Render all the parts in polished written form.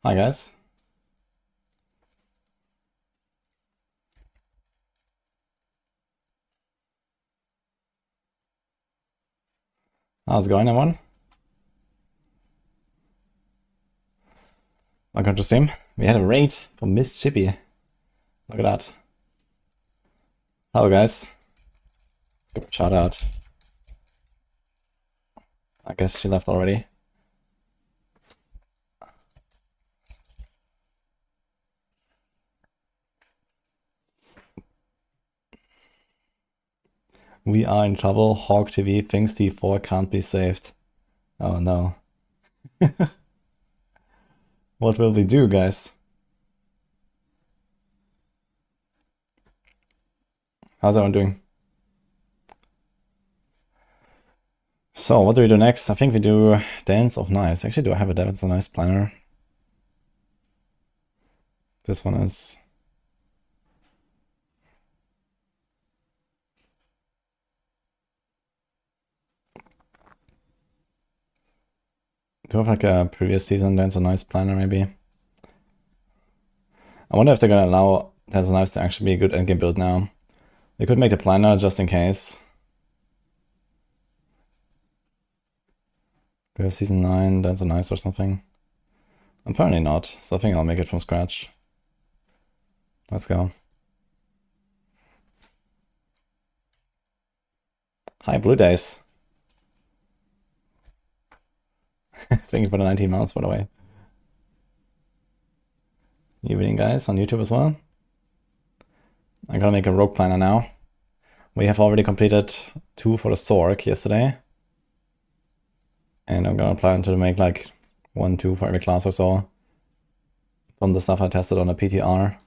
Hi guys. How's it going, everyone? Welcome to stream. We had a raid from Miss Chippy. Look at that. Hello guys. Let's give a shout out. I guess she left already. We are in trouble. Hawk TV thinks D4 can't be saved. Oh no. What will we do, guys? How's everyone doing? So, what do we do next? I think we do Dance of Knives. Actually, do I have a Dance of Knives planner? This one is... Do I have like a previous season Dance of Knives planner, maybe? I wonder if they're gonna allow Dance of Knives to actually be a good endgame build now. They could make the planner just in case. Do we have season 9 Dance of Knives or something? Apparently not, so I think I'll make it from scratch. Let's go. Hi, Blue Days. Thank you for the 19 months, by the way. Evening, guys, on YouTube as well. I'm gonna make a rogue planner now. We have already completed 2 for the Sork yesterday. And I'm gonna plan to make like 1, 2 for every class or so. From the stuff I tested on the PTR.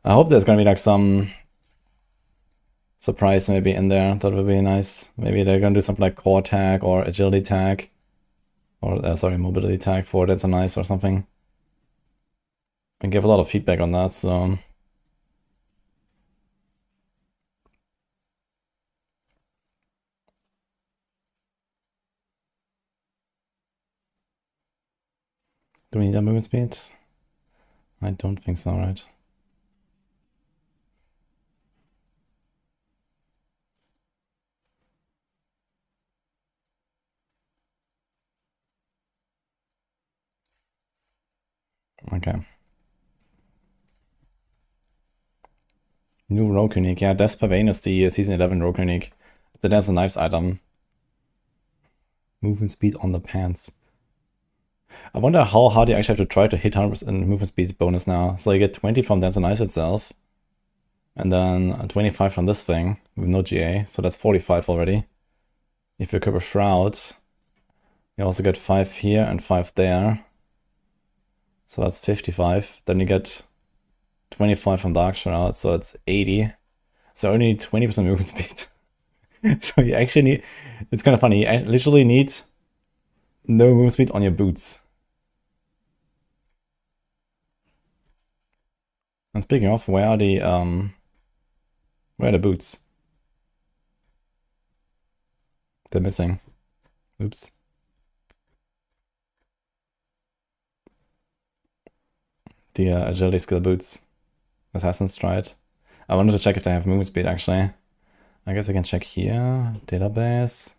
I hope there's gonna be like some surprise maybe in there. That would be nice. Maybe they're gonna do something like core tag or agility tag. Or, sorry, mobility tag for That's a Nice or something. I gave a lot of feedback on that, so... Do we need a movement speed? I don't think so, right? Okay. New rogue unique. Yeah, Death Pavane is the season 11 rogue unique. So there's a knives item. Movement speed on the pants. I wonder how hard you actually have to try to hit 100% movement speed bonus now. So you get 20 from Dance and Ice itself. And then 25 from this thing with no GA. So that's 45 already. If you equip a Shroud, you also get 5 here and 5 there. So that's 55. Then you get 25 from Dark Shroud, so it's 80. So only 20% movement speed. So you actually need... It's kind of funny. You literally need no movement speed on your boots. And speaking of, where are the boots? They're missing. Oops. The agility skill boots. Assassin's Stride. I wanted to check if they have movement speed actually. I guess I can check here. Database.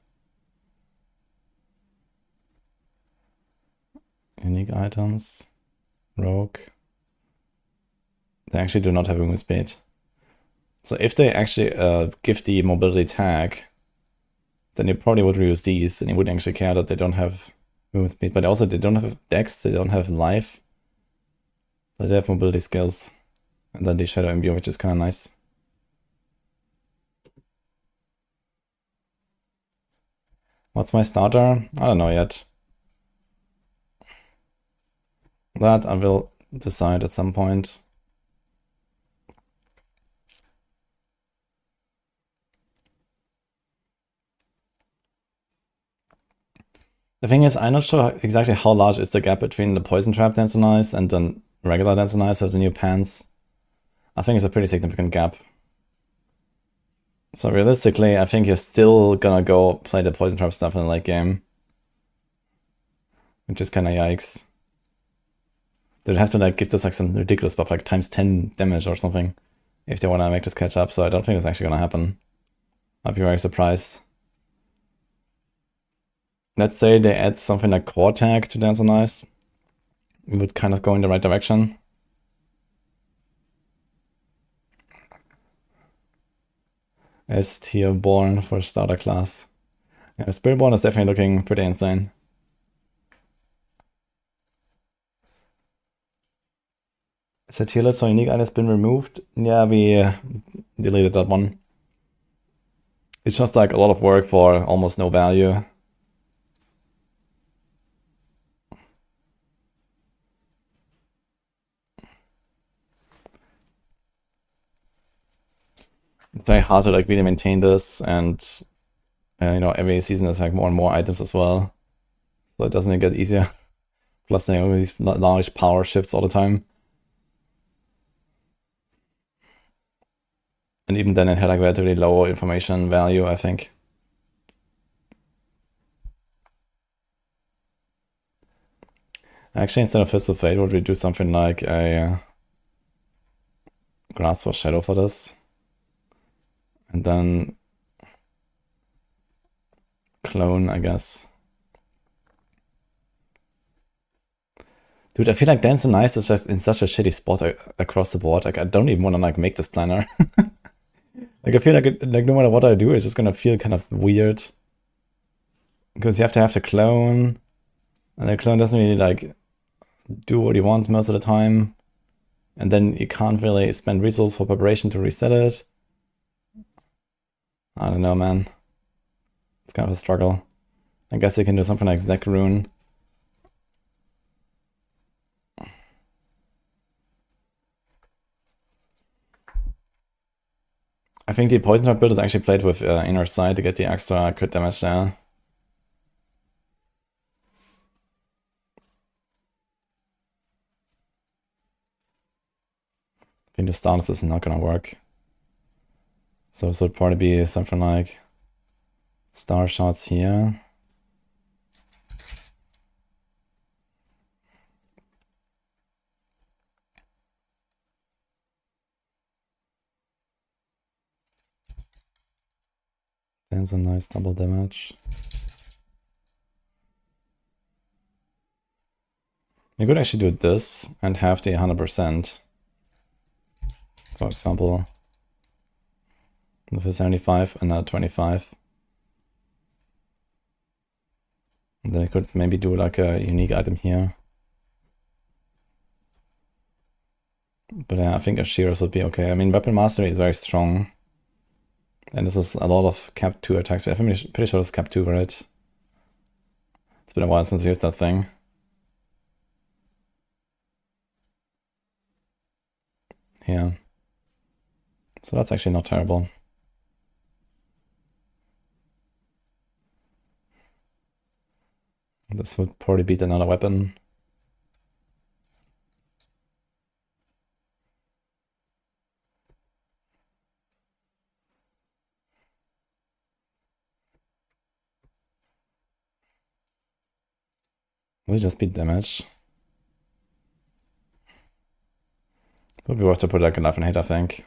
Unique items. Rogue. They actually do not have movement speed. So if they actually give the mobility tag, then you probably would reuse these and you wouldn't actually care that they don't have movement speed. But also they don't have dex, they don't have life. But they have mobility skills. And then the Shadow Imbue, which is kind of nice. What's my starter? I don't know yet. That I will decide at some point. The thing is, I'm not sure exactly how large is the gap between the Poison Trap Dance and Ice and the regular Dance and Ice or the new pants. I think it's a pretty significant gap. So realistically, I think you're still gonna go play the Poison Trap stuff in the late game. which is kind of yikes. They'd have to like give this like some ridiculous buff, like times 10 damage or something, if they want to make this catch up. So I don't think it's actually gonna happen. I'd be very surprised. Let's say they add something like core tag to Dance on Ice. It would kind of go in the right direction. S tier born for starter class. Yeah, Spiritborn is definitely looking pretty insane. Is the tier list for unique items been removed? Yeah, we deleted that one. It's just like a lot of work for almost no value. It's very hard to like really maintain this, and you know, every season there's like more and more items as well, so it doesn't get easier. Plus, they have these large power shifts all the time, and even then it had like relatively low information value, I think. Actually, instead of Fist of Fate, would we do something like a Grasp for Shadow for this? And then Clone, I guess. Dude, I feel like Dance on Ice is just in such a shitty spot across the board. Like, I don't even want to like make this planner. Like, I feel like no matter what I do, it's just gonna feel kind of weird. Because you have to have the clone, and the clone doesn't really like do what you want most of the time. And then you can't really spend resources for preparation to reset it. I don't know, man. It's kind of a struggle. I guess you can do something like Zek Rune. I think the Poison Heart build is actually played with Inner Sight to get the extra crit damage there. I think the stance is not gonna work. So this would probably be something like Star Shots here. There's a nice double damage. You could actually do this and have the 100%. For example, with a 75 and a 25. And then I could maybe do like a unique item here. But I think a Shears would be okay. I mean, Weapon Mastery is very strong. And this is a lot of cap 2 attacks. I'm pretty sure it's cap 2, right? It's been a while since I used that thing. Yeah. So that's actually not terrible. This would probably beat another weapon. We just beat damage. Would be worth to put like a knife and hit, I think.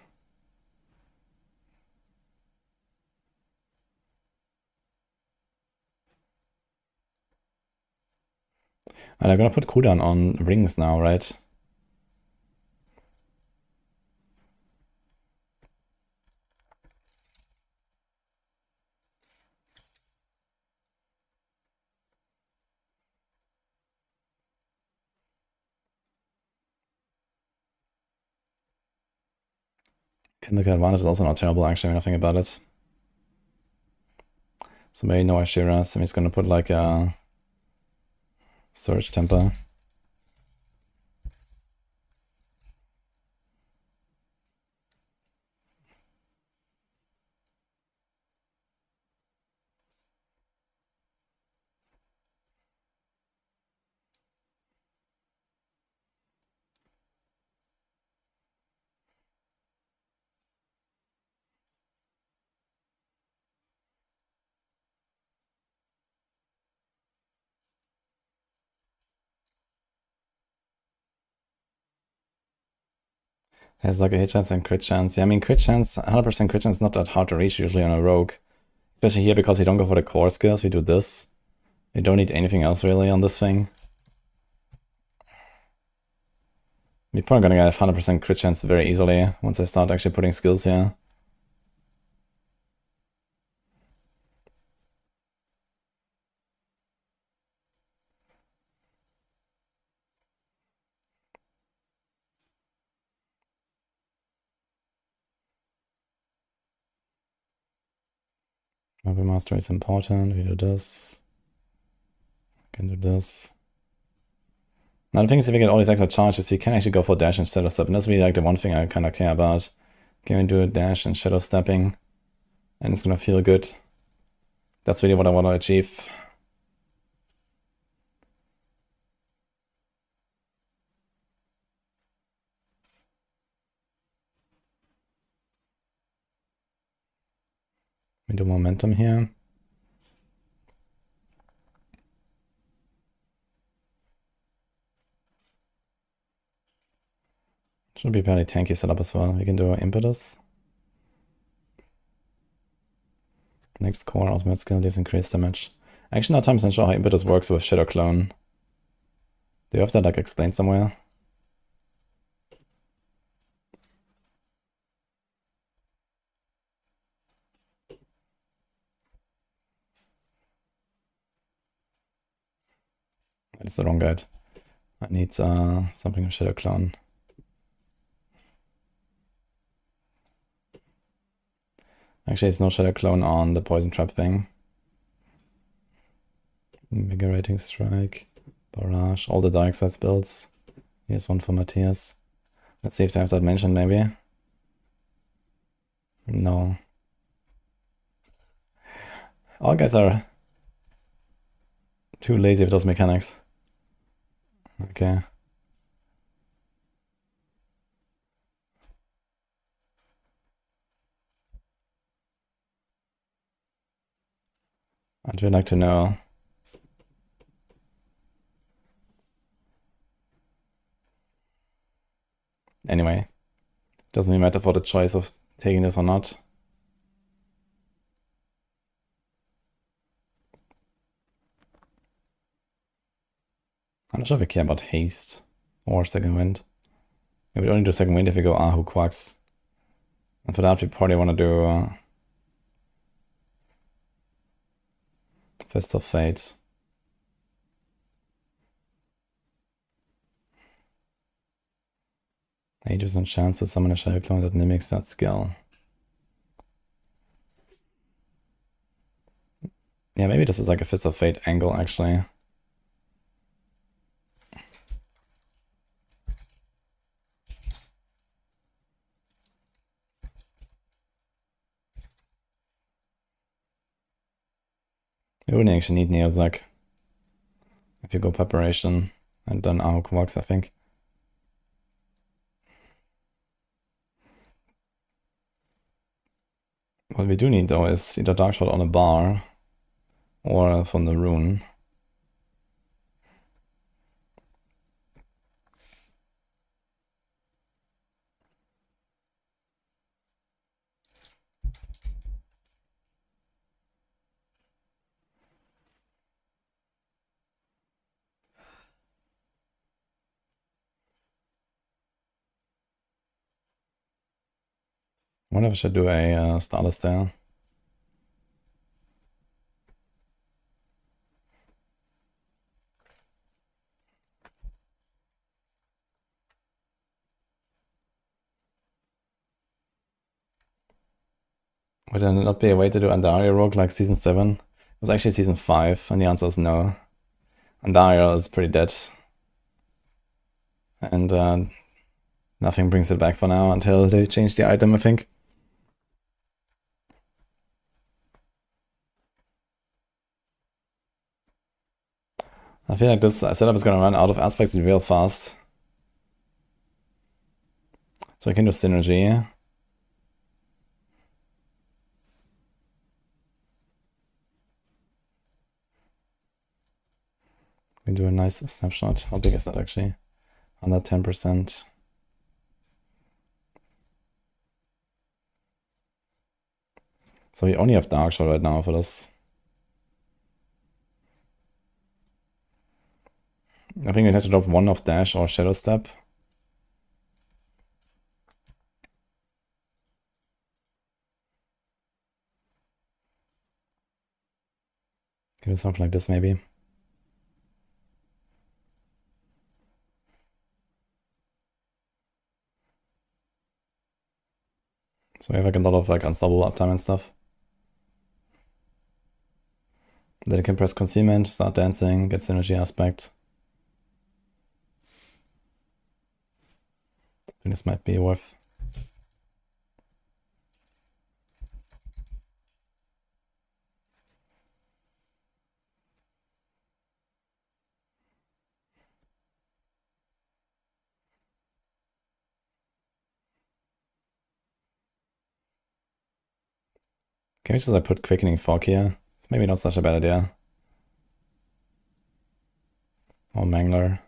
And I'm gonna put cooldown on rings now, right? Chemical Advantage is also not terrible, actually, when I think about it. So maybe no Ashiras. I'm just gonna put like a Surge Temper. Has like a hit chance and crit chance. Yeah, I mean, crit chance, 100% crit chance is not that hard to reach usually on a rogue. Especially here because we don't go for the core skills, we do this. We don't need anything else really on this thing. We're probably gonna get 100% crit chance very easily once I start actually putting skills here. Mobile master is important. We do this. Can do this. Now the thing is, if we get all these extra charges, we can actually go for dash and shadow step. And that's really like the one thing I kind of care about. Can we do a dash and shadow stepping? And it's gonna feel good. That's really what I want to achieve. We do momentum here. Should be fairly tanky setup as well. We can do our impetus. Next core ultimate skill deals increased damage. Actually, not 100% sure how impetus works with Shadow Clone. Do you have that like explained somewhere? That's the wrong guide. I need something with Shadow Clone. Actually, it's no Shadow Clone on the Poison Trap thing. Invigorating Strike, Barrage, all the Dark Side builds. Here's one for Matthias. Let's see if they have that mentioned, maybe. No. All guys are too lazy with those mechanics. Okay. I'd really like to know. Anyway, doesn't really matter for the choice of taking this or not. I'm not sure if I care about haste or second wind. We would only do second wind if we go Ahu Quacks. And for that we probably want to do Fist of Fate. 80% chance to summon a Shadow Clone that mimics that skill. Yeah, maybe this is like a Fist of Fate angle actually. You wouldn't actually need Neozak if you go Preparation and then Ahu Quacks, I think. What we do need though is either Dark Shot on a bar or from the rune. I wonder if I should do a Starless there. Would there not be a way to do Andaria Rogue like Season 7? It was actually Season 5, and the answer is no. Andaria is pretty dead. And nothing brings it back for now until they change the item, I think. I feel like this setup is gonna run out of aspects real fast. So I can do Synergy. We do a nice snapshot. How big is that actually? Under 10%. So we only have Dark Shot right now for this. I think we have to drop one of Dash or Shadow Step. Give it something like this maybe. So we have like a lot of like unstoppable uptime and stuff. Then you can press Concealment, start dancing, get Synergy Aspect. I think this might be worth. Can we just like put Quickening Fog here? It's maybe not such a bad idea. Or Mangler.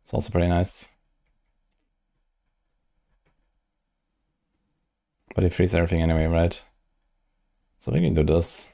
It's also pretty nice. But it frees everything anyway, right? So we can do this.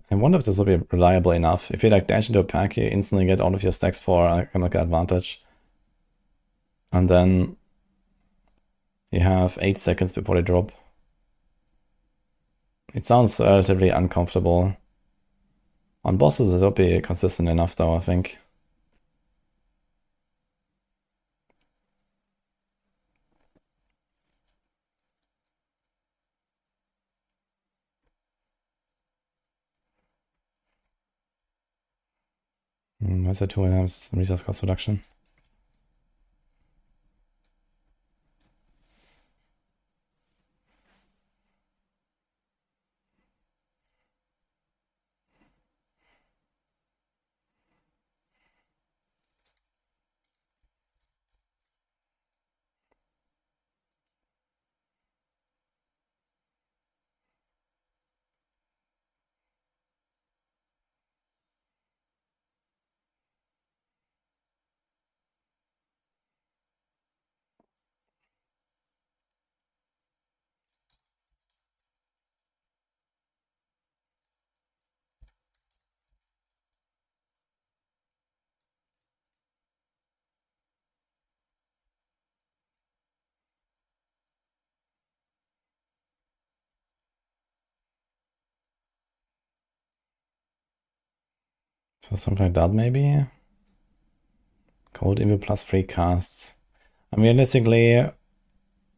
I wonder if this will be reliable enough. If you like dash into a pack, you instantly get all of your stacks for kind of like an advantage. And then you have 8 seconds before they drop. It sounds relatively uncomfortable. On bosses, it will be consistent enough though, I think. Where's the 2 times resource cost reduction? So something like that maybe? Cold Evil plus 3 casts. I mean, realistically,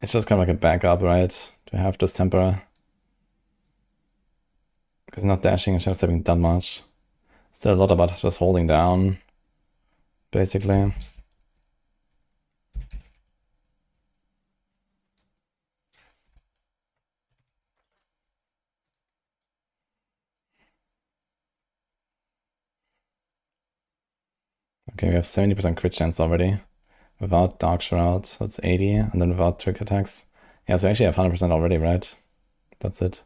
it's just kind of like a backup, right? To have this temper. Because not dashing and shadow stepping that much. Still a lot about just holding down, basically. Okay, we have 70% crit chance already. Without Dark Shroud, so it's 80, and then without trick attacks. Yeah, so we actually have 100% already, right? That's it.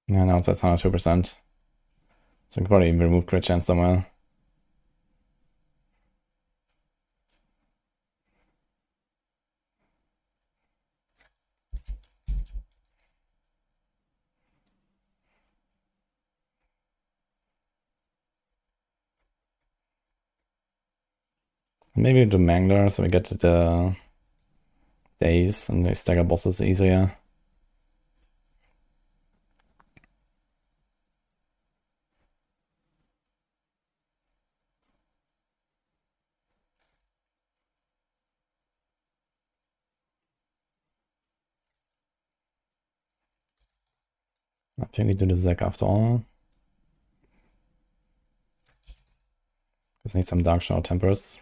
Yeah, now it's at 102%. So we can probably remove crit chance somewhere. Maybe the Mangler, so we get the days and we stagger bosses easier. I think we do the Zac after all. Just need some Dark Shroud Tempers.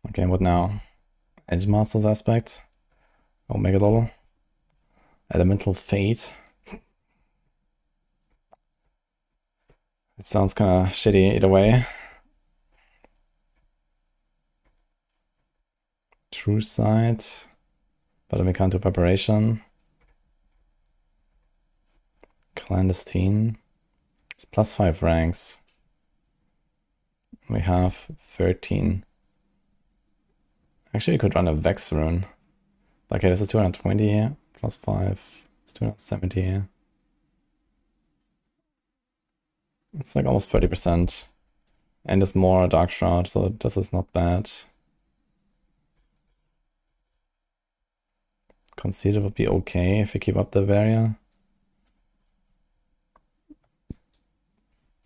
Okay, what now? Edge Masters aspect. Omega Doll. Elemental Fate. It sounds kind of shitty either way. True Sight. But then we can't do Preparation. Clandestine. It's +5 ranks. We have 13. Actually, we could run a Vex rune. Okay, this is 220 here. +5. It's 270 here. It's like almost 30%. And it's more Dark Shroud, so this is not bad. Concealer would be okay if we keep up the barrier.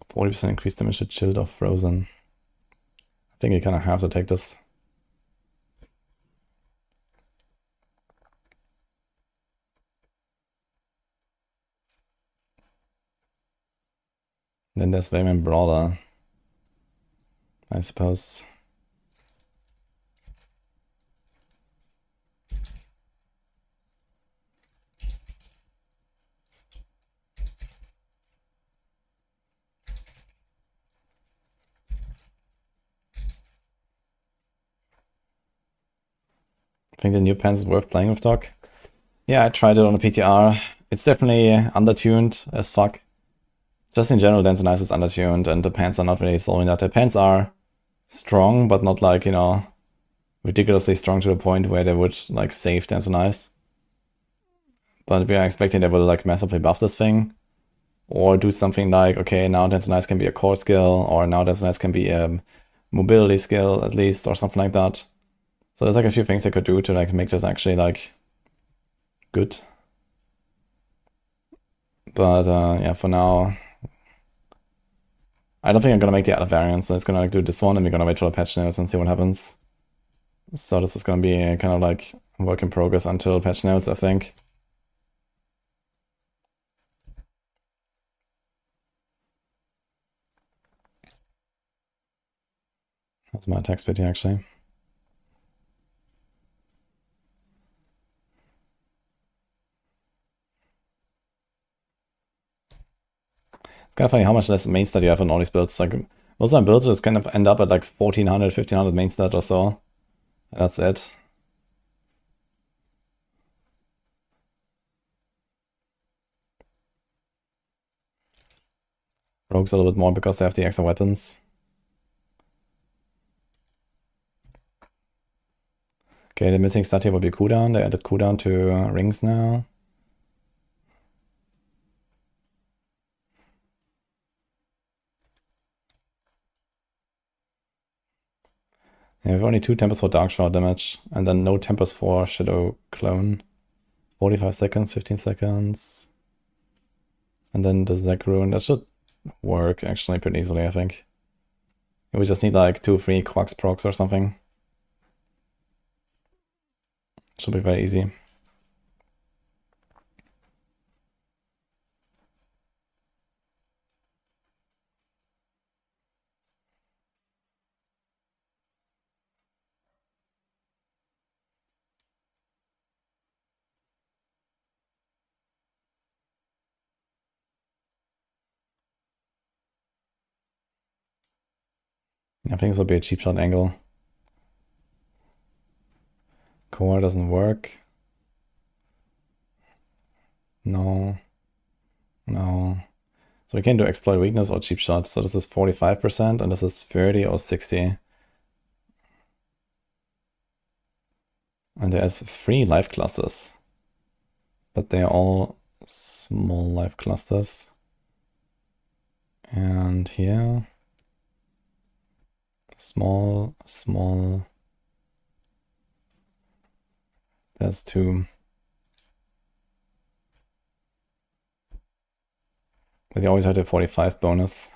40% increased damage to chilled or frozen. I think you kind of have to take this. Then there's Vayman Brawler, I suppose. I think the new pens is worth playing with, Doc. Yeah, I tried it on a PTR. It's definitely undertuned as fuck. Just in general, Dance and Ice is undertuned, and the pants are not really solving that. The pants are strong, but not like, you know, ridiculously strong to the point where they would like save Dance and Ice. But we are expecting they will like massively buff this thing. Or do something like, okay, now Dance and Ice can be a core skill, or now Dance and Ice can be a mobility skill at least, or something like that. So there's like a few things they could do to like make this actually like good. But yeah, for now, I don't think I'm gonna make the other variants. So it's gonna like do this one, and we're gonna wait for the patch notes and see what happens. So this is gonna be kind of like a work in progress until patch notes, I think. That's my attack speed here, actually. It's kind of funny how much less main stat you have on all these builds. Like, most of my builds just kind of end up at like 1400, 1500 main stat or so. And that's it. Rogues a little bit more because they have the extra weapons. Okay, the missing stat here will be cooldown. They added cooldown to rings now. Yeah, we have only 2 tempers for Dark Shroud damage, and then no tempers for Shadow Clone. 45 seconds, 15 seconds. And then the Zac Rune. That should work actually pretty easily, I think. We just need like 2 or 3 Quacks procs or something. Should be very easy. I think this will be a cheap shot angle. Core doesn't work. No. No. So we can do exploit weakness or cheap shot. So this is 45% and this is 30 or 60. And there's 3 life clusters. But they are all small life clusters. And here, small, small. There's 2. But you always had a 45 bonus.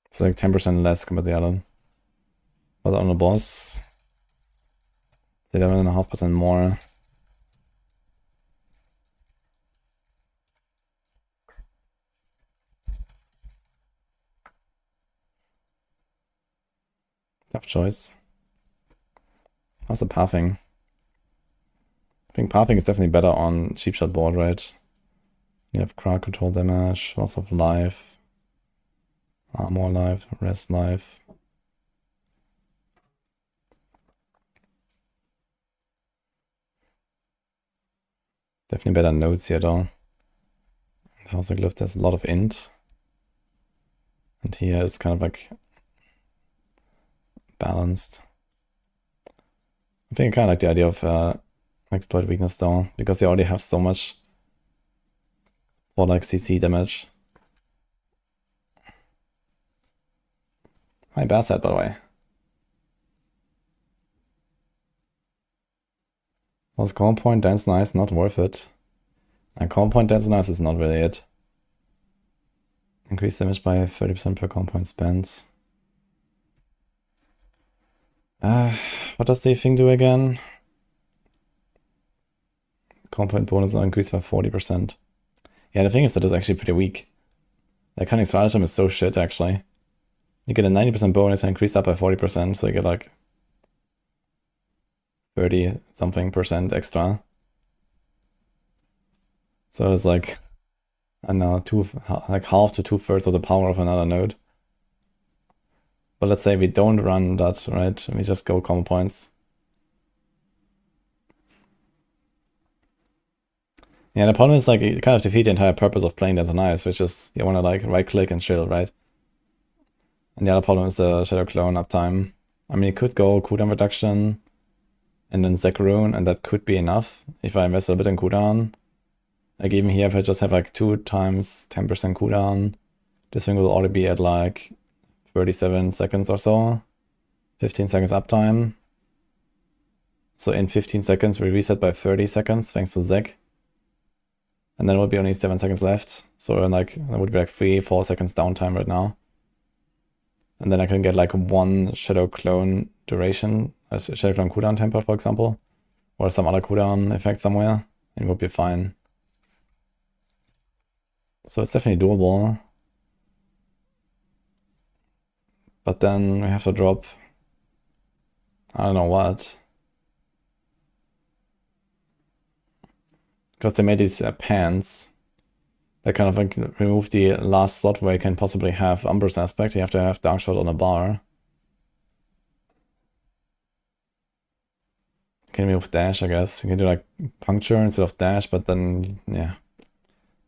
It's like 10% less compared to the other. But on the boss, it's 11.5% more. Tough choice. How's the pathing? I think pathing is definitely better on cheap shot board, right? You have crowd control damage, loss of life, more life, rest life. Definitely better nodes here though. House of Glyph, there's a lot of int. And here it's kind of like balanced. I think I kind of like the idea of exploit weakness though, because you already have so much for like CC damage. Hi Basshead, by the way. Was Calm Point Dance Nice not worth it? And Calm Point Dance Nice is not really it. Increase damage by 30% per Calm Point spent. What does the thing do again? Calm Point bonus are increased by 40%. Yeah, the thing is that it's actually pretty weak. Like Cunning Stratagem is so shit actually. You get a 90% bonus and increase that by 40%, so you get like 30 something percent extra. So it's like, I don't know, like half to 2/3 of the power of another node. But let's say we don't run that, right? We just go common points. Yeah, the problem is like you kind of defeat the entire purpose of playing Dance on Ice, which is you want to like right click and chill, right? And the other problem is the Shadow Clone uptime. I mean, you could go cooldown reduction and then Zek-Rune, and that could be enough if I invest a bit in cooldown. Like even here, if I just have like 2 times 10% cooldown, this thing will already be at like 37 seconds or so. 15 seconds uptime. So in 15 seconds, we reset by 30 seconds thanks to Zek. And then it would be only 7 seconds left. So like that would be like 3-4 seconds downtime right now. And then I can get like 1 Shadow Clone duration, a Shadow Clone cooldown temper, for example, or some other cooldown effect somewhere, and it would be fine. So it's definitely doable. But then we have to drop, I don't know what. Because they made these pants that kind of like remove the last slot where you can possibly have Umbrous Aspect. You have to have Darkshot on a bar. You can remove Dash, I guess. You can do like Puncture instead of Dash, but then, yeah.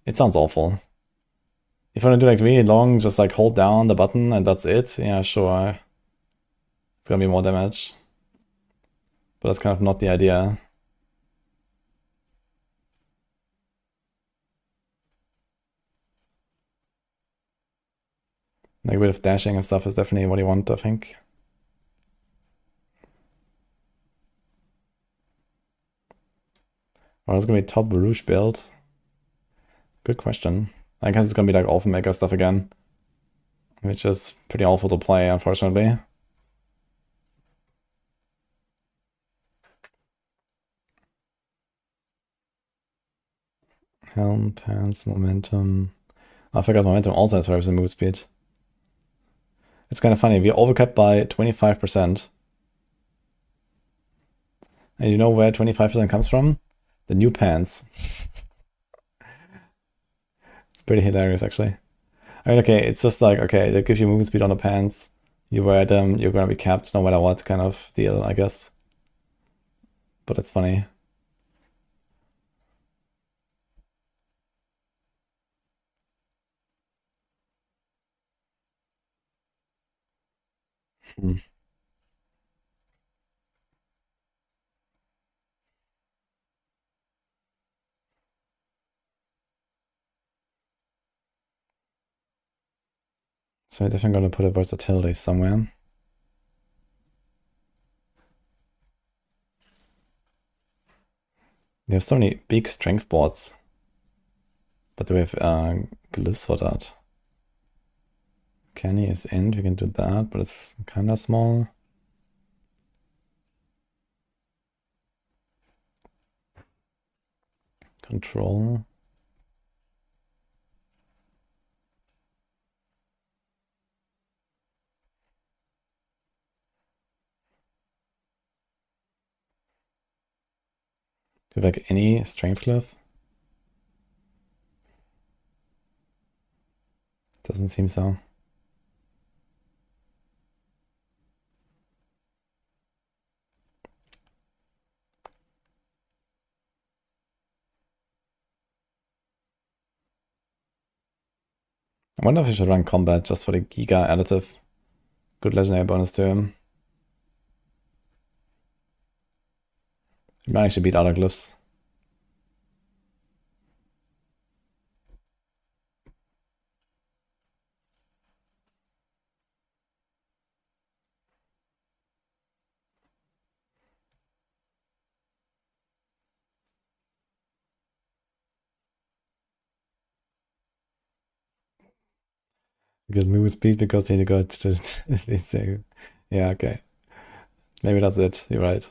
It sounds awful. If you want to do like really long, just like hold down the button and that's it, yeah, sure. It's gonna be more damage. But that's kind of not the idea. Like a bit of dashing and stuff is definitely what you want, I think. Or it's gonna be top Rouge build. Good question. I guess it's gonna be like Alpha Maker stuff again. Which is pretty awful to play, unfortunately. Helm, Pants, Momentum. I forgot Momentum also has 5% move speed. It's kind of funny, we overcapped by 25%. And you know where 25% comes from? The new pants. It's pretty hilarious, actually. I mean, okay, it's just like, okay, they give you movement speed on the pants. You wear them, you're gonna be capped no matter what kind of deal, I guess. But it's funny. Hmm. So I definitely gonna put a versatility somewhere. We have so many big strength boards. But do we have glyphs for that? Kenny is in, we can do that, but it's kinda small. Control. Do you have like any strength glyph? Doesn't seem so. I wonder if we should run combat just for the Giga additive. Good legendary bonus to him. He might actually beat other glyphs. Good move speed because he got to yeah, okay. Maybe that's it. You're right.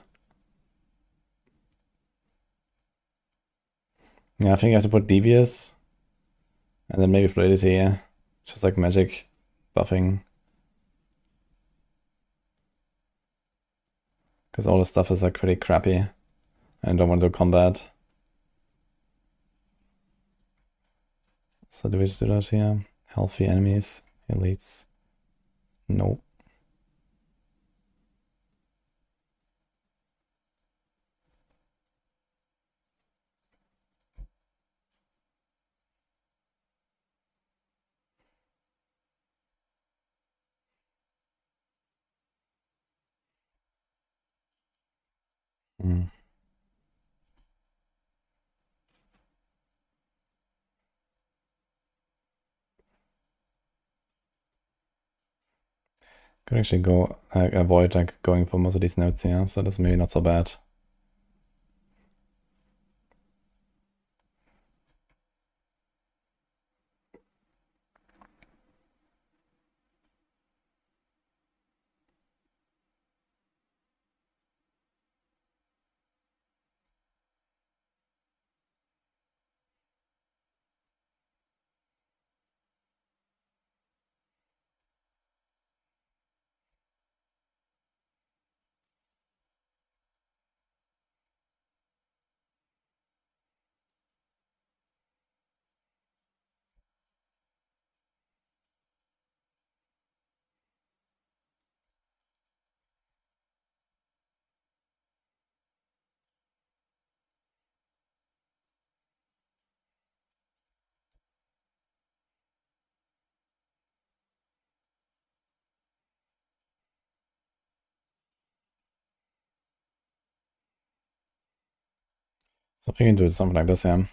Yeah, I think I have to put Devious. And then maybe Fluidity, yeah. Just like magic buffing. Because all the stuff is like pretty crappy. I don't want to do combat. So do we just do that here? Healthy enemies, elites. Nope. Mm. Could actually go avoid like going for most of these notes here, so that's maybe not so bad. So I think we can do something like this, yeah.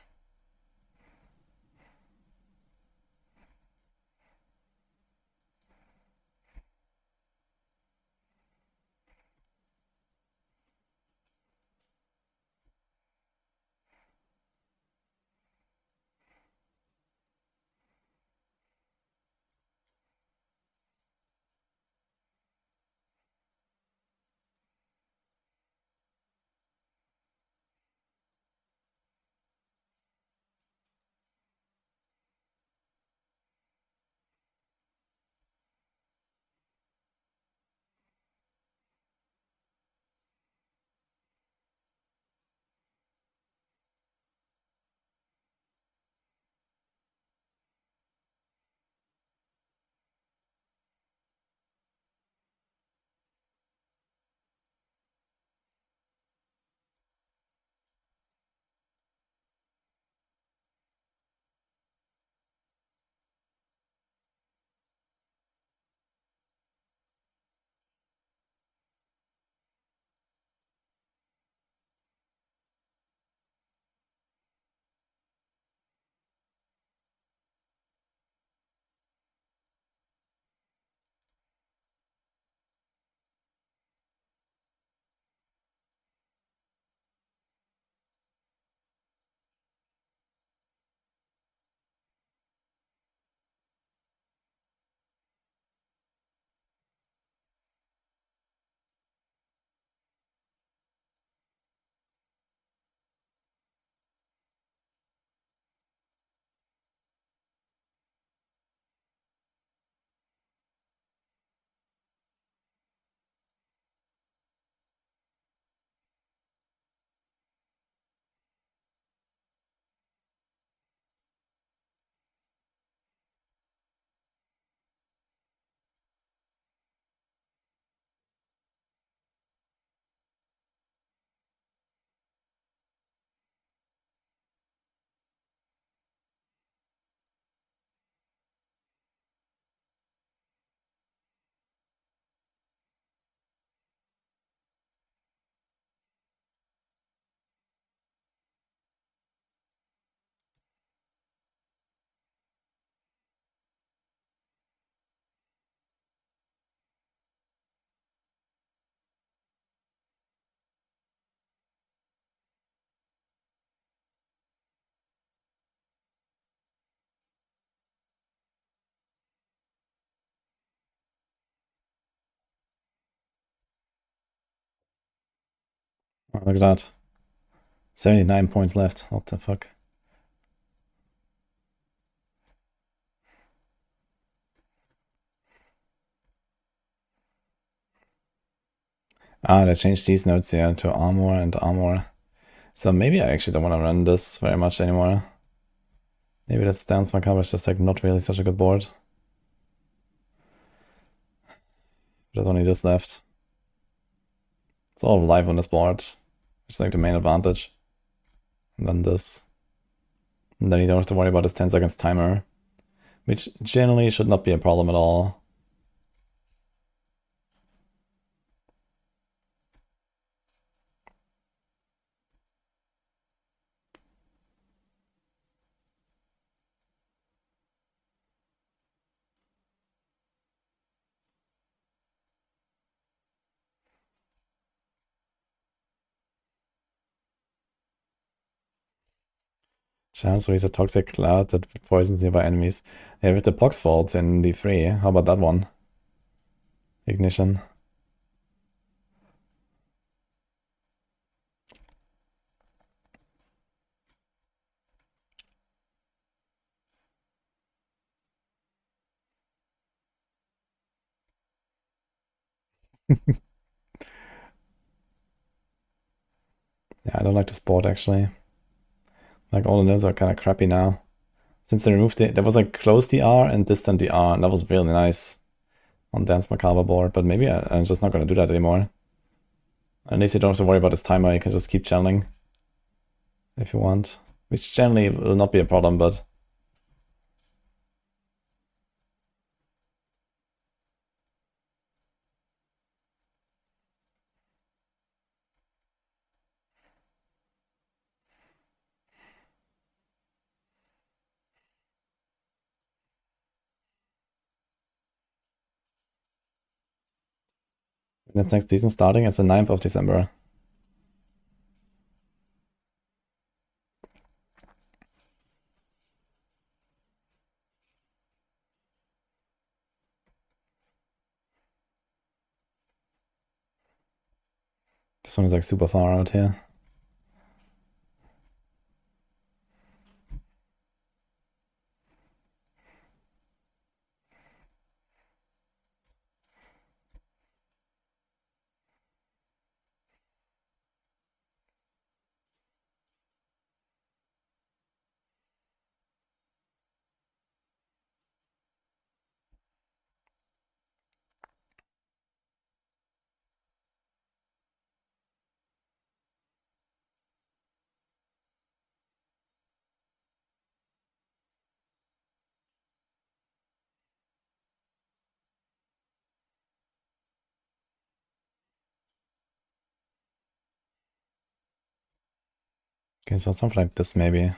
Oh, look at that. 79 points left. What the fuck? Ah, they changed these nodes here to armor and armor. So maybe I actually don't want to run this very much anymore. Maybe that Dance Macabre is just like not really such a good board. There's only this left. It's all live on this board, which is like the main advantage. And then this. And then you don't have to worry about this 10 seconds timer, which generally should not be a problem at all. Chance is a toxic cloud that poisons nearby enemies. Yeah, with the pox fault in D3, how about that one? Ignition. Yeah, I don't like this board actually. Like all the nodes are kind of crappy now. Since they removed it, there was like close DR and distant DR, and that was really nice on Dance Macabre board, but maybe I'm just not going to do that anymore. At least you don't have to worry about this timer, you can just keep channeling if you want. Which generally will not be a problem, but... This next season starting is the 9th of December. This one is like super far out here. Okay, so something like this maybe.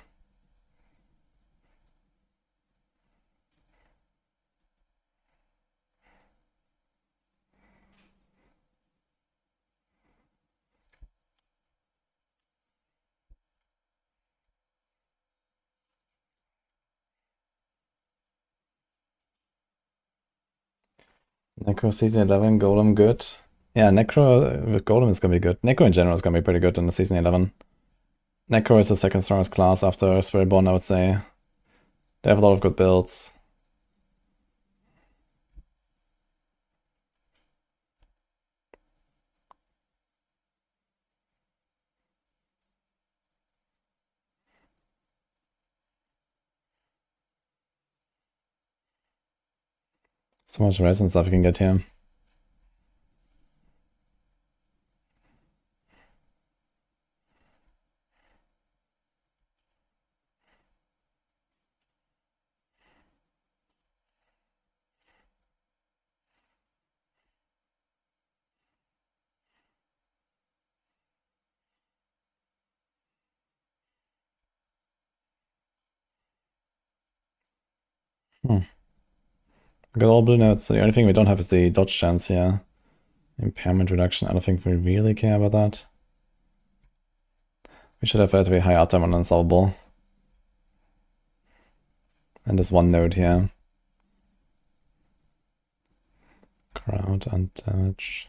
Necro Season 11, Golem good. Yeah, Necro with Golem is gonna be good. Necro in general is gonna be pretty good in the Season 11. Necro is the second strongest class after Spiritborn, I would say. They have a lot of good builds. So much res and stuff you can get here. We got all blue notes. So the only thing we don't have is the dodge chance here. Impairment reduction. I don't think we really care about that. We should have a very high uptime on unsolvable. And this one node here. Crowd and damage.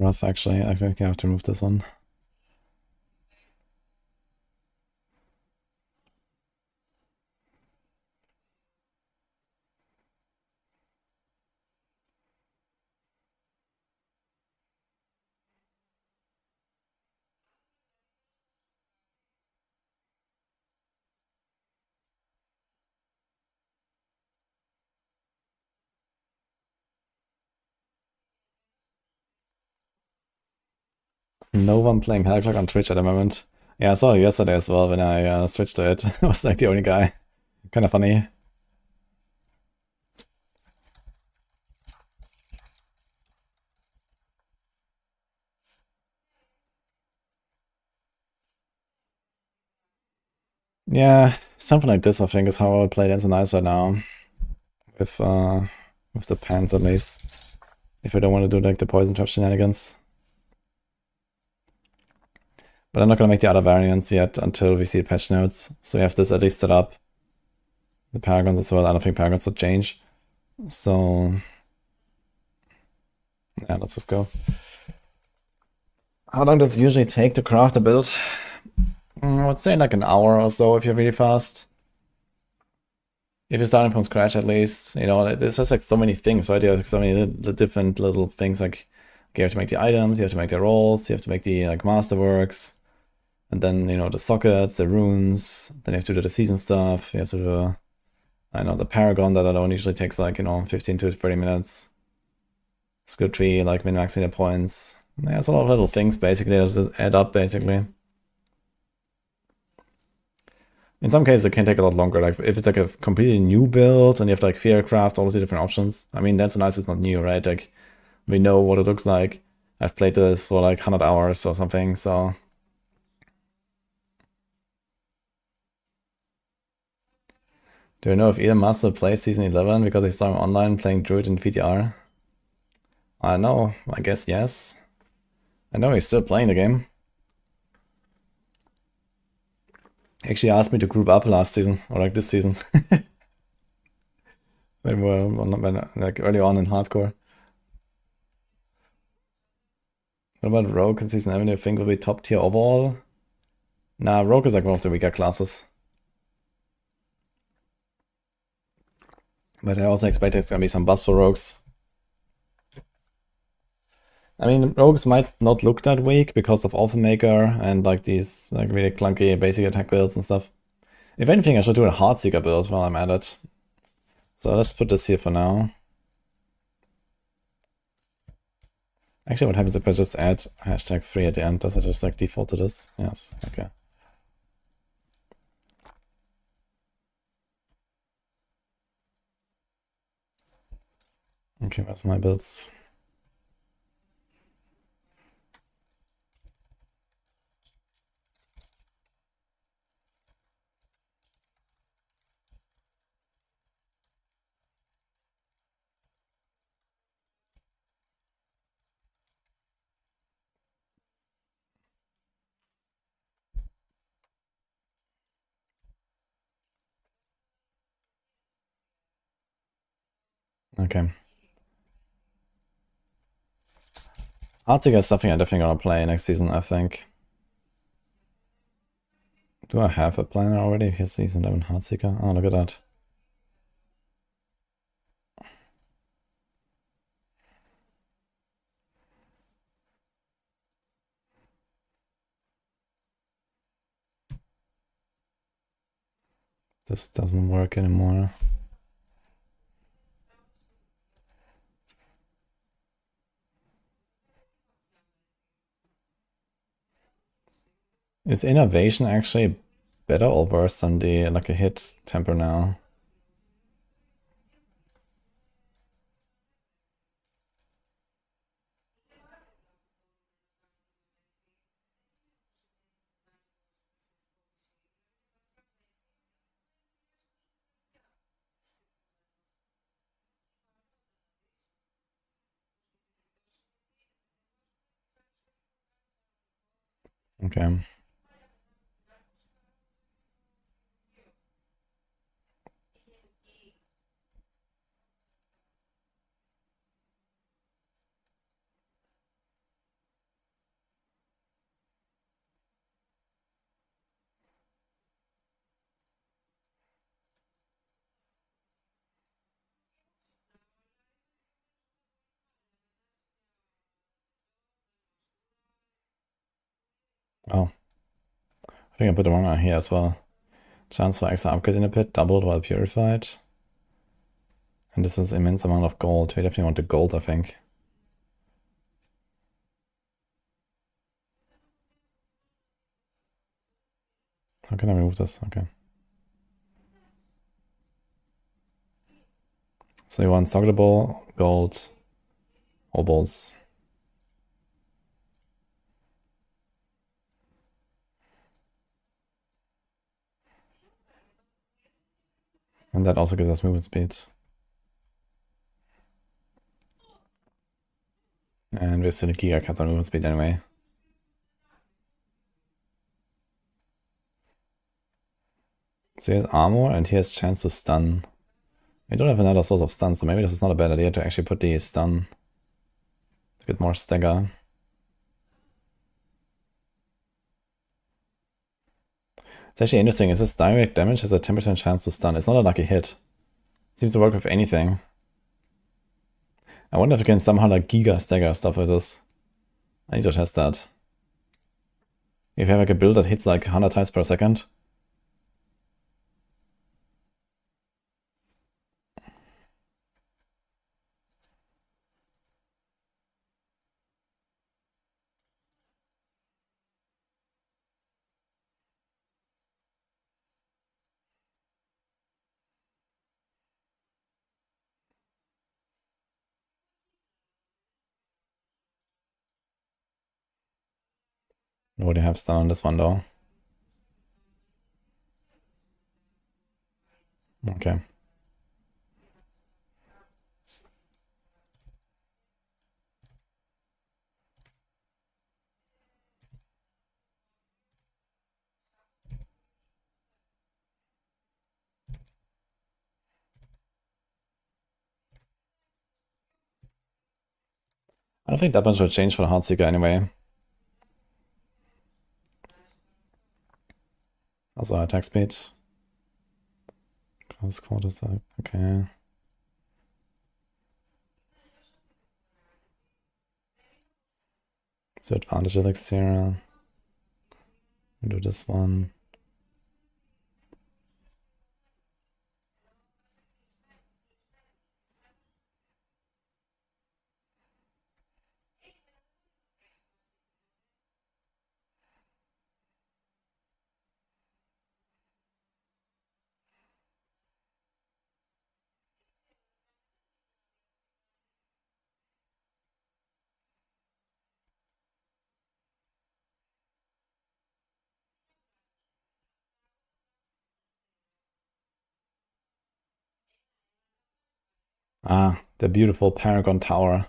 rough, actually. I think I have to move this one. No one playing Heartseeker on Twitch at the moment. Yeah, I saw it yesterday as well when I switched to it. I was like the only guy. Kind of funny. Yeah, something like this I think is how I would play Dance and Ice right now. With the pants at least. If I don't want to do like the poison trap shenanigans. But I'm not gonna make the other variants yet until we see the patch notes. So we have this at least set up. The Paragons as well. I don't think Paragons would change. So yeah, let's just go. How long does it usually take to craft a build? I would say like an hour or so if you're really fast. If you're starting from scratch at least, you know, there's just like so many things, right? You have so many different little things, like you have to make the items, you have to make the rolls, you have to make the like masterworks, and then, you know, the sockets, the runes, then you have to do the season stuff, you have to do, I know, the Paragon that alone usually takes like, you know, 15 to 30 minutes. Skill tree, like min-maxing the points. Yeah, it's a lot of little things basically that just add up basically. In some cases, it can take a lot longer. Like if it's like a completely new build and you have like Fearcraft, all of the different options. I mean, Dance and Ice is not new, right? Like we know what it looks like. I've played this for like 100 hours or something, so. Do you know if Elon Musk will play Season 11 because he saw him online playing Druid in PTR? I know, I guess yes. I know he's still playing the game. He actually asked me to group up last season, or like this season. when like early on in hardcore. What about Rogue in Season 11? Do you think will be top tier overall? Nah, Rogue is like one of the weaker classes. But I also expect there's gonna be some buffs for Rogues. I mean, Rogues might not look that weak because of Alpha Maker and like these like really clunky basic attack builds and stuff. If anything, I should do a Heartseeker build while I'm at it. So let's put this here for now. Actually, what happens if I just add #3 at the end? Does it just like default to this? Yes, okay. Okay, that's my builds. Okay. Heartseeker is something I'm definitely gonna play next season, I think. Do I have a planner already? Here's Season 11 Heartseeker. Oh, look at that. This doesn't work anymore. Is innovation actually better or worse than the like a hit temper now? Okay. Oh. I think I put the wrong one here as well. Chance for extra upgrade in a pit, doubled while purified. And this is immense amount of gold. We definitely want the gold, I think. How can I remove this? Okay. So you want stockable, gold, obols. And that also gives us movement speed. And we're still a giga cap on movement speed anyway. So he has armor and he has chance to stun. We don't have another source of stun, so maybe this is not a bad idea to actually put the stun to get more stagger. It's actually interesting, is this direct damage has a 10% chance to stun. It's not a lucky hit. Seems to work with anything. I wonder if we can somehow like giga stagger stuff with this. I need to test that. If you have like a build that hits like 100 times per second. What do you have stun on this one though? Okay. I don't think that much will change for the Heartseeker anyway. Also attack speed. Close quarters, okay. So advantage elixir. We do this one. Ah, the beautiful Paragon Tower.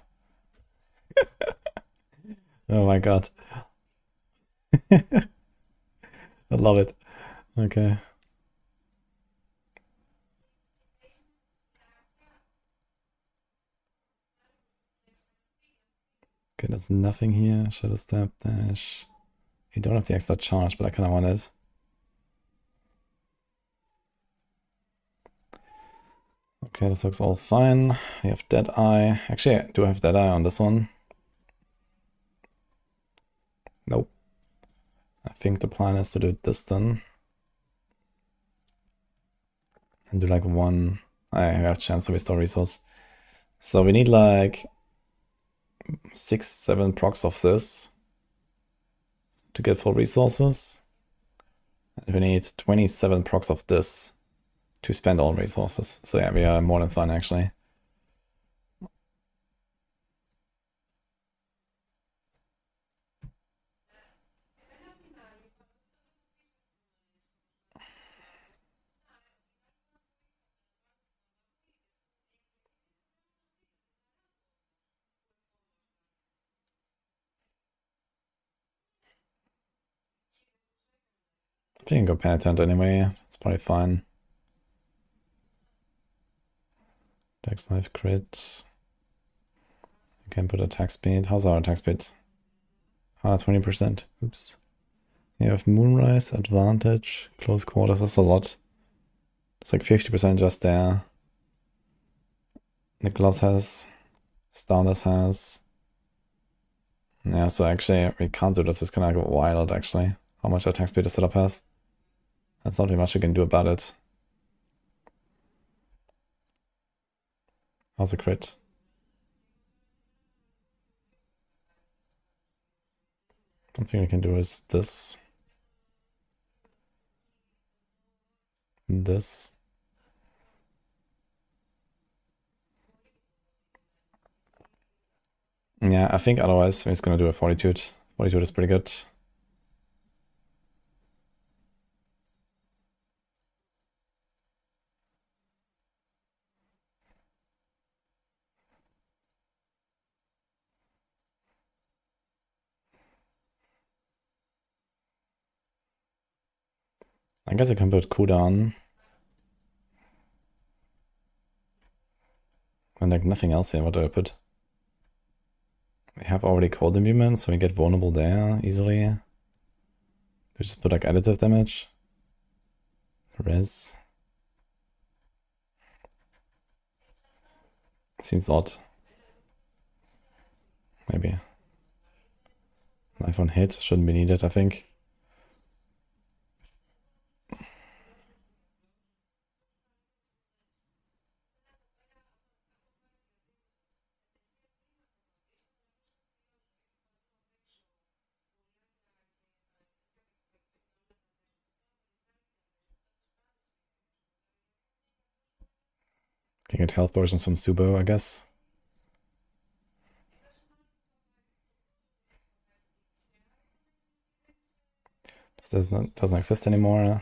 Oh my god. I love it. Okay. Okay, there's nothing here. Shadow Step, Dash. You don't have the extra charge, but I kind of want it. Okay, this looks all fine. We have Deadeye. Actually, I do have Deadeye on this one. Nope. I think the plan is to do this then. And do like one. I have a chance to restore resource. So we need like 6, 7 procs of this to get full resources. And we need 27 procs of this to spend all resources. So yeah, we are more than fine actually. I think I can go Penitent anyway. It's probably fine. Dex Life crit. You can put attack speed. How's our attack speed? 20%. Oops. You have Moonrise, Advantage, Close Quarters. That's a lot. It's like 50% just there. Nicholas has. Starless has. Yeah, so actually we can't do this. It's kind of wild, actually, how much attack speed the setup has. That's not really much we can do about it. How's a crit? One thing we can do is this. This. Yeah, I think otherwise he's gonna do a Fortitude. Fortitude is pretty good. I guess I can put cooldown. And like nothing else here. What do I put? We have already cold imbuement, so we get vulnerable there easily. We just put like additive damage. Res. Seems odd. Maybe. Knife on hit shouldn't be needed, I think. Can get health potions from Subo, I guess. This doesn't exist anymore.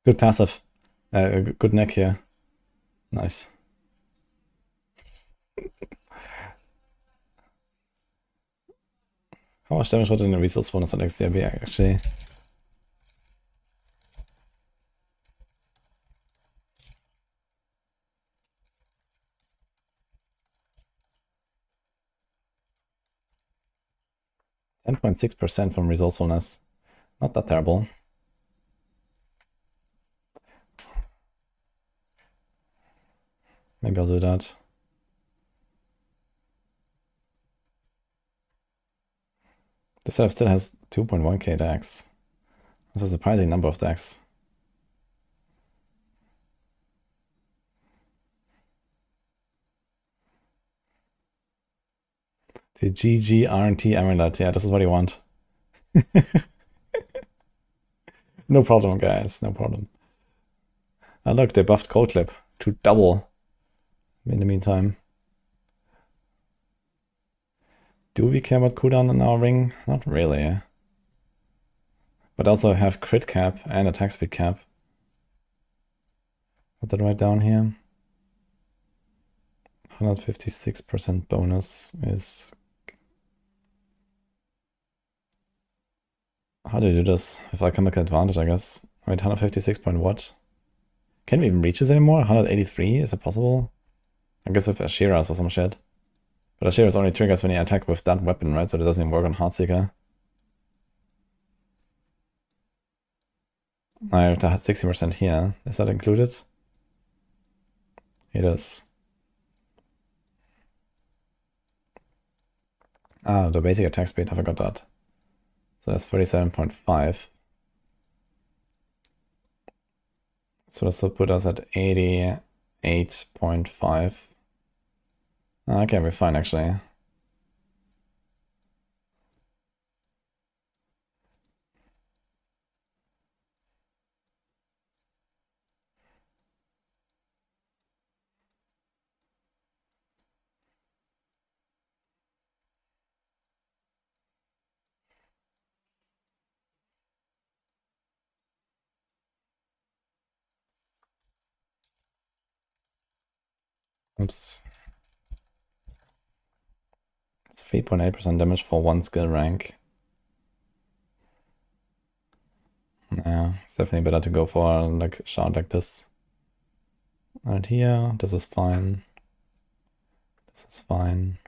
Good passive. Good neck here. Nice. How much damage would in the resource bonus on XDRB actually? .6% from resourcefulness. Not that terrible. Maybe I'll do that. This setup still has 2.1k decks. That's a surprising number of decks. The GG RNT Amulet. Yeah, this is what you want. No problem, guys. No problem. Look, they buffed Cold Clip to double in the meantime. Do we care about cooldown in our ring? Not really. But also have crit cap and attack speed cap. Put that right down here. 156% bonus is... How do you do this? If I can make an advantage, I guess. Wait, 156 point what? Can we even reach this anymore? 183? Is it possible? I guess with Ashiras or some shit. But Ashiras only triggers when you attack with that weapon, right? So it doesn't even work on Heartseeker. I have to have 60% here. Is that included? It is. Ah, the basic attack speed, I forgot that. So that's 37.5. So this will put us at 88.5. Okay, we're fine actually. Oops. It's 3.8% damage for one skill rank. Yeah, it's definitely better to go for like a shard like this. And here, this is fine. This is fine.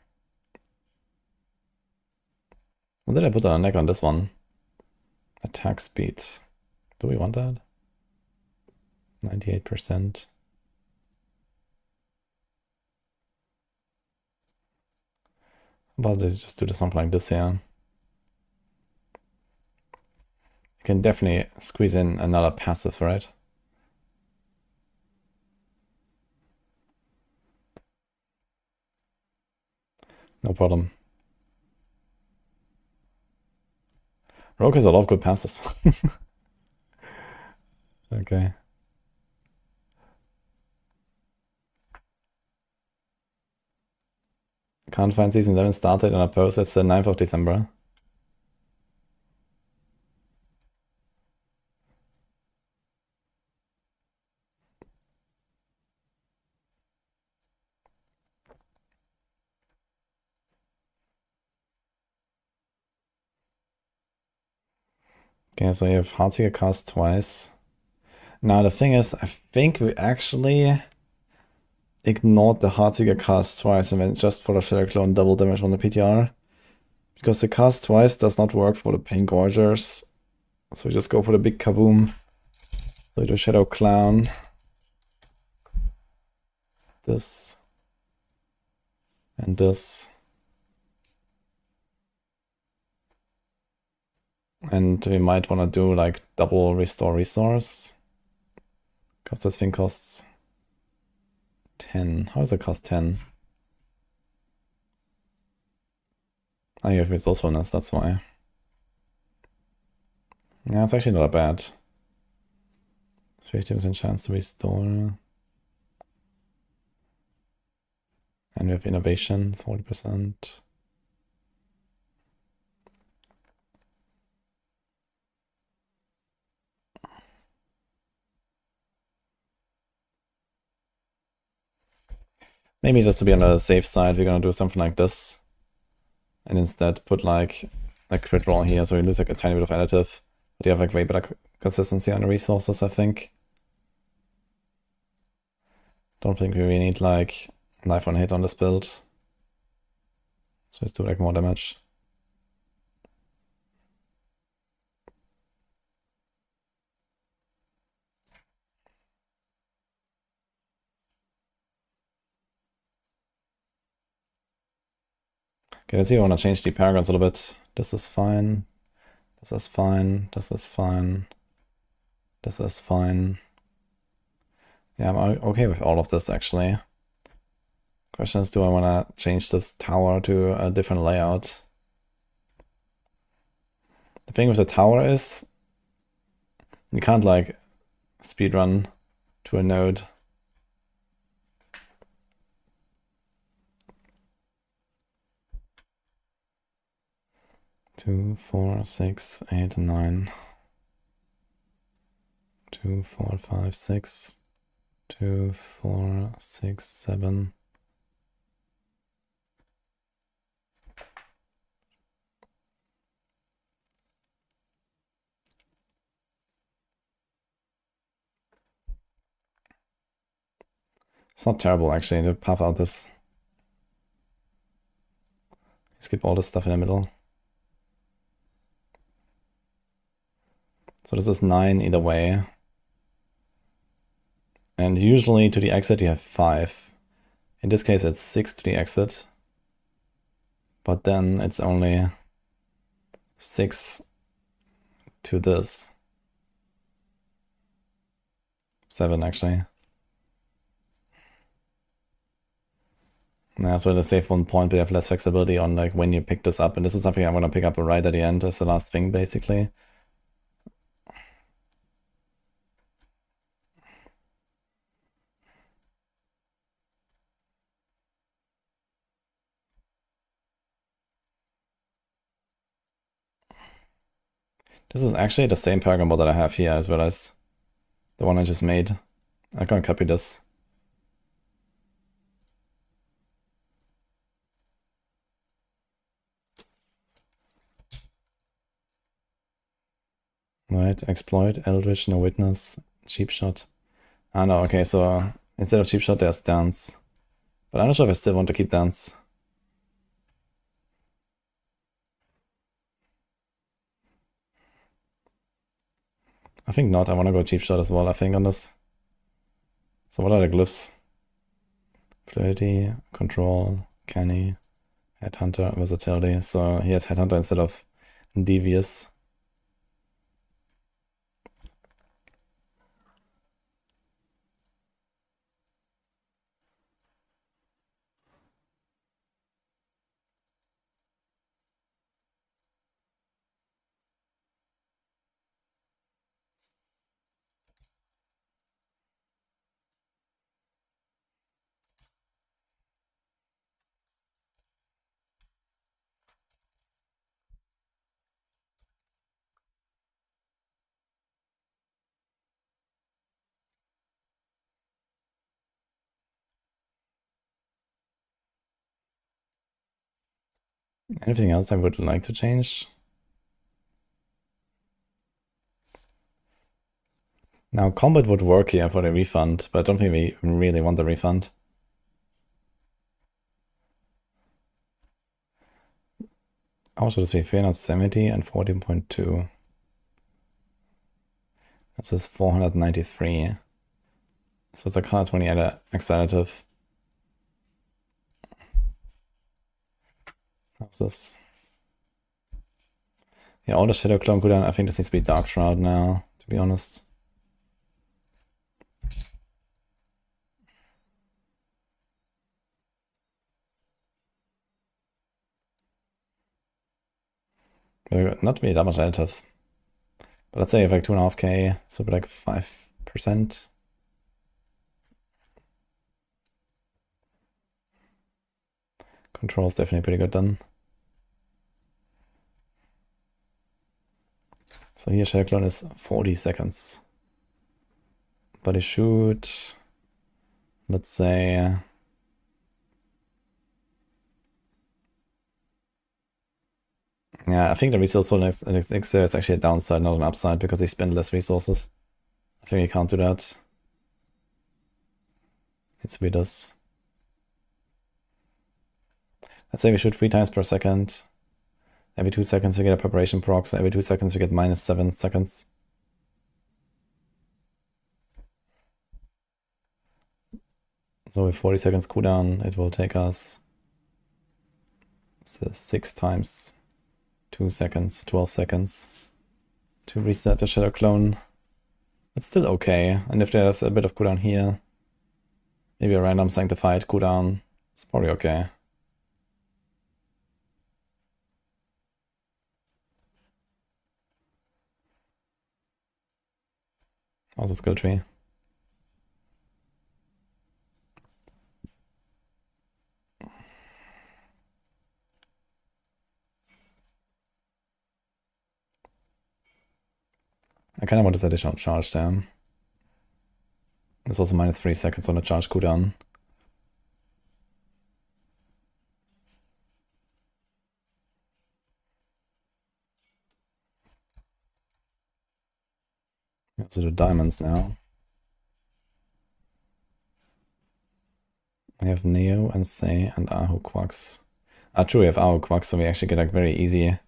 What did I put on a neck on this one? Attack speed. Do we want that? 98%. How about let's just do something like this here. You can definitely squeeze in another passive, right? No problem. Rogue has a lot of good passes. Okay. Can't find Season 7 started on a post. It's the 9th of December. Okay, so you have Heartseeker cast twice. Now the thing is, I think we actually ignored the Heartseeker cast twice and went just for the Shadow Clone double damage on the PTR. Because the cast twice does not work for the Pain Gorgers. So we just go for the big kaboom. So we do Shadow Clown. This. And this. And we might want to do like double restore resource. Because this thing costs 10. How does it cost 10? I have resourcefulness, that's why. Yeah, it's actually not bad. 50% chance to restore. And we have innovation, 40%. Maybe just to be on the safe side, we're gonna do something like this. And instead put like a crit roll here, so we lose like a tiny bit of additive. But you have like way better consistency on the resources, I think. Don't think we really need like life on hit on this build. So let's do like more damage. Okay, let's see if I want to change the paragons a little bit. This is fine. This is fine. This is fine. This is fine. Yeah, I'm okay with all of this actually. Question is, do I want to change this tower to a different layout? The thing with the tower is you can't like speedrun to a node. Two, four, six, eight, 9. 2, 4, 5, 6. 2, 4, 6, 7. It's not terrible actually to puff out this. Skip all this stuff in the middle. So this is 9 either way. And usually to the exit you have 5. In this case it's 6 to the exit. But then it's only 6 to this. 7 actually. Yeah, so to save 1 point, we have less flexibility on like when you pick this up. And this is something I'm gonna pick up right at the end as the last thing basically. This is actually the same paragon mod that I have here as well as the one I just made. I'm gonna copy this. Right, exploit, eldritch, no witness, cheap shot. Ah no, okay, so instead of cheap shot there's dance. But I'm not sure if I still want to keep dance. I think not. I want to go cheap shot as well, I think, on this. So what are the glyphs? Fluidity, control, canny, headhunter, versatility. So he has headhunter instead of devious. Anything else I would like to change? Now, combat would work here for the refund, but I don't think we really want the refund. How much should this be? 370 and 14.2. This is 493. So it's like 128 accelerative. How's this? Yeah, all the Shadow Clone cooldown. I think this needs to be Dark Shroud now, to be honest. Not to be that much additive. But let's say if like 2.5k, so like 5%. Control's definitely pretty good then. So here Shadow Clone is 40 seconds. Body shoot, let's say yeah, I think the resource for next Exile is actually a downside, not an upside, because they spend less resources. I think you can't do that. Needs to be this. Let's say we shoot 3 times per second. Every 2 seconds we get a preparation proc, so every 2 seconds we get -7 seconds. So with 40 seconds cooldown, it will take us 6 times 2 seconds, 12 seconds to reset the Shadow Clone. It's still okay, and if there's a bit of cooldown here, maybe a random Sanctified cooldown, it's probably okay. How's the skill tree? I kind of want this additional charge there. There's also -3 seconds on the charge cooldown. So the diamonds now. We have Neo and Sei and Ahu Quacks. True, we have Ahu Quacks, so we actually get like very easy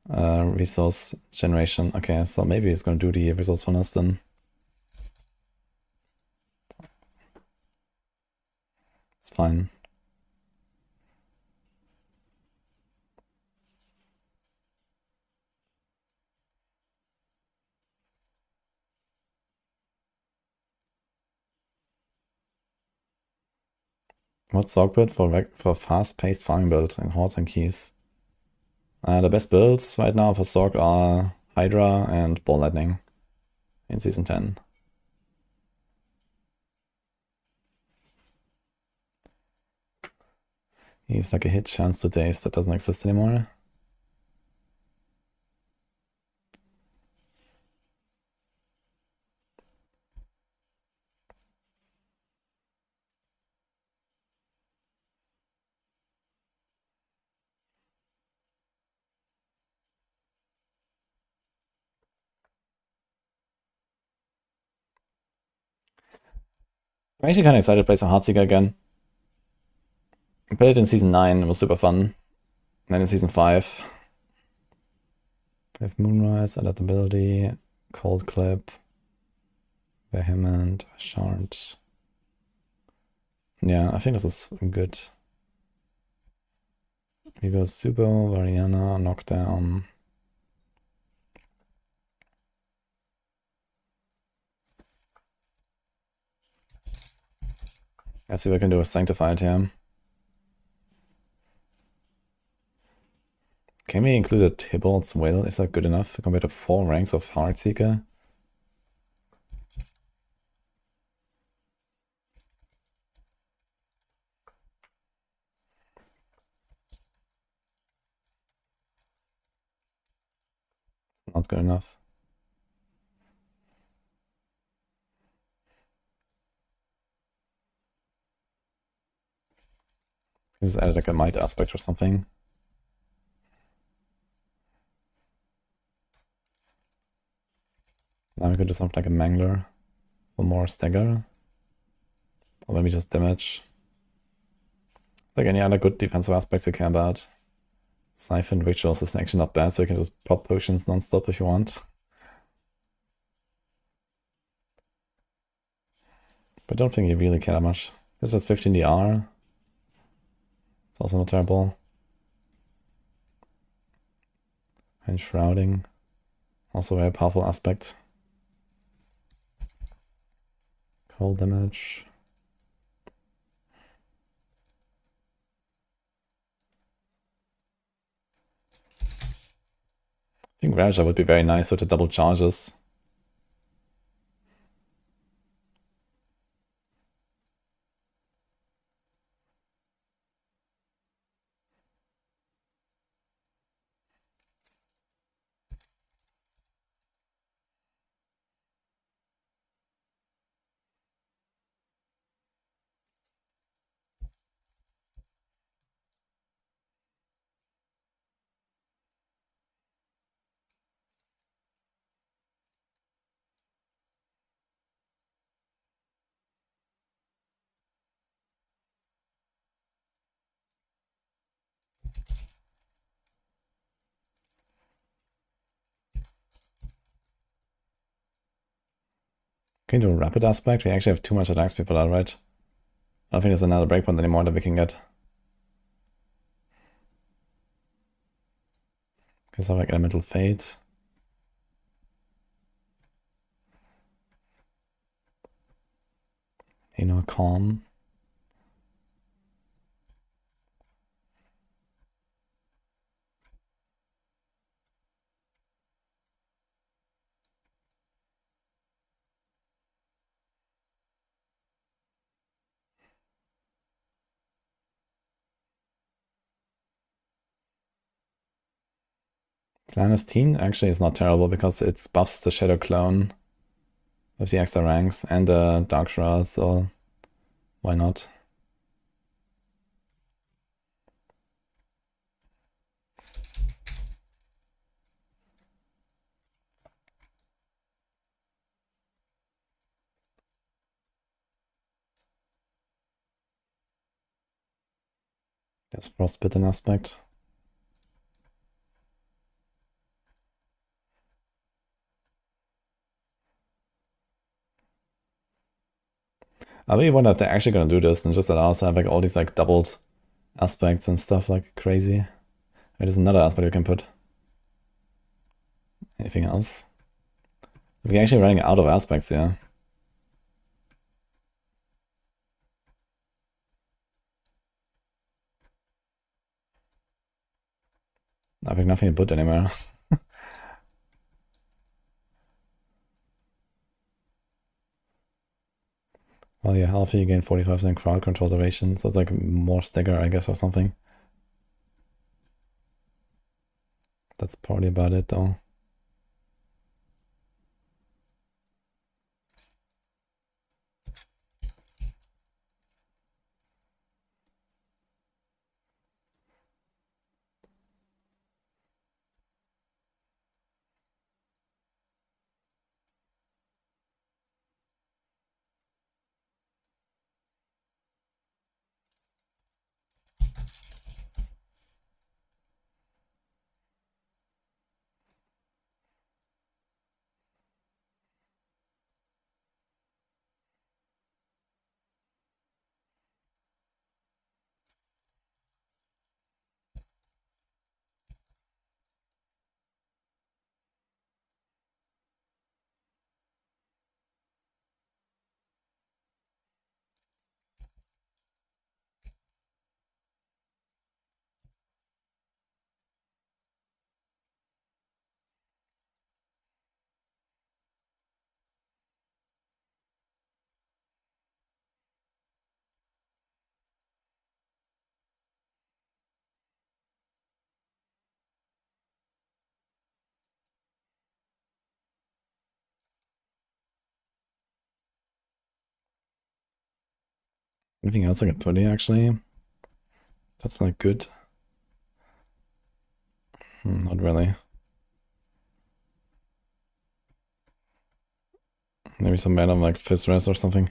resource generation. Okay, so maybe it's going to do the resource for us then. It's fine. What's Sorgbit for fast-paced farming build in Hordes and Keys? The best builds right now for Sorg are Hydra and Ball Lightning in Season 10. He's like a hit chance to days that doesn't exist anymore. I'm actually kind of excited to play some Heartseeker again. I played it in Season 9, it was super fun. Then in Season 5, we have Moonrise, Adaptability, Cold Clip, Vehement, Shard. Yeah, I think this is good. We go Subo, Variana, Knockdown. Let's see what I can do with Sanctified here. Can we include a Tybalt's Will? Is that good enough compared to 4 ranks of Heartseeker? Not good enough. Just add like a Might aspect or something. Now we could do something like a Mangler for more stagger. Or maybe just damage. Like any other good defensive aspects you care about. Siphon Rituals is actually not bad, so you can just pop potions non-stop if you want. But I don't think you really care that much. This is 15 DR. It's also not terrible. And Shrouding. Also a very powerful aspect. Cold damage. I think Raja would be very nice with the double charges. Can you do a rapid aspect? We actually have too much attacks people out, right? I don't think there's another breakpoint anymore that we can get. Because I have like Elemental Fate. You know, Calm. Clandestine actually is not terrible because it buffs the Shadow Clone with the extra ranks and the Dark Shroud, so why not? There's Frostbitten aspect. I really wonder if they're actually gonna do this and just allow us to have like all these like doubled aspects and stuff like crazy. There's another aspect we can put. Anything else? We're actually running out of aspects here. I have nothing to put anymore. Oh yeah, Alpha you gain 45% crowd control duration, so it's like more stagger, I guess, or something. That's probably about it though. Anything else I can put here, actually? That's not good. Not really. Maybe some mana like Fizz Res or something.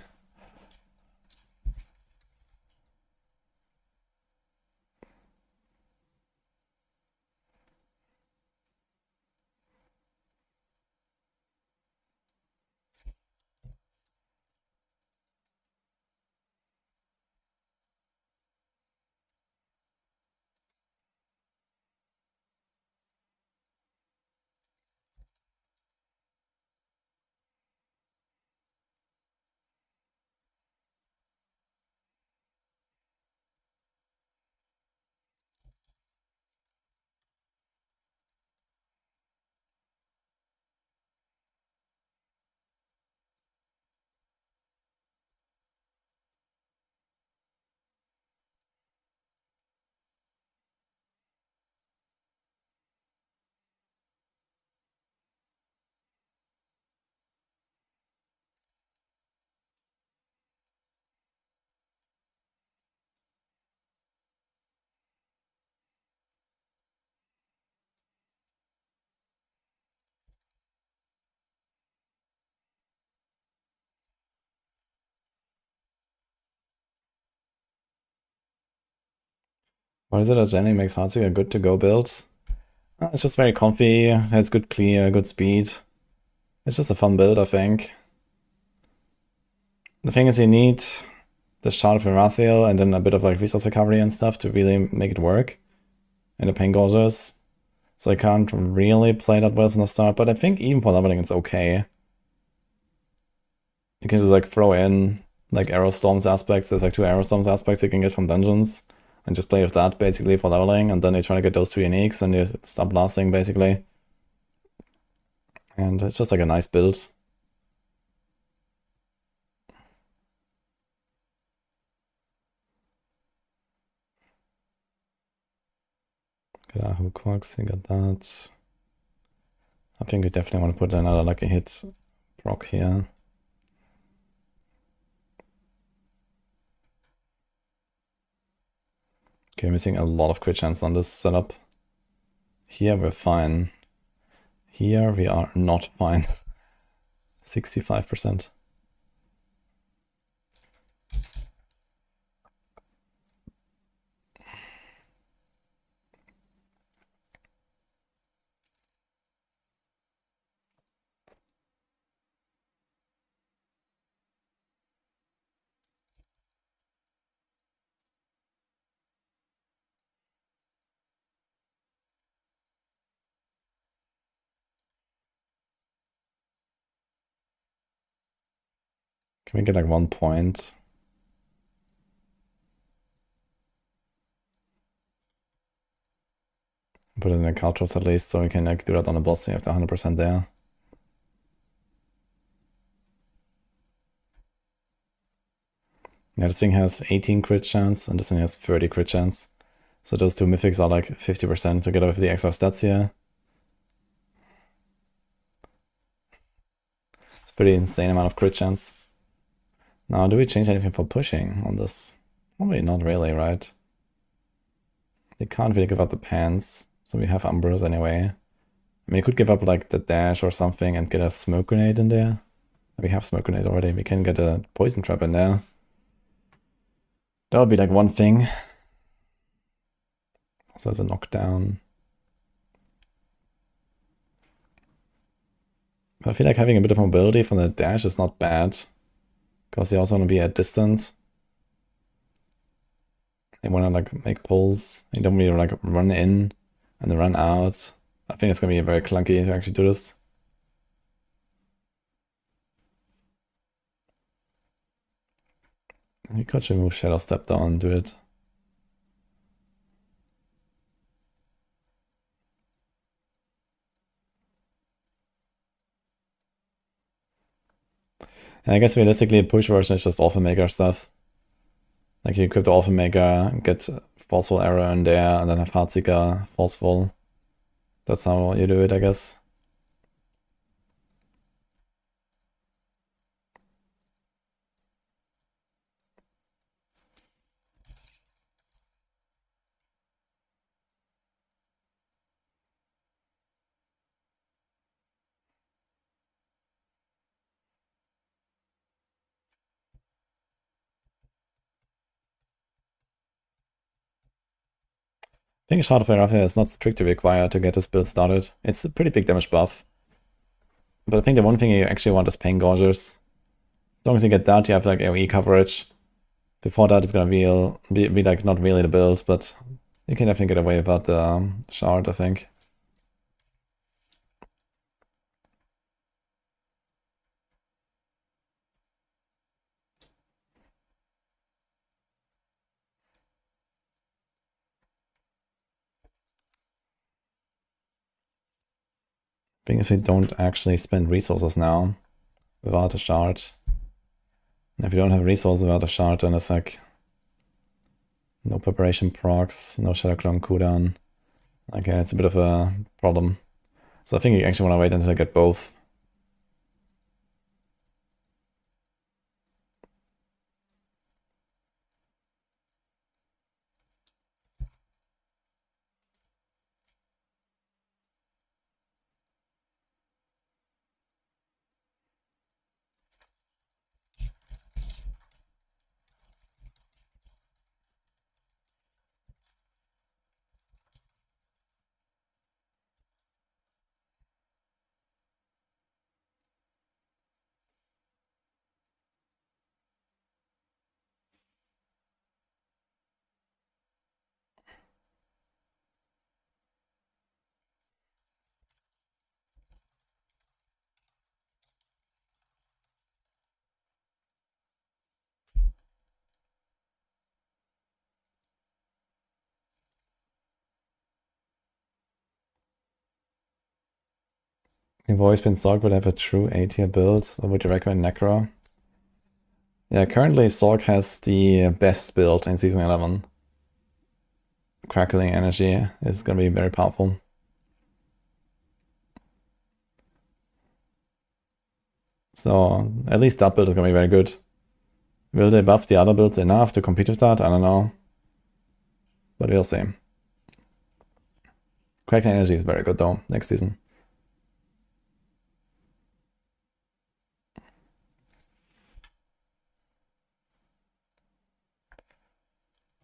What is it that Jenny makes Heartseeker a good to go build? It's just very comfy, has good clear, good speed. It's just a fun build, I think. The thing is you need the Shard of Irathiel and then a bit of like resource recovery and stuff to really make it work in the Pain Gorges. So I can't really play that well from the start, but I think even for leveling it's okay. You can just like throw in like Arrow Storms aspects. There's like 2 Arrow Storms aspects you can get from dungeons. And just play with that basically for leveling, and then you try to get those 2 uniques and you start blasting basically. And it's just like a nice build. Got our hook quacks, you got that. I think we definitely want to put another lucky hit proc here. Okay, missing a lot of crit chance on this setup. Here we're fine. Here we are not fine. 65%. Can we get like 1 point? Put it in the Caltros at least, so we can like do that on the boss. You have the 100% there. Yeah, this thing has 18 crit chance, and this thing has 30 crit chance. So those 2 mythics are like 50% together with the extra stats here. It's a pretty insane amount of crit chance. Now, do we change anything for pushing on this? Probably not really, right? They can't really give up the pants, so we have Umbros anyway. I mean, you could give up like the dash or something and get a smoke grenade in there. We have smoke grenade already. We can get a poison trap in there. That would be like one thing. Also as a knockdown. But I feel like having a bit of mobility from the dash is not bad. Because you also want to be at distance. You want to like make pulls. You don't really like run in and then run out. I think it's going to be very clunky to actually do this. You could remove Shadow Step down and do it. And I guess realistically, a push version is just Orphan Maker stuff. Like you equip the Orphan Maker, get Forceful Arrow in there, and then have Heartseeker Forceful. That's how you do it, I guess. I think Shard of Erafia is not strictly required to get this build started. It's a pretty big damage buff. But I think the one thing you actually want is Pain Gorgers. As long as you get that, you have like AoE coverage. Before that, it's gonna be like not really the build, but you can definitely get away without the Shard, I think. Being as we don't actually spend resources now without a Shard. And if you don't have resources without a Shard, then it's like no preparation procs, no Shadow Clone cooldown. Okay, it's a bit of a problem. So I think you actually want to wait until I get both. You've always been Sorg would have a true A-tier build, or would you recommend Necro? Yeah, currently Sorg has the best build in Season 11. Crackling Energy is gonna be very powerful. So at least that build is gonna be very good. Will they buff the other builds enough to compete with that? I don't know. But we'll see. Crackling Energy is very good though, next season.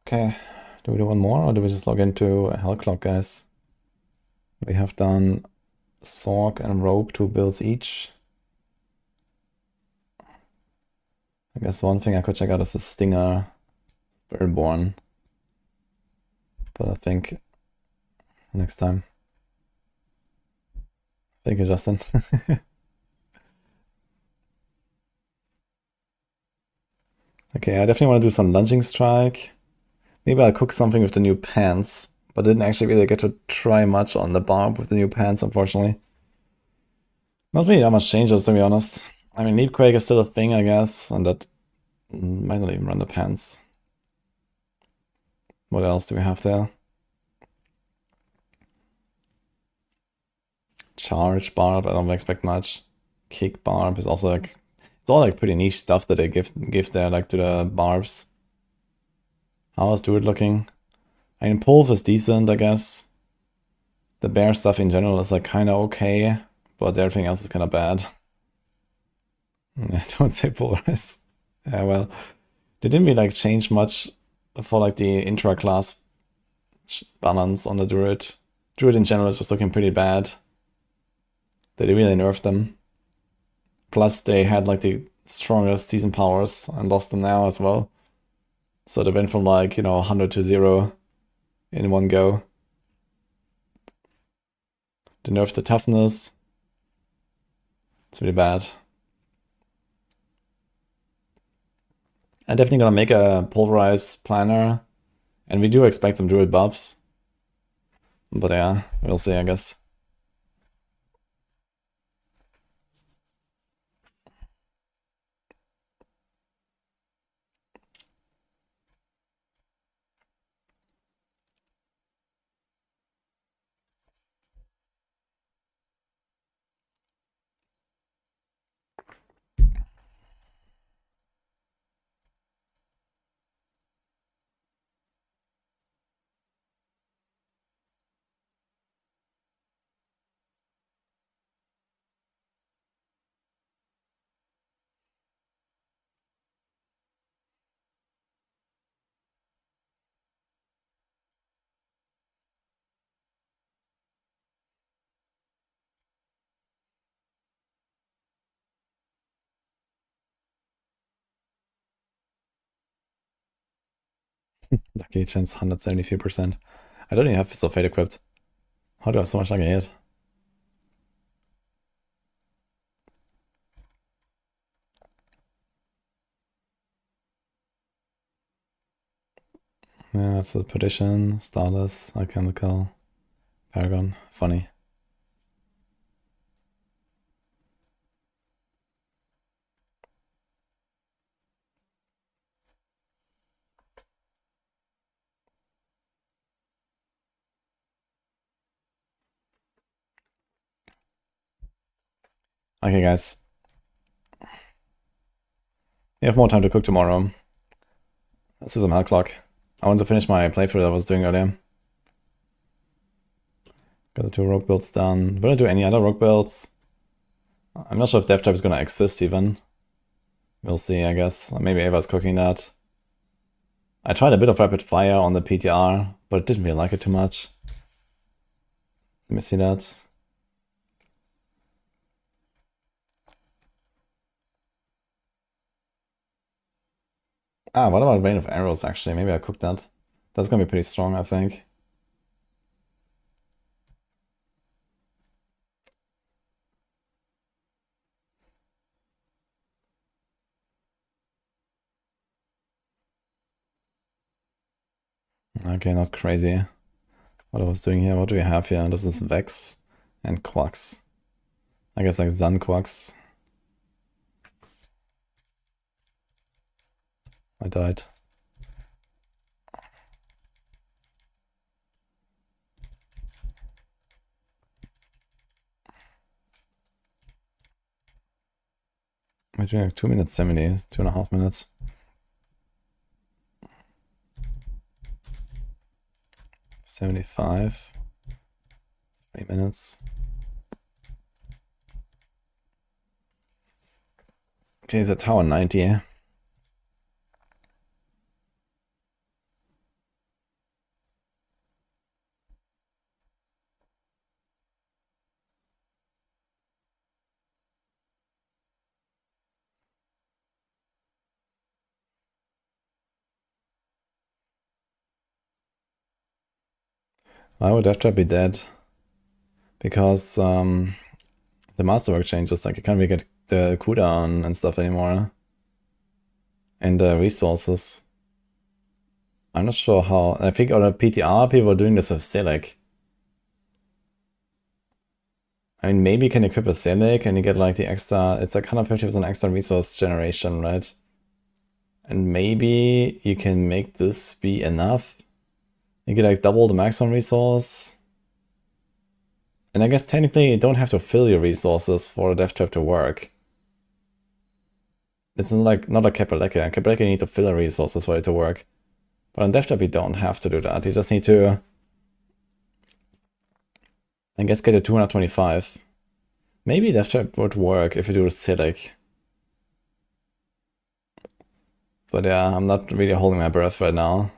Okay, do we do one more or do we just log into Hellclock, guys? We have done Sorg and Rogue, 2 builds each. I guess one thing I could check out is the Stinger Spiritborn. But I think next time. Thank you, Justin. Okay, I definitely want to do some lunging strike. Maybe I'll cook something with the new pants, but didn't actually really get to try much on the barb with the new pants, unfortunately. Not really that much changes, to be honest. I mean, Leapquake is still a thing, I guess, and that might not even run the pants. What else do we have there? Charge barb, I don't expect much. Kick barb is also like, it's all like pretty niche stuff that they give there, like to the barbs. How is Druid looking? I mean, Pulve is decent, I guess. The bear stuff in general is like kind of okay, but everything else is kind of bad. Don't say Pulverize. Yeah, well, they didn't really like change much for like the intra-class balance on the Druid. Druid in general is just looking pretty bad. They really nerfed them. Plus they had like the strongest season powers and lost them now as well. So they went from like, 100 to 0 in one go. They nerfed the toughness. It's really bad. I'm definitely gonna make a pulverize planner, and we do expect some druid buffs. But yeah, we'll see, I guess. Lucky chance 173%. I don't even have Pistol Fate equipped. How do I have so much lucky hit? Yeah, that's a Perdition, Starless, Alchemical, Paragon. Funny. Okay, guys. We have more time to cook tomorrow. Let's do some hell clock. I want to finish my playthrough that I was doing earlier. Got the 2 rogue builds done. Will I do any other rogue builds? I'm not sure if Death Trap is gonna exist even. We'll see, I guess. Maybe Ava's cooking that. I tried a bit of Rapid Fire on the PTR, but didn't really like it too much. Let me see that. Ah, what about Rain of Arrows, actually? Maybe I cooked that. That's gonna be pretty strong, I think. Okay, not crazy. What I was doing here, what do we have here? This is Vex and Quacks. I guess like Sun Quacks. I died. We're doing like 2 minutes 70, 2.5 minutes. $75. 3 minutes. Okay, it's a tower 90. Why would Death Trap be dead? Because the Masterwork changes, like you can't really get the cooldown and stuff anymore. And the resources. I'm not sure how. I think on the PTR people are doing this with Silic. I mean, maybe you can equip a Silic and you get like the extra, it's like 150% extra resource generation, right? And maybe you can make this be enough. You get like double the maximum resource. And I guess technically you don't have to fill your resources for the Death Trap to work. It's not like Capeleka. Capeleka you need to fill the resources for it to work. But on Death Trap you don't have to do that. You just need to, I guess, get a 225. Maybe Death Trap would work if you do Silic. But yeah, I'm not really holding my breath right now.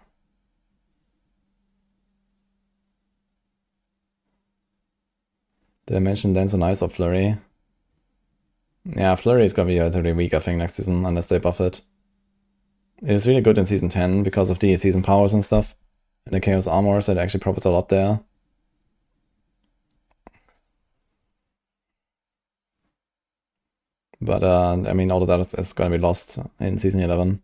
Did I mention Dance on Ice or Flurry? Yeah, Flurry is gonna be relatively weak, I think, next season, unless they buff it. It is really good in Season 10 because of the season powers and stuff. And the Chaos Armor, so it actually profits a lot there. But, I mean, all of that is gonna be lost in Season 11.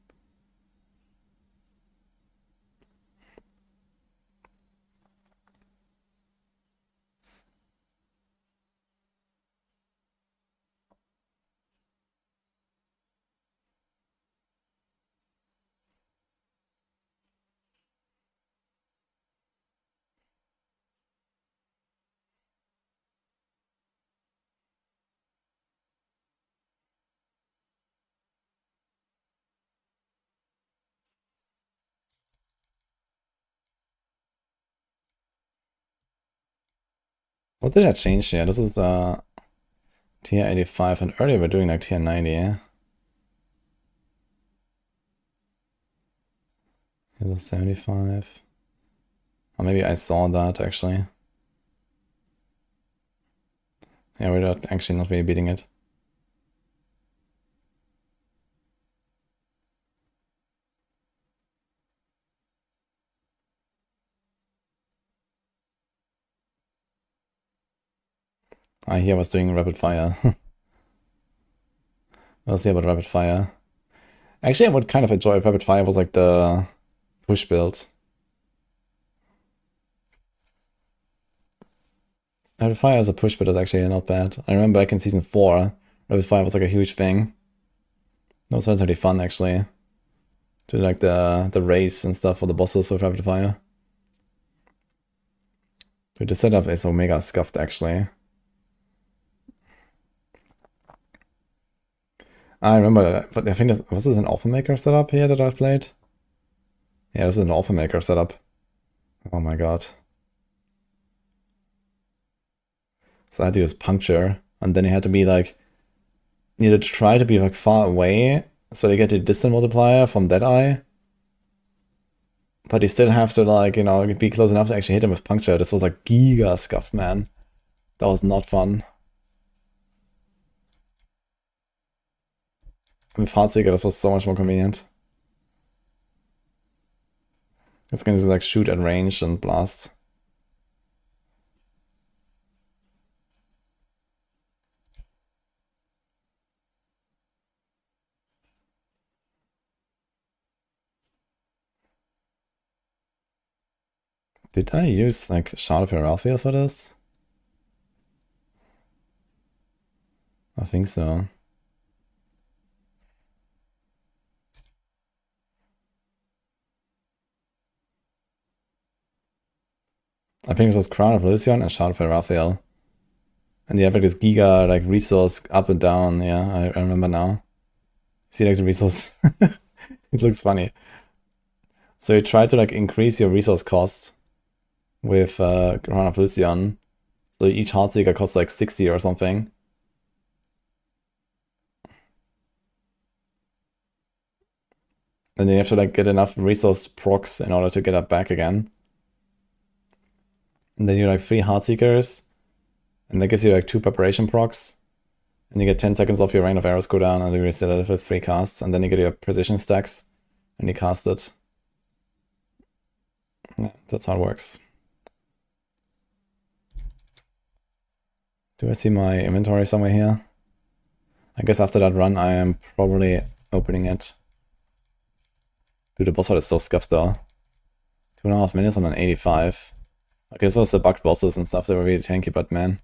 What did I change here? This is tier 85, and earlier we are doing like tier 90. Here's a 75. Or maybe I saw that actually. Yeah, we're actually not really beating it. Here I was doing rapid fire. We'll see about rapid fire. Actually, I would kind of enjoy if rapid fire was like the push build. Rapid fire as a push build is actually not bad. I remember back in season 4, rapid fire was like a huge thing. That was relatively fun actually. To like the race and stuff for the bosses with rapid fire. But the setup is Omega scuffed actually. I remember that, but I think was this an Alpha Maker setup here that I've played? Yeah, this is an Alpha Maker setup. Oh my god. So I had to use Puncture, and then you had to be like, you had to try to be like far away, so you get the distance multiplier from Deadeye. But you still have to like, you know, be close enough to actually hit him with Puncture. This was like giga scuffed, man. That was not fun. With Heartseeker, this was so much more convenient. It's gonna just like shoot at range and blast. Did I use like Shard of Philadelphia for this? I think so. I think it was Crown of Lucian and Shard of Raphael. And you have like this giga like resource up and down. Yeah, I remember now. See like the resource. It looks funny. So you try to like increase your resource cost with Crown of Lucian. So each Heartseeker costs like 60 or something. And then you have to like get enough resource procs in order to get it back again. And then you like 3 Heartseekers. And that gives you like 2 preparation procs. And you get 10 seconds off your rain of arrows cooldown, and you reset it with 3 casts. And then you get your precision stacks and you cast it. Yeah, that's how it works. Do I see my inventory somewhere here? I guess after that run I am probably opening it. Dude, the boss fight is so scuffed though. 2.5 minutes on an 85. Okay, this was the bugged bosses and stuff, they were really tanky, but man.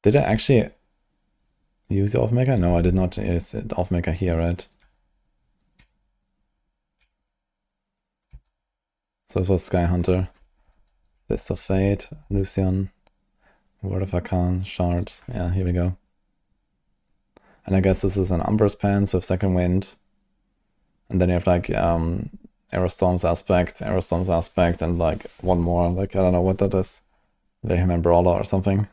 Did I actually use the Off-Maker? No, I did not use the Off-Maker here, right? So this was Sky Hunter. Fist of Fate, Lucian, Word of Arcane, Shards. Yeah, here we go. And I guess this is an Umbrous Pants with Second Wind. And then you have like Aerostorm's Aspect, and like one more, like I don't know what that is. Vehement Brawler or something.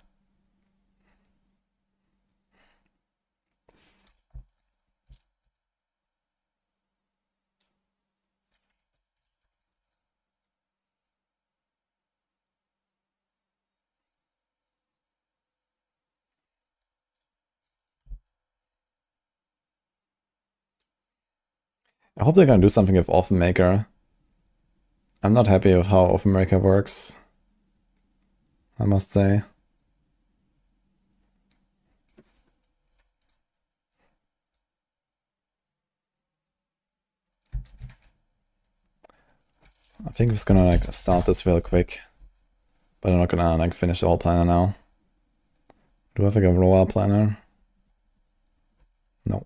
I hope they're gonna do something with Orphan Maker. I'm not happy with how Orphan Maker works, I must say. I think I'm just gonna like start this real quick, but I'm not gonna like finish the whole planner now. Do I have like a roll planner? No.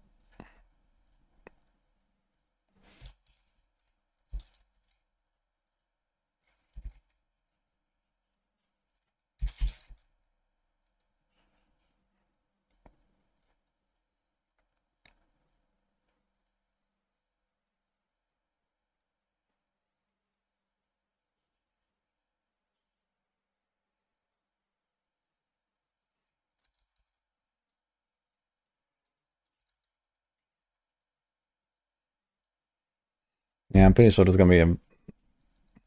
Yeah, I'm pretty sure there's gonna be a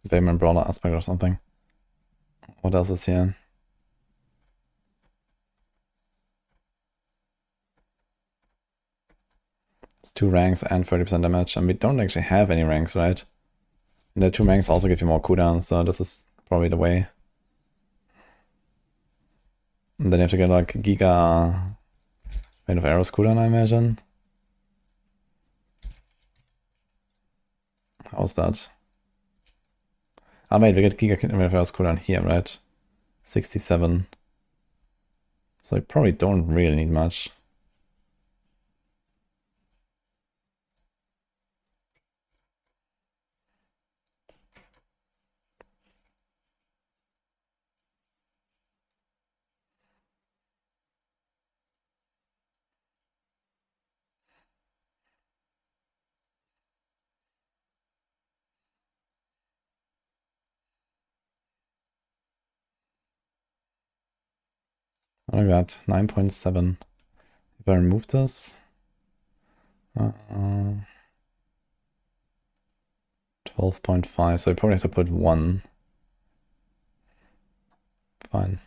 Vehement Brawler aspect or something. What else is here? It's 2 ranks and 30% damage, and we don't actually have any ranks, right? And the 2 mangs also give you more cooldown, so this is probably the way. And then you have to get like Giga Rain of Arrows cooldown, I imagine. How's that? Ah wait, we get Giga Rain of Arrows cooldown here, right? 67. So I probably don't really need much. Oh my god, 9.7. If I remove this... 12.5, so I probably have to put 1. Fine.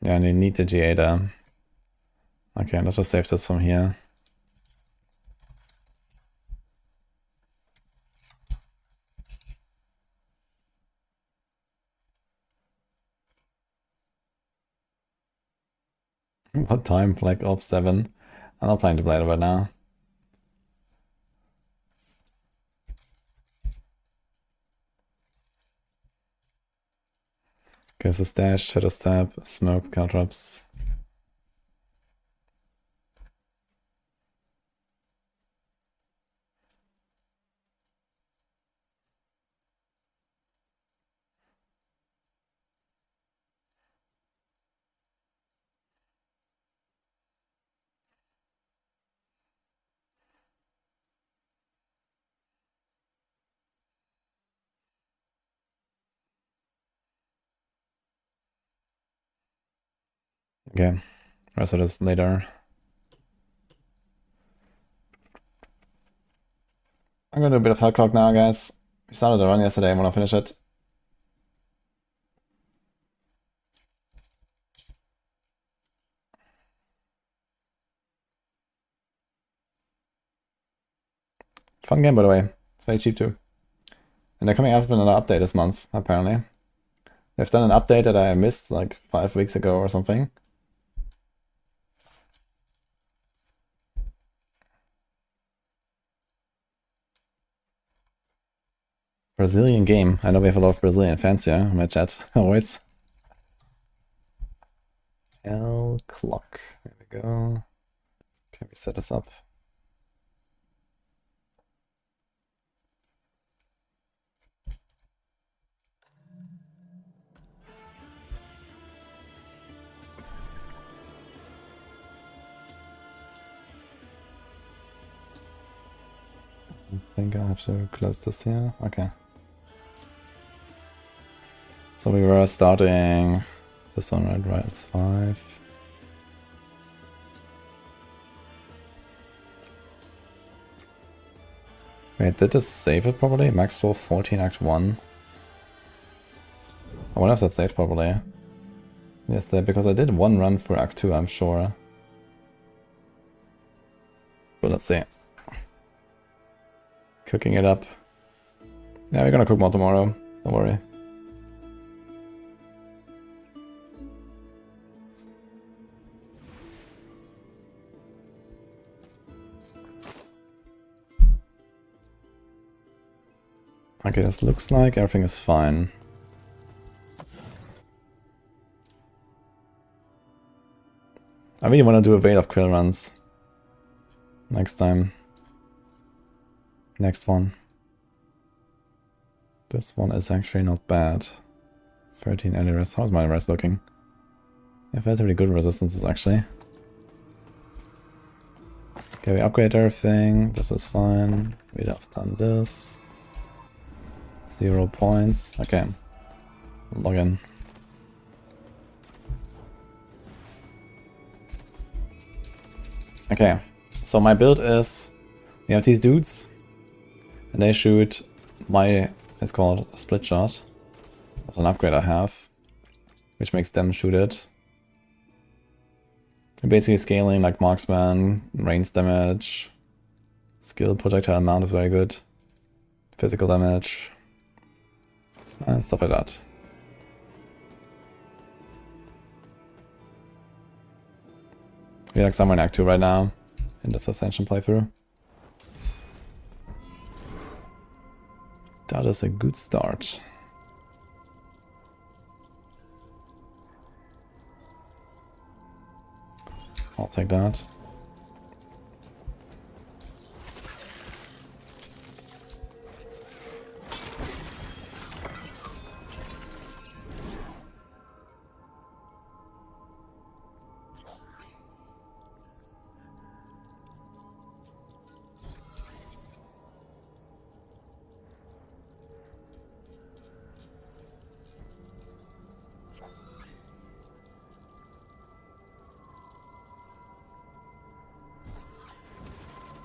Yeah, and you need the GA there. Okay, let's just save this from here. What time? Black Ops 7. I'm not playing the Blade right now. Okay, so stash, shadow step, smoke, caltrops. Okay, rest of this later. I'm gonna do a bit of Hell Clock now, guys. We started the run yesterday, I wanna finish it. Fun game, by the way. It's very cheap too. And they're coming out with another update this month, apparently. They've done an update that I missed like 5 weeks ago or something. Brazilian game. I know we have a lot of Brazilian fans here in my chat. Always. Hell Clock. There we go. Can we set this up? I think I have to close this here. Okay. So we were starting this one, right? It's 5. Wait, did this save it probably? Max floor 14, Act 1. I wonder if that saved probably. Yes, because I did 1 run for Act 2, I'm sure. But let's see. Cooking it up. Yeah, we're gonna cook more tomorrow. Don't worry. Okay, this looks like everything is fine. I really want to do a Veil of Quill runs. Next time. Next one. This one is actually not bad. 13 early rest. How's my rest looking? I've had really good resistances actually. Okay, we upgrade everything. This is fine. We have done this. 0 points. Okay. Log in. Okay. So my build is... We have these dudes. And they shoot my... It's called a split shot. That's an upgrade I have. Which makes them shoot it. You're basically scaling like marksman, range damage, skill projectile amount is very good, physical damage, and stuff like that. We're like somewhere in Act 2 right now, in this Ascension playthrough. That is a good start. I'll take that.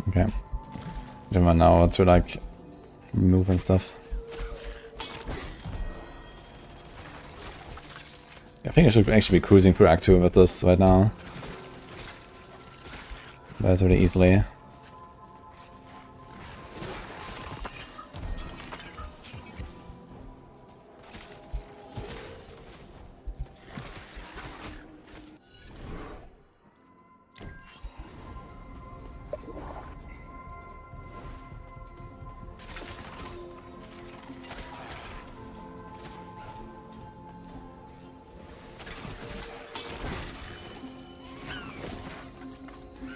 Okay. Remember now to like move and stuff. I think I should actually be cruising through Act 2 with this right now. Relatively easily.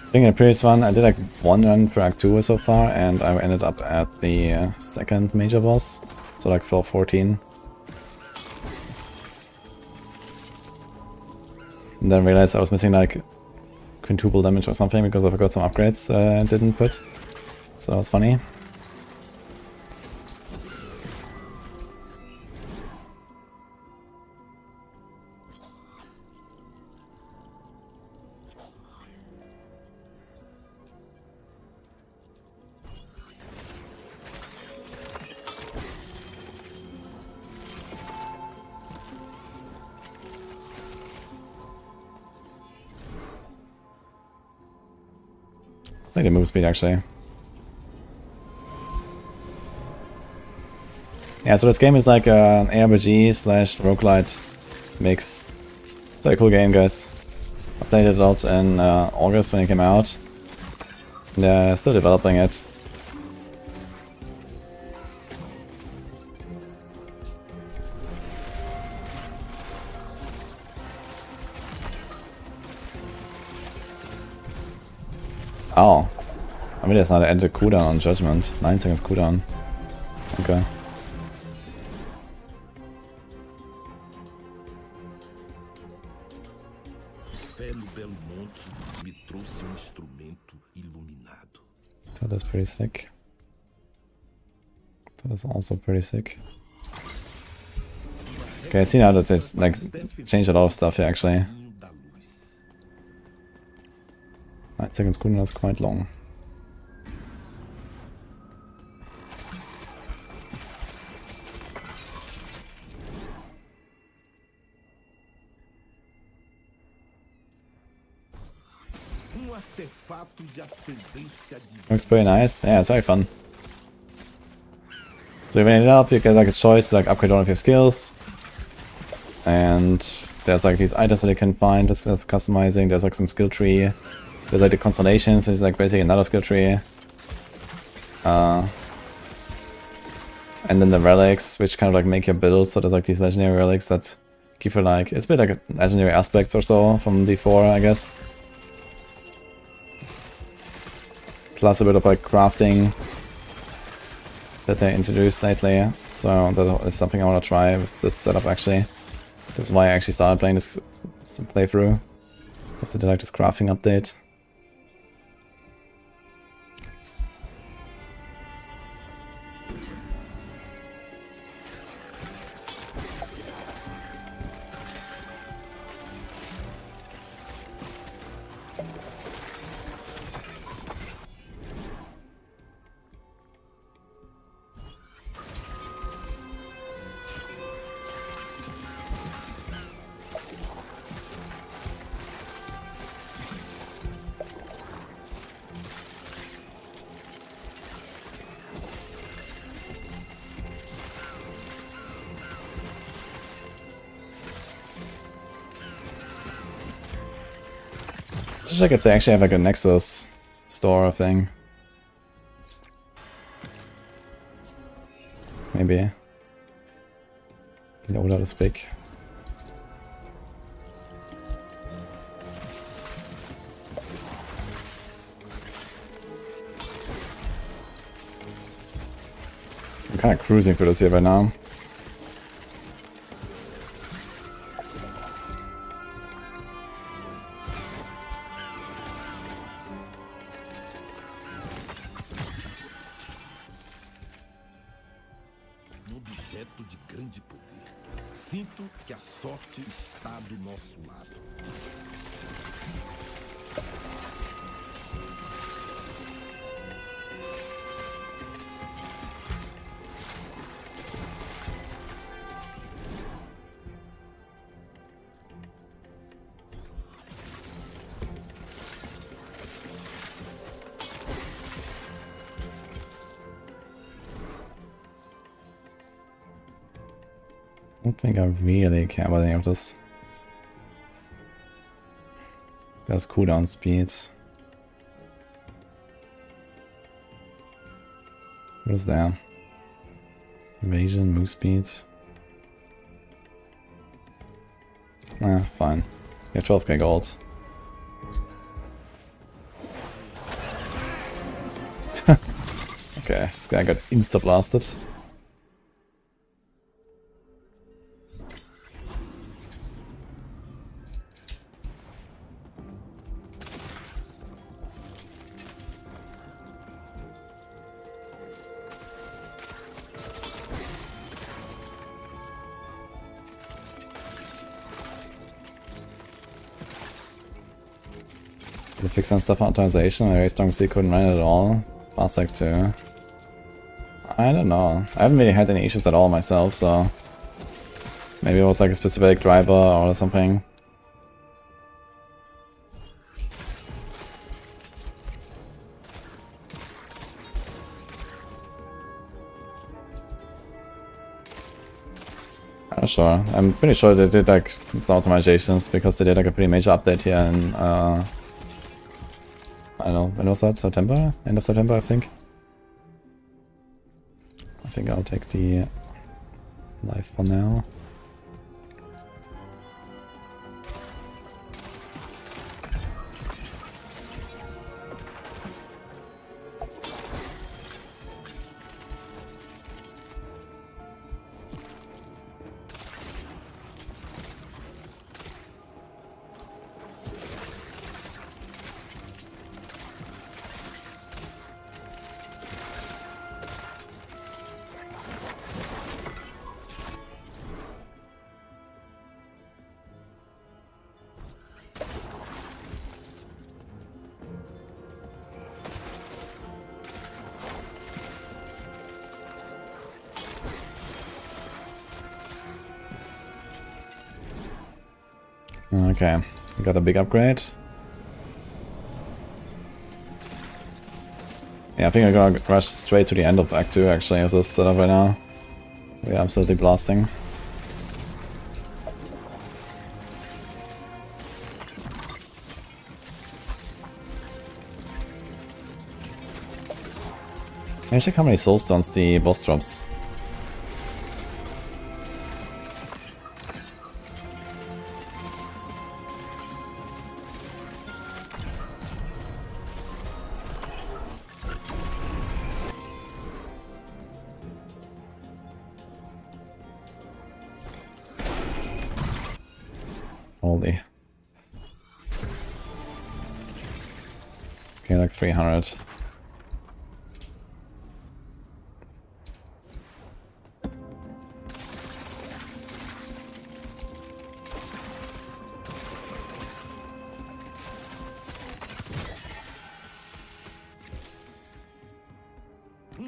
I think in the previous one I did like one run for Act 2 so far, and I ended up at the second major boss, so like floor 14. And then realized I was missing like quintuple damage or something because I forgot some upgrades I didn't put, so that was funny. I like the move speed actually. Yeah, so this game is like an ARPG slash roguelite mix. It's a very cool game, guys. I played it a lot in August when it came out. And they're still developing it. Oh. I mean, there's not an ended cooldown on Judgement. 9 seconds cooldown. Okay. That is pretty sick. That is also pretty sick. Okay, I see now that they like changed a lot of stuff here actually. 9 seconds cooldown is quite long. Looks pretty nice. Yeah, it's very fun. So when you end up, you get like a choice to like upgrade one of your skills. And there's like these items that you can find that's customizing. There's like some skill tree. There's like the constellations, which is like basically another skill tree. And then the relics, which kind of like make your build. So there's like these legendary relics that give you like, it's a bit like legendary aspects or so from D4, I guess. Plus a bit of like crafting that they introduced lately. So that is something I want to try with this setup actually. This is why I actually started playing this playthrough. Because they did like this crafting update. to check if they actually have like a Nexus store thing. Maybe. The order is big. I'm kind of cruising through this here right now. Um objeto de grande poder. Sinto que a sorte está do nosso lado. I don't think I really care about any of this. There's cooldown speed. What is there? Evasion, move speed. Ah, fine. Yeah, 12k gold. Okay, this guy got insta-blasted. They fix some stuff on optimization. Very strong C couldn't run it at all. Fast like 2. I don't know. I haven't really had any issues at all myself, so maybe it was like a specific driver or something. I'm not sure. I'm pretty sure they did like some optimizations because they did like a pretty major update here in I don't know, when was that? September? End of September, I think. I think I'll take the life for now. Okay, we got a big upgrade. Yeah, I think I'm gonna rush straight to the end of Act 2 actually as this setup right now. We're absolutely blasting. Let me check how many soul stones the boss drops. Holy. Okay, like 300.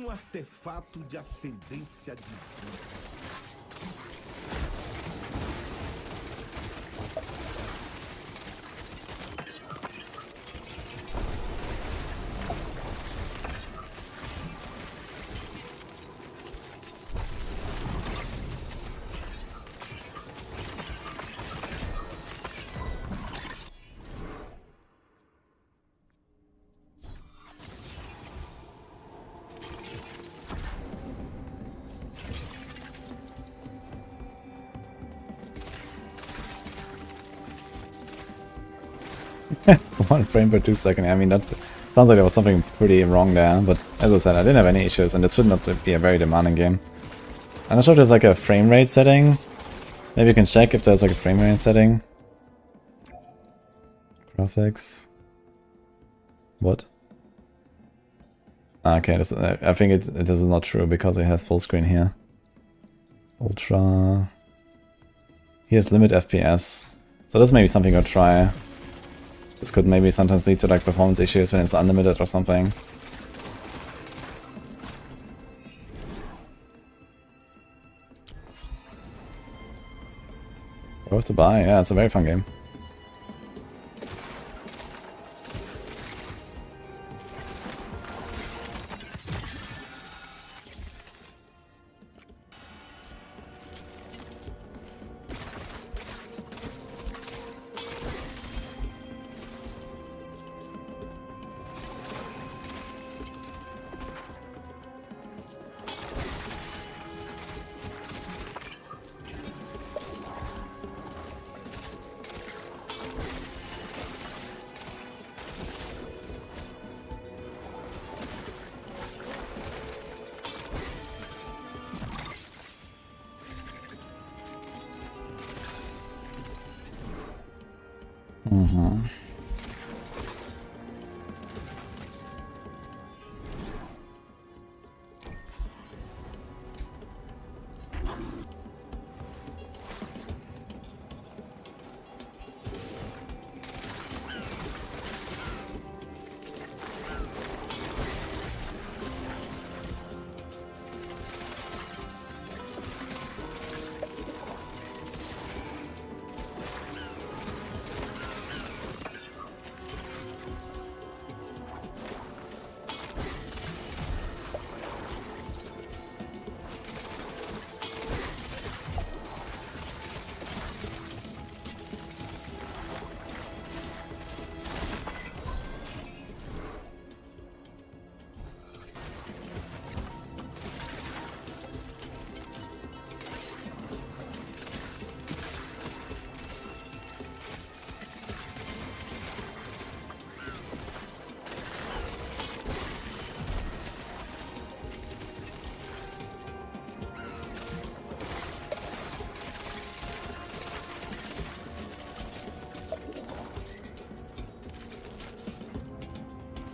Artefato de ascendência divina. 1 frame per 2 seconds. I mean, that sounds like there was something pretty wrong there, but as I said, I didn't have any issues, and it should not be a very demanding game. I'm not sure if there's like a frame rate setting. Maybe you can check if there's like a frame rate setting. Graphics. What? Okay, this, I think this is not true because it has full screen here. Ultra. Here's limit FPS. So that's maybe something I'll try. This could maybe sometimes lead to like performance issues when it's unlimited or something. Worth to buy, yeah, it's a very fun game.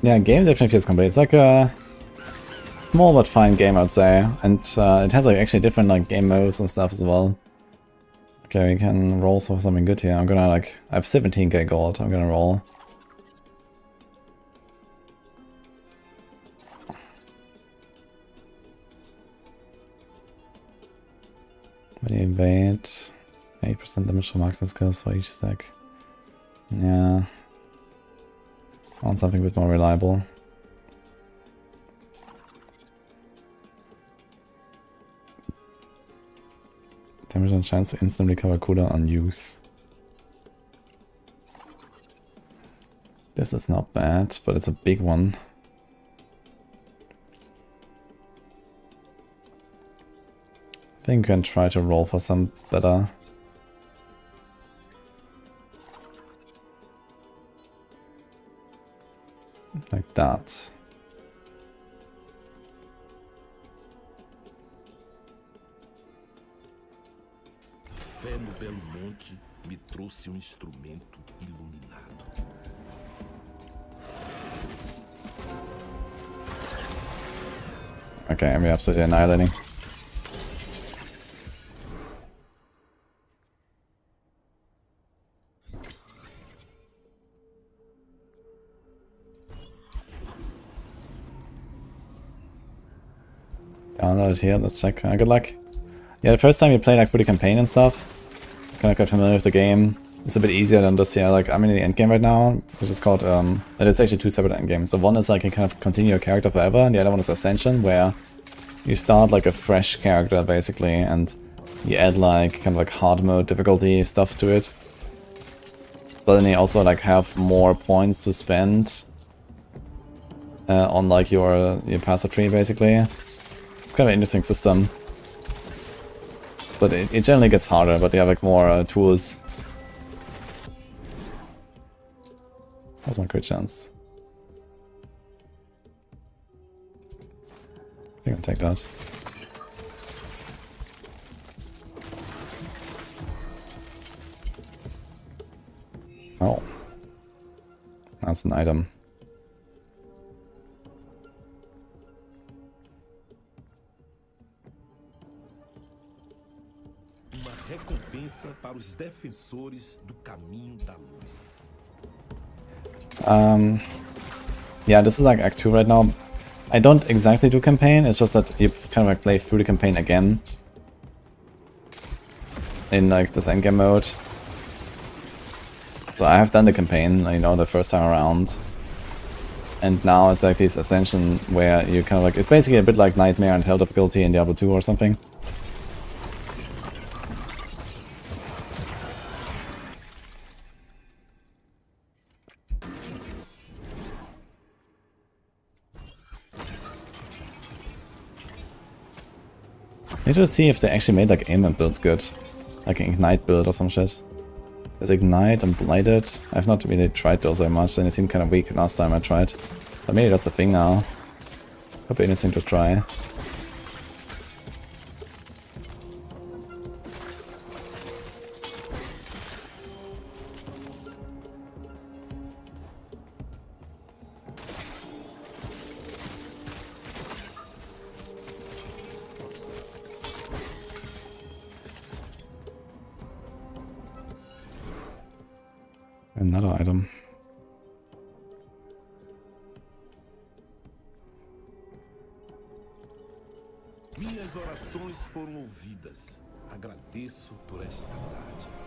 Yeah, game definitely feels complete. It's like a small but fine game, I'd say, and it has like actually different like game modes and stuff as well. Okay, we can roll for something good here. I'm gonna like, I have 17k gold. I'm gonna roll. Many evade, 8% damage for marks and skills for each stack. Yeah. I want something a bit more reliable. Damage and chance to instantly recover cooldown on use. This is not bad, but it's a big one. I think we can try to roll for some better. Like that. Fé no belo monte me trouxe instrumento iluminado. Okay, I'm absolutely annihilating. Download here, let's check. Good luck. Yeah, the first time you play like through the campaign and stuff, kind of got familiar with the game. It's a bit easier than just, yeah, like I'm in the end game right now, which is called, it's actually 2 separate end games. So one is like you kind of continue your character forever, and the other one is Ascension, where you start like a fresh character basically, and you add like kind of like hard mode difficulty stuff to it. But then you also like have more points to spend on like your passive tree basically. It's kind of an interesting system. But it generally gets harder, but you have like more tools. That's my crit chance. I think I'll take that. Oh. That's an item. Uma recompensa para os defensores do caminho da luz. Yeah, this is like Act 2 right now. I don't exactly do campaign, it's just that you kind of like play through the campaign again. In like this endgame mode. So I have done the campaign, you know, the first time around. And now it's like this ascension where you kind of like, it's basically a bit like Nightmare and Hell difficulty in Diablo 2 or something. Need to see if they actually made like ailment builds good. Like an Ignite build or some shit. There's Ignite and Blighted. I've not really tried those very much and it seemed kind of weak last time I tried. But maybe that's the thing now. Could be interesting to try. Another item. Minhas orações foram ouvidas. Agradeço por esta dádiva.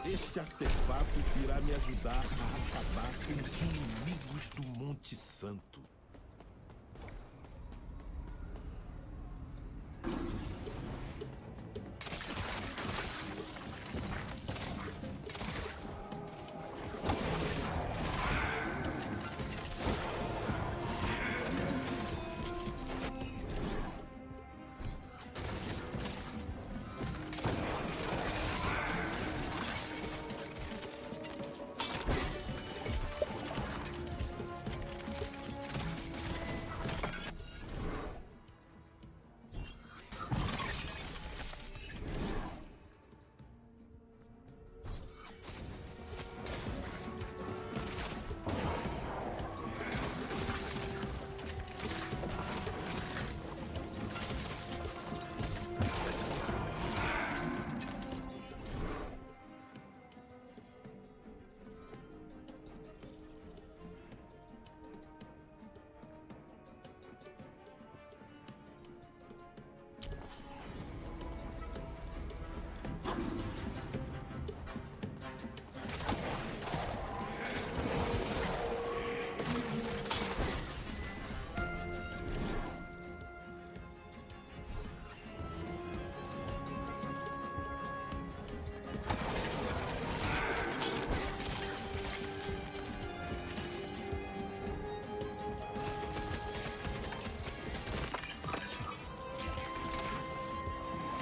Este artefato irá me ajudar a acabar com os inimigos do Monte Santo.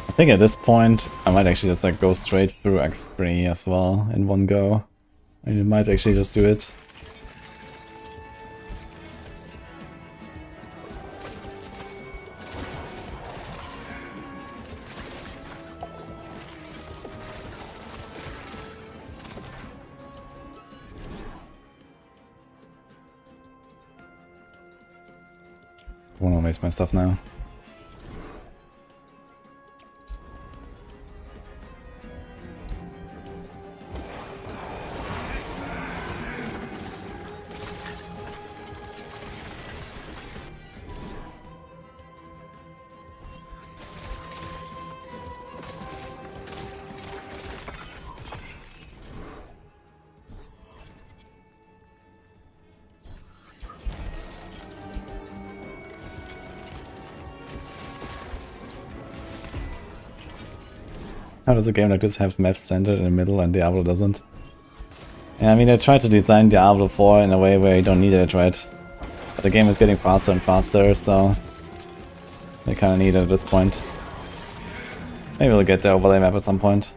I think at this point I might actually just like go straight through Act 3 as well in one go. And you might actually just do it. wanna waste my stuff now. How does a game like this have maps centered in the middle and Diablo doesn't? Yeah, I mean, I tried to design Diablo 4 in a way where you don't need it, right? But the game is getting faster and faster, so they kinda need it at this point. Maybe we'll get the overlay map at some point.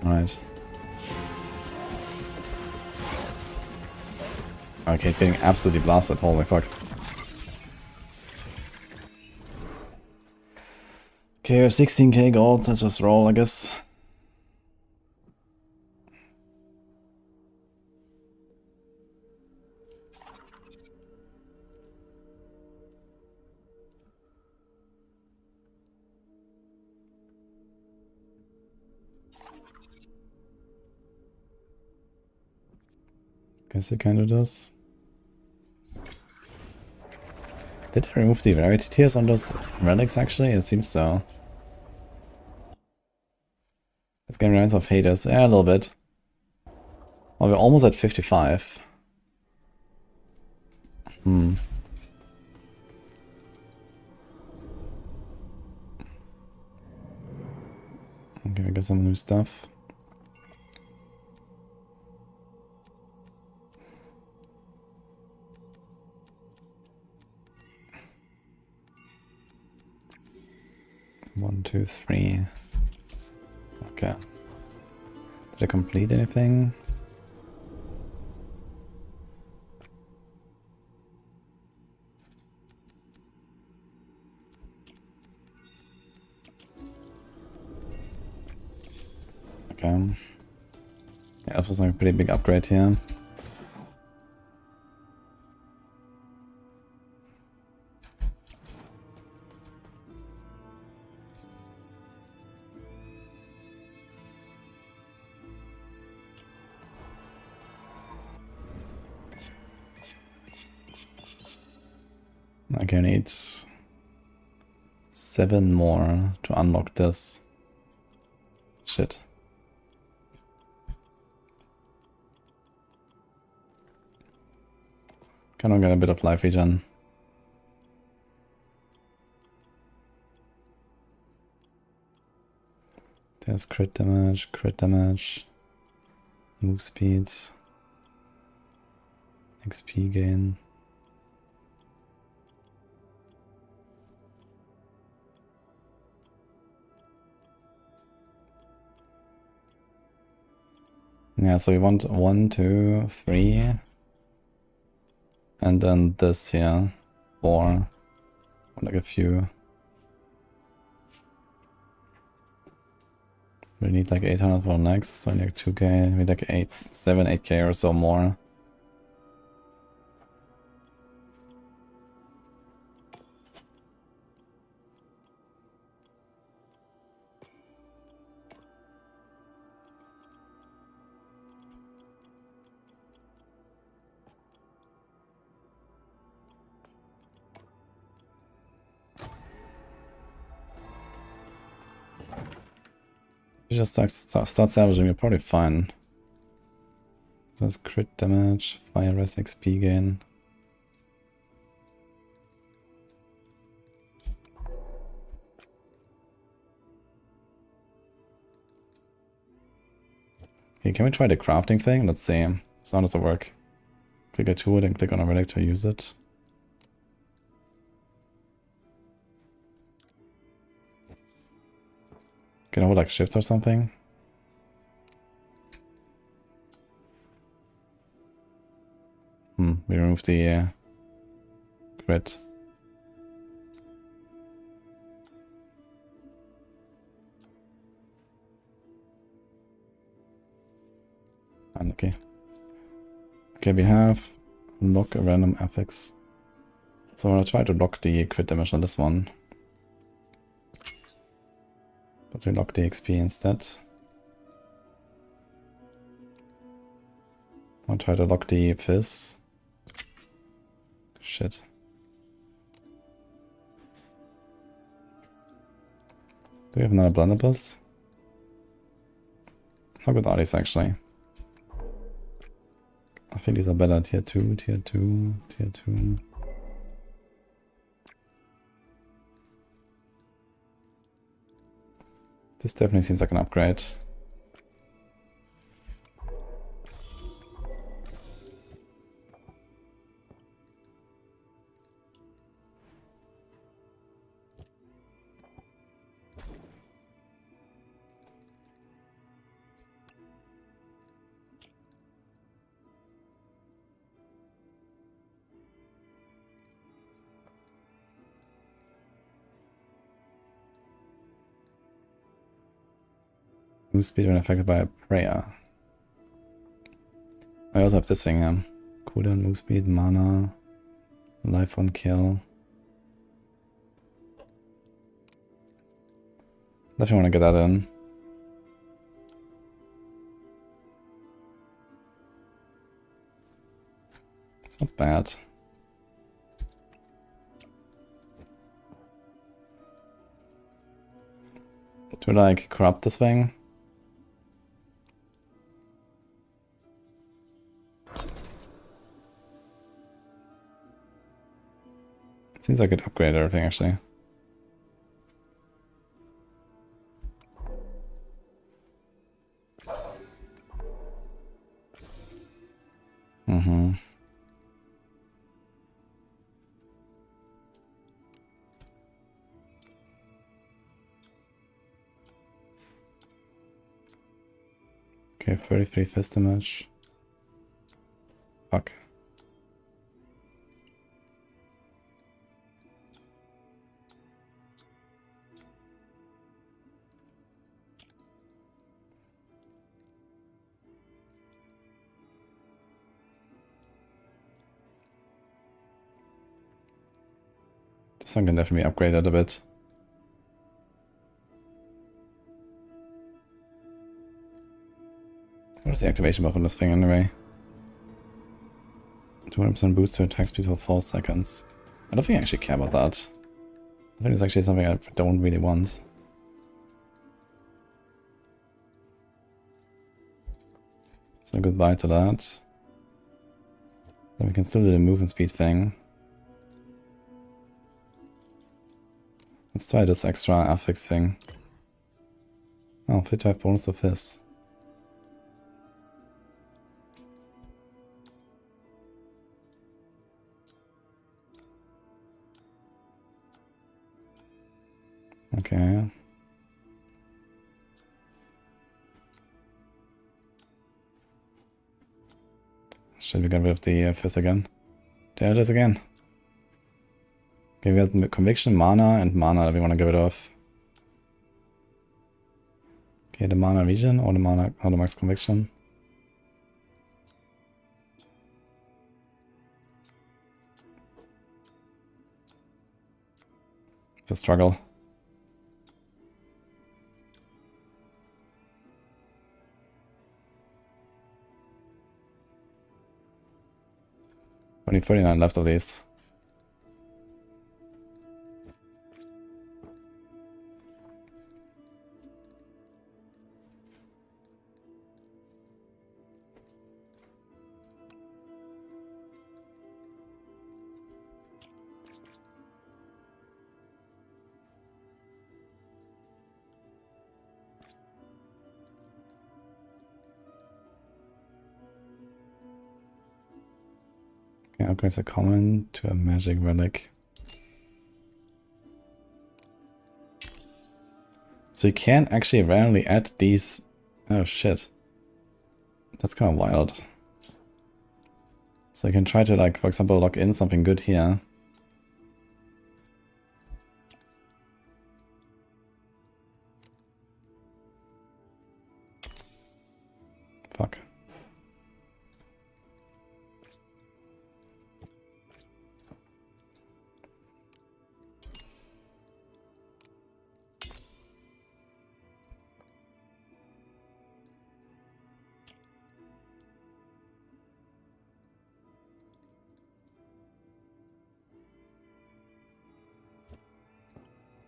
Alright. Okay, he's getting absolutely blasted, holy fuck. Okay, we have 16k gold, let's just roll, I guess. Guess it kinda does. Did I remove the rarity tiers on those relics actually? It seems so. It's getting reminds of haters. Yeah, a little bit. Well, we're almost at 55. Okay, we got some new stuff. One, two, three. Okay. Did I complete anything? Okay. Yeah, this was like a pretty big upgrade here. Okay, I need 7 more to unlock this. Shit. Kind of get a bit of life regen. There's crit damage, move speed, XP gain. Yeah, so we want 1, 2, 3. And then this here, 4. Like a few. We need like 800 for next, so we need like 2k, we need like 8k or so more. You just start salvaging, you're probably fine. So that's crit damage, fire res XP gain. Okay, can we try the crafting thing? Let's see. So how does it work? Click a tool and click on a relic to use it. Can I hold like shift or something? We remove the grid. Unlucky. Okay, we have lock a random affix. So I'm gonna try to lock the crit damage on this one. But we lock the XP instead. I'll try to lock the fizz. Shit. Do we have another blunderbuss? How good are these actually? I think these are better. Tier 2, tier 2, tier 2. This definitely seems like an upgrade. Move speed when affected by a prayer. I also have this thing, cooldown, move speed, mana, life on kill. Definitely want to get that in. It's not bad. Do I like corrupt this thing? Seems like I could upgrade everything actually. Okay, 33 fist damage. Fuck. This one can definitely be upgraded a bit. What is the activation buff on this thing anyway? 200% boost to attack speed for 4 seconds. I don't think I actually care about that. I think it's actually something I don't really want. So goodbye to that. Then we can still do the movement speed thing. Let's try this extra affix thing. Oh, 55 bonus to fizz. Okay. Should we get rid of the fizz again? There it is again. Okay, we have conviction, mana, and mana that we want to get rid of. Okay, the mana region or the mana or the max conviction. It's a struggle. Only 39 left of these. Okay, upgrades a common to a magic relic. So you can actually randomly add these. Oh shit. That's kind of wild. So you can try to, like, for example, lock in something good here. Fuck.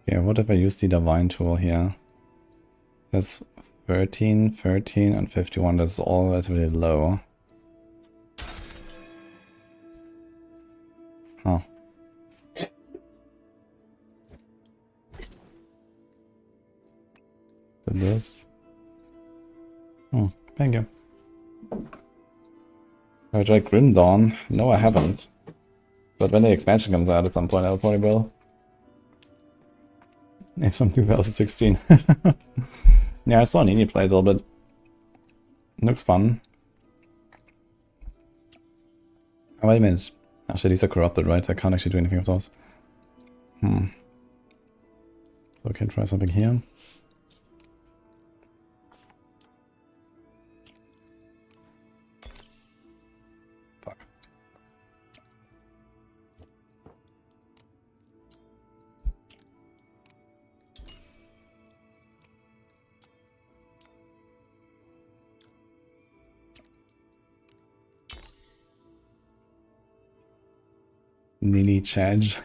Yeah, what if I use the Divine tool here? That's 13, 13, and 51. That's all relatively low. Huh. But this. Thank you. Have I tried Grim Dawn? No, I haven't. But when the expansion comes out at some point, I'll probably will. It's from 2016. Yeah, I saw Nini play a little bit. Looks fun. Oh, wait a minute. Actually, these are corrupted, right? I can't actually do anything with those. So I can try something here. Fuck. Nini charge.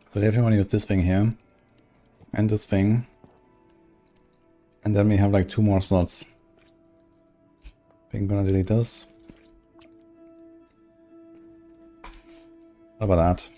So they definitely want to use this thing here. And this thing. And then we have like 2 more slots. I think I'm gonna delete this. How about that?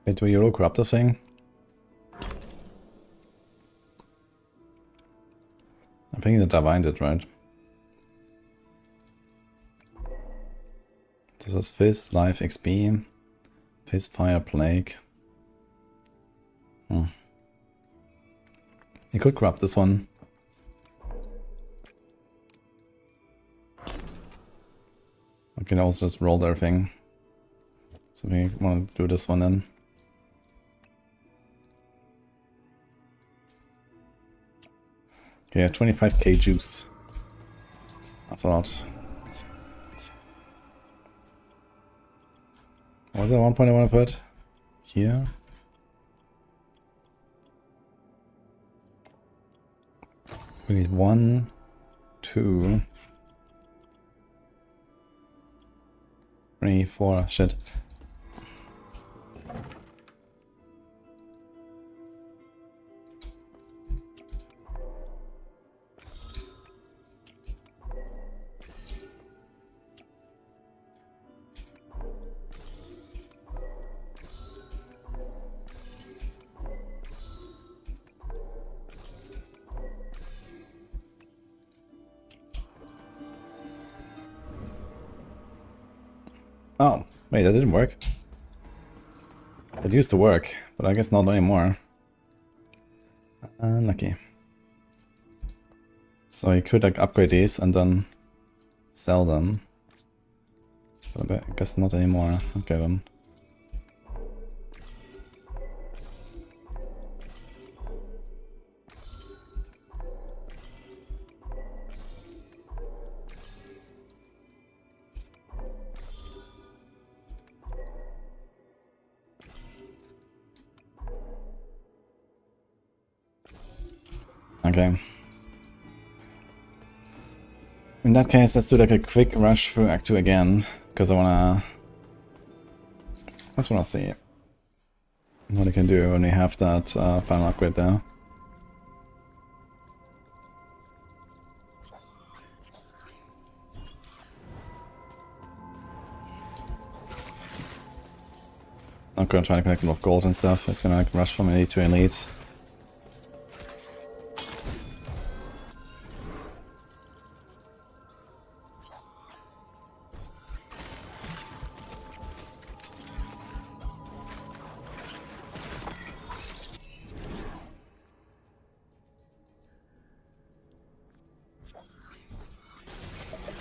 Wait, do you corrupt this thing? I think the Divine did, right? This is Fizz, Life, XP, Fizz, Fire, Plague. You could corrupt this one. I can also just roll everything. So we want to do this one then. Yeah, 25k juice. That's a lot. What was that one point I want to put? Here. We need 1, 2, 3, 4. Shit. Oh, wait, that didn't work. It used to work, but I guess not anymore. Unlucky. So you could like upgrade these and then sell them. But I guess not anymore. Okay then. Okay. In that case, let's do like a quick rush through Act 2 again, because I just wanna see what I can do when we have that final upgrade there. Not gonna try to connect him with gold and stuff. It's gonna like, rush from elite to elite.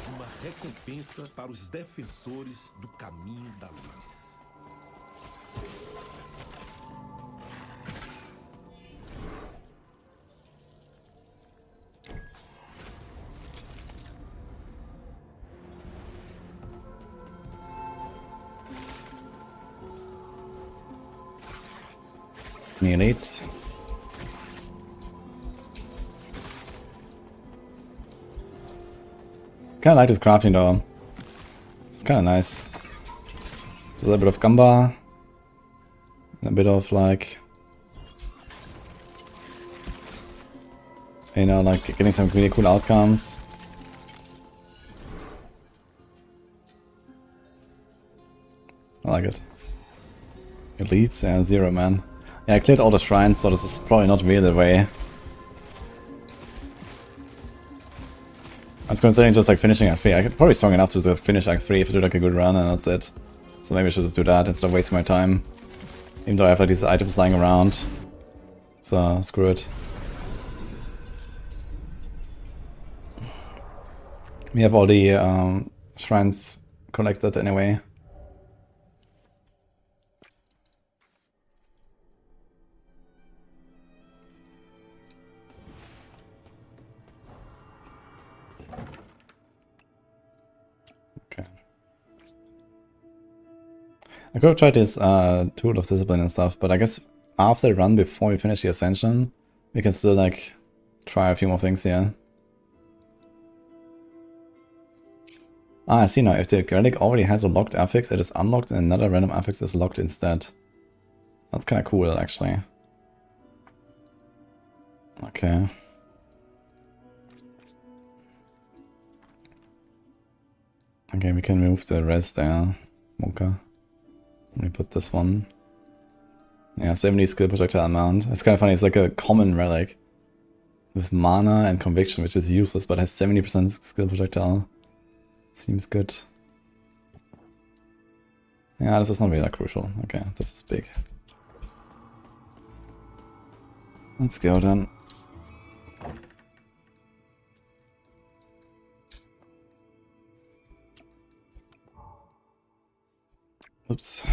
Uma recompensa para os defensores do caminho da luz. Any elites? Kinda like this crafting though. It's kinda nice. Just a little bit of gamba. And a bit of like... You know, like getting some really cool outcomes. I like it. Elites and 0, man. Yeah, I cleared all the shrines, so this is probably not really the way. I was considering just like finishing Act 3. I could probably strong enough to just finish Act 3 if I do like a good run and that's it. So maybe I should just do that instead of wasting my time. Even though I have like these items lying around. So screw it. We have all the shrines collected anyway. Okay. I could have tried this Tool of Discipline and stuff, but I guess after the run, before we finish the Ascension, we can still like try a few more things here. Ah, I see now. If the relic already has a locked affix, it is unlocked and another random affix is locked instead. That's kind of cool, actually. Okay. Okay, we can move the rest there. Mocha. Let me put this one. Yeah, 70 skill projectile amount. It's kind of funny, it's like a common relic. With mana and conviction, which is useless, but has 70% skill projectile. Seems good. Yeah, this is not really that crucial. Okay, this is big. Let's go then. Oops.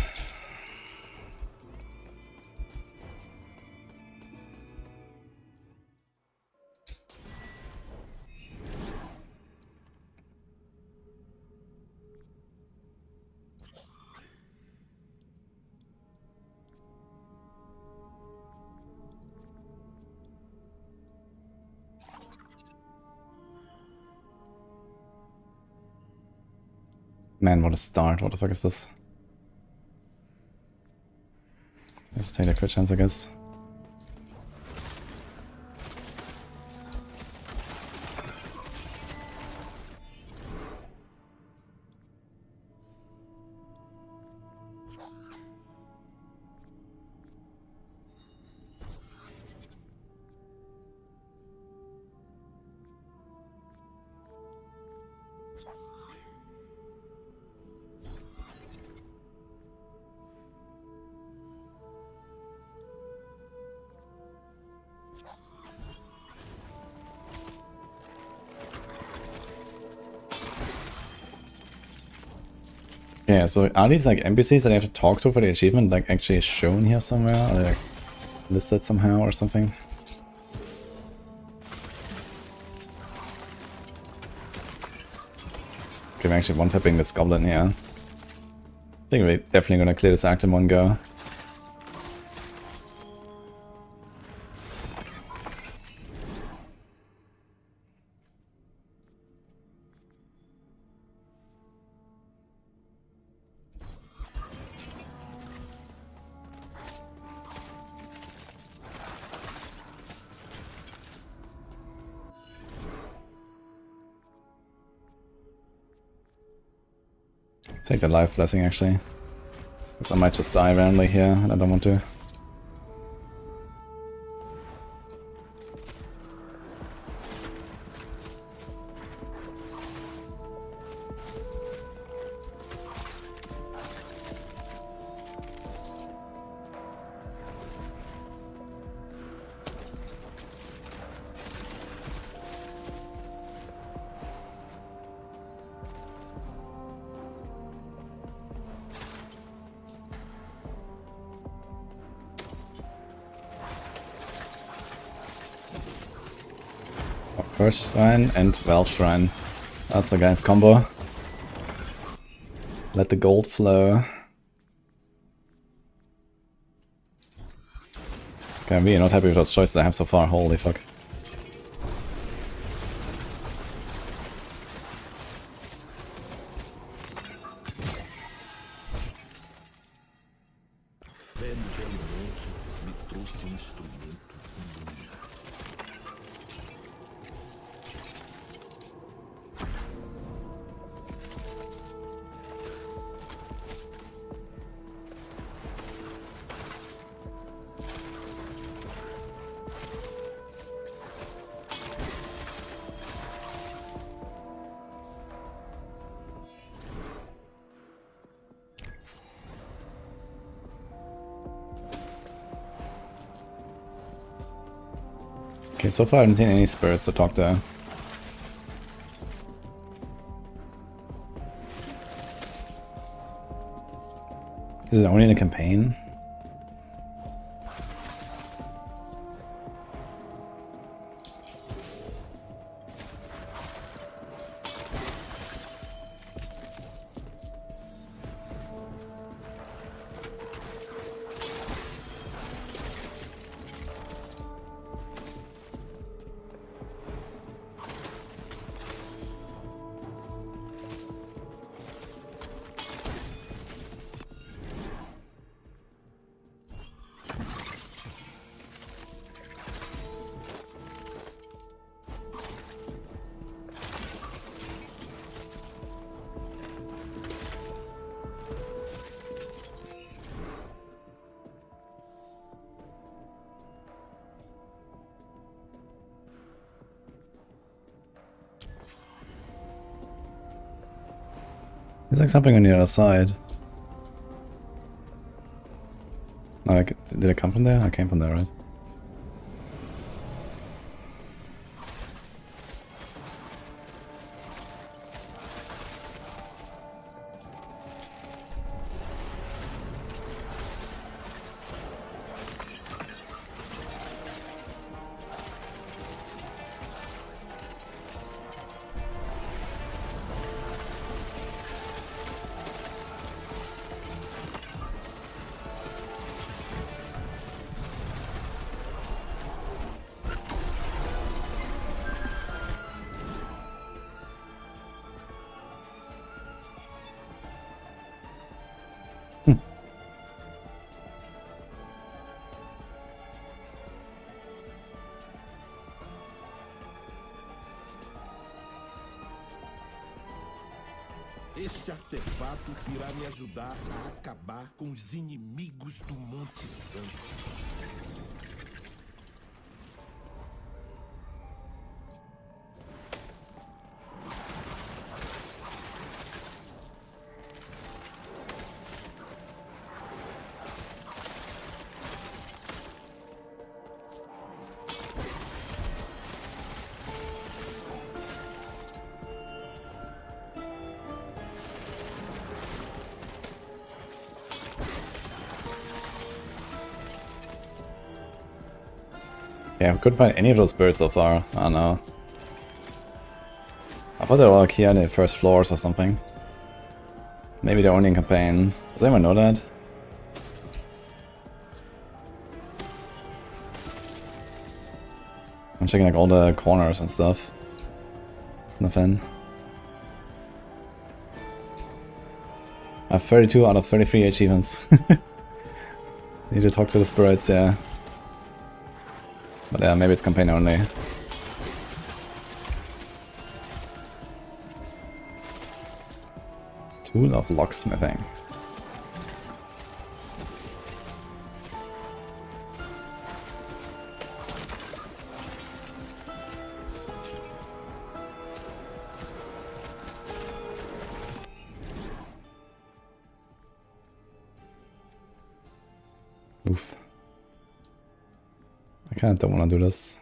Man, what a start. What the fuck is this? Let's take a crit chance, I guess. Yeah, so are these like NPCs that I have to talk to for the achievement like actually shown here somewhere? Or like listed somehow or something? Okay, I'm actually one-tapping this goblin here. I think we're definitely gonna clear this act in one go. Take the life blessing actually. Because I might just die randomly here, and I don't want to. First Shrine and Well Shrine. That's a guy's combo. Let the gold flow. Okay, I'm really not happy with those choices I have so far, holy fuck. Fé no velho monge me trouxe instrumento único. Okay, so far I haven't seen any spirits to talk to. Is it only in a campaign? There's like something on the other side. Oh, did I come from there? I came from there, right? Este artefato irá me ajudar a acabar com os inimigos do Monte Santo. Yeah, we couldn't find any of those birds so far. I don't know. I thought they were like here in the first floors or something. Maybe they're only in campaign. Does anyone know that? I'm checking like all the corners and stuff. It's nothing. I have 32 out of 33 achievements. Need to talk to the spirits, yeah. But yeah, maybe it's campaign only. Tool of locksmithing. Oof. I kinda don't wanna do this.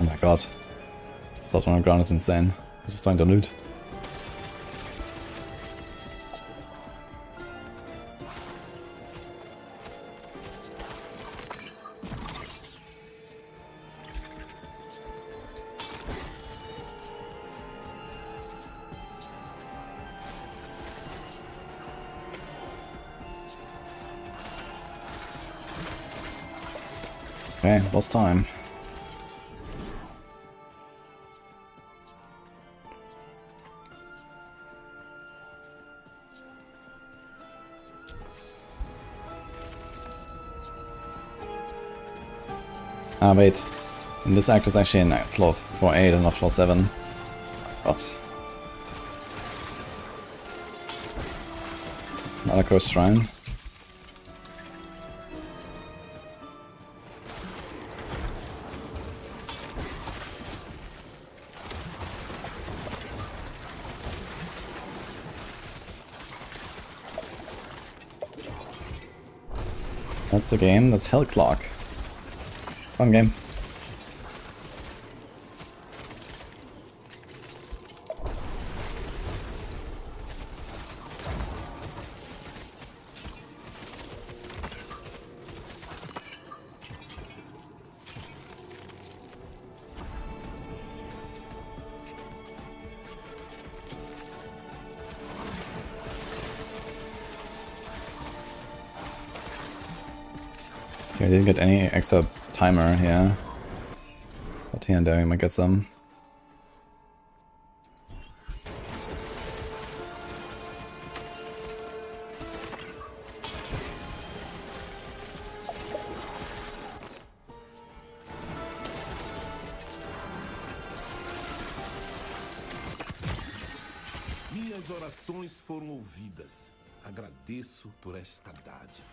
Oh my god. Stuff on the ground is insane. It's just trying to loot. Okay, lost time. Ah, wait. And this act is actually in floor 8 and not floor 7. God. Another cursed shrine. That's the game. That's Hell Clock. Fun game. Okay, I didn't get any extra timer here. But here and there we might get some. Minhas orações foram ouvidas. Agradeço por esta dádiva.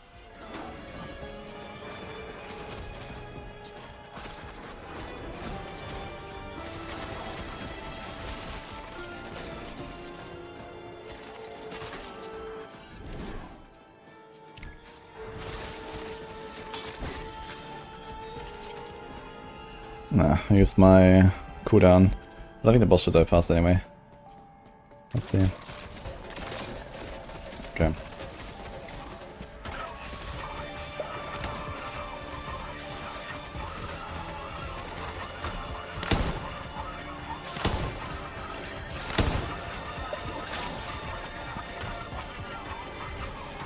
Nah, I used my cooldown. I think the boss should die fast anyway. Let's see. Okay.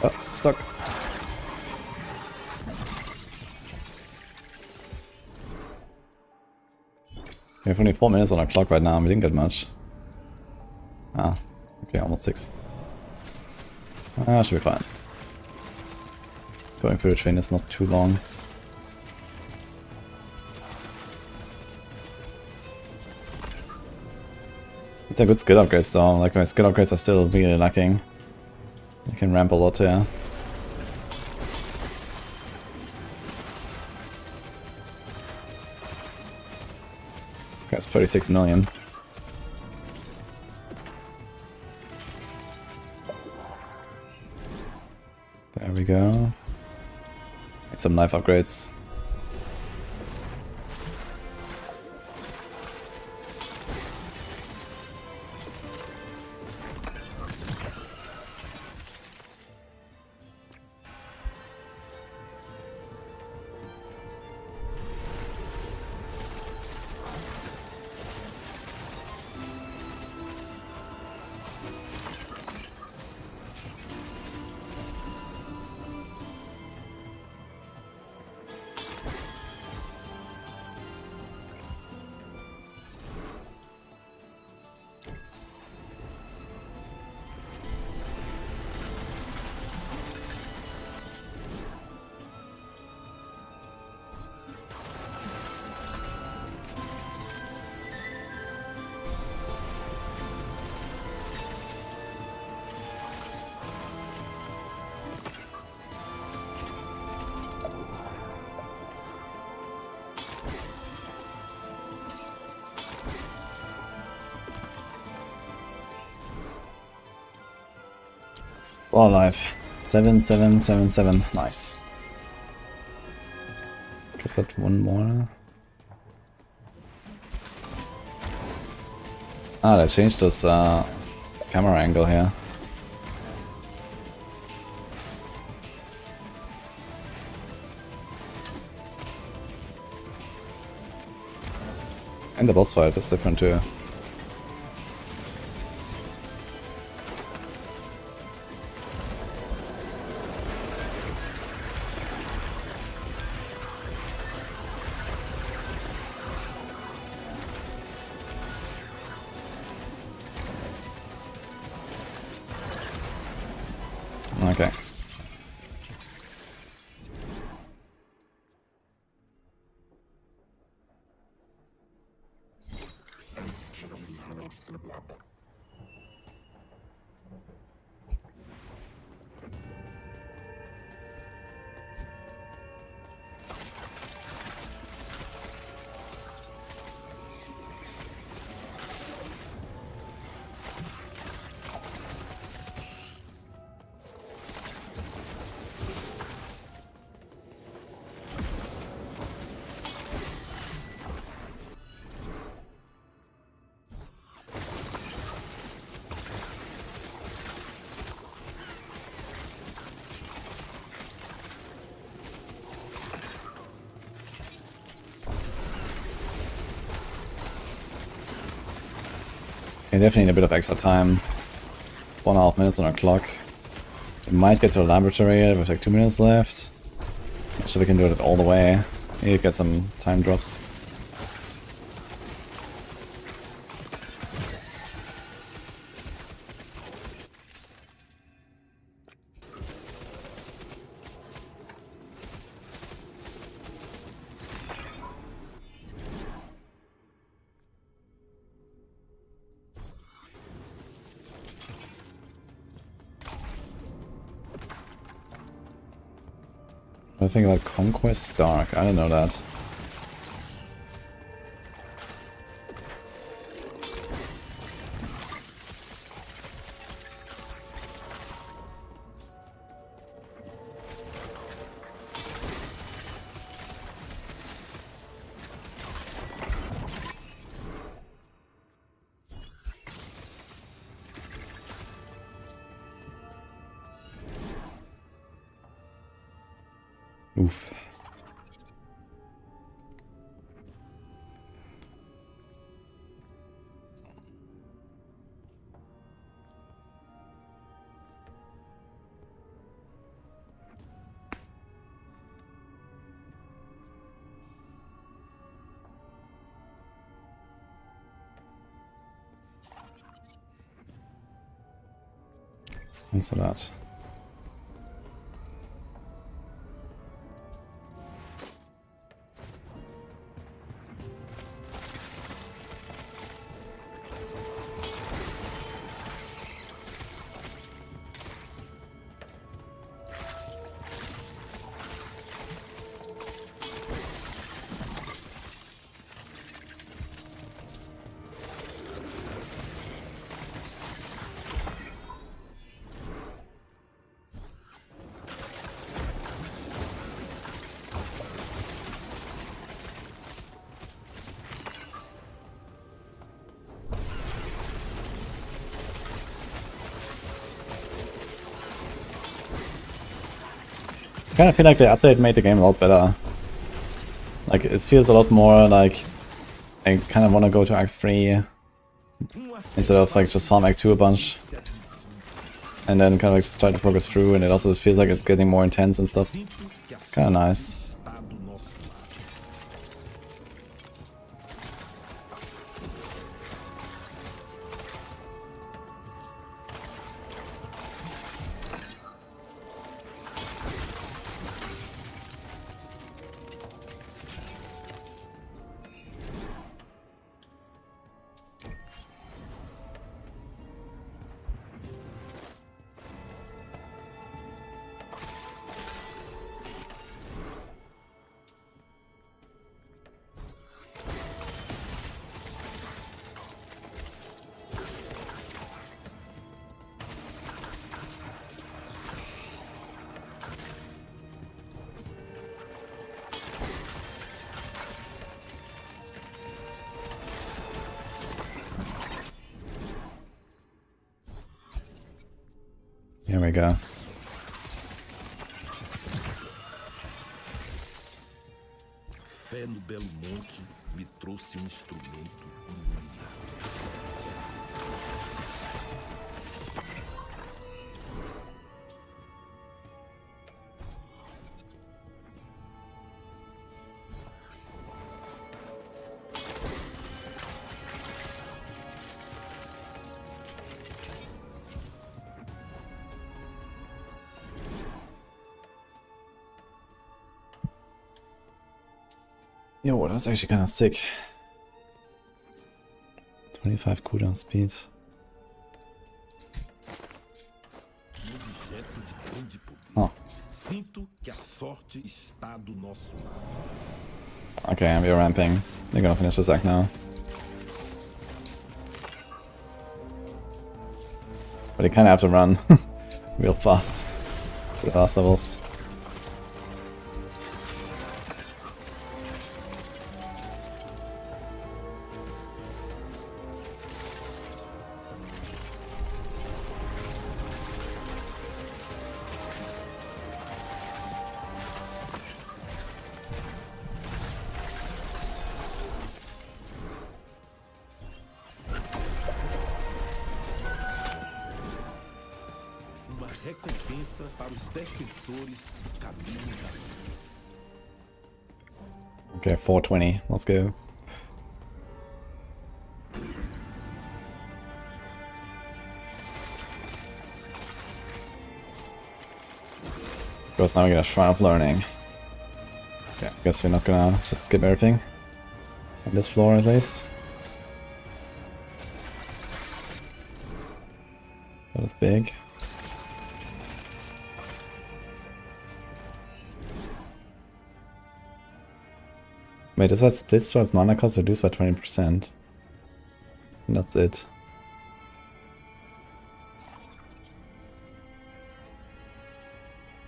Oh, stuck. We have only 4 minutes on our clock right now and we didn't get much. Ah, okay, almost 6. Ah, should be fine. Going through the train is not too long. It's a good skill upgrade though, like my skill upgrades are still really lacking. You can ramp a lot here. That's 36 million. we go. Need some life upgrades. All alive. 7777. Nice. Guess that one more. Ah, they changed this camera angle here. And the boss fight is different too. Okay. Yeah, definitely need a bit of extra time. 1.5 minutes on our clock. We might get to a laboratory with like 2 minutes left. Not sure we can do it all the way. Need to get some time drops. What do you think about Conquest Dark? I don't know that. Oof. Answer that. kind of feel like the update made the game a lot better. Like, it feels a lot more like I kind of want to go to Act 3 instead of like just farm Act 2 a bunch. And then kind of like just try to progress through, and it also feels like it's getting more intense and stuff. Kind of nice. Here we go. Fé no belo monte me trouxe instrumento iluminado. Yo, that's actually kind of sick. 25 cooldown speed. Oh. Okay, we're ramping. They're gonna finish this act now. But you kind of have to run real fast to the last levels. Recompensa para os defensores do caminho da luz. Okay, 420. Let's go. Of course, now we get a Shrine of Learning. Okay, I guess we're not gonna just skip everything. On this floor, at least. That is big. Wait, this has split starts mana cost reduced by 20%. And that's it.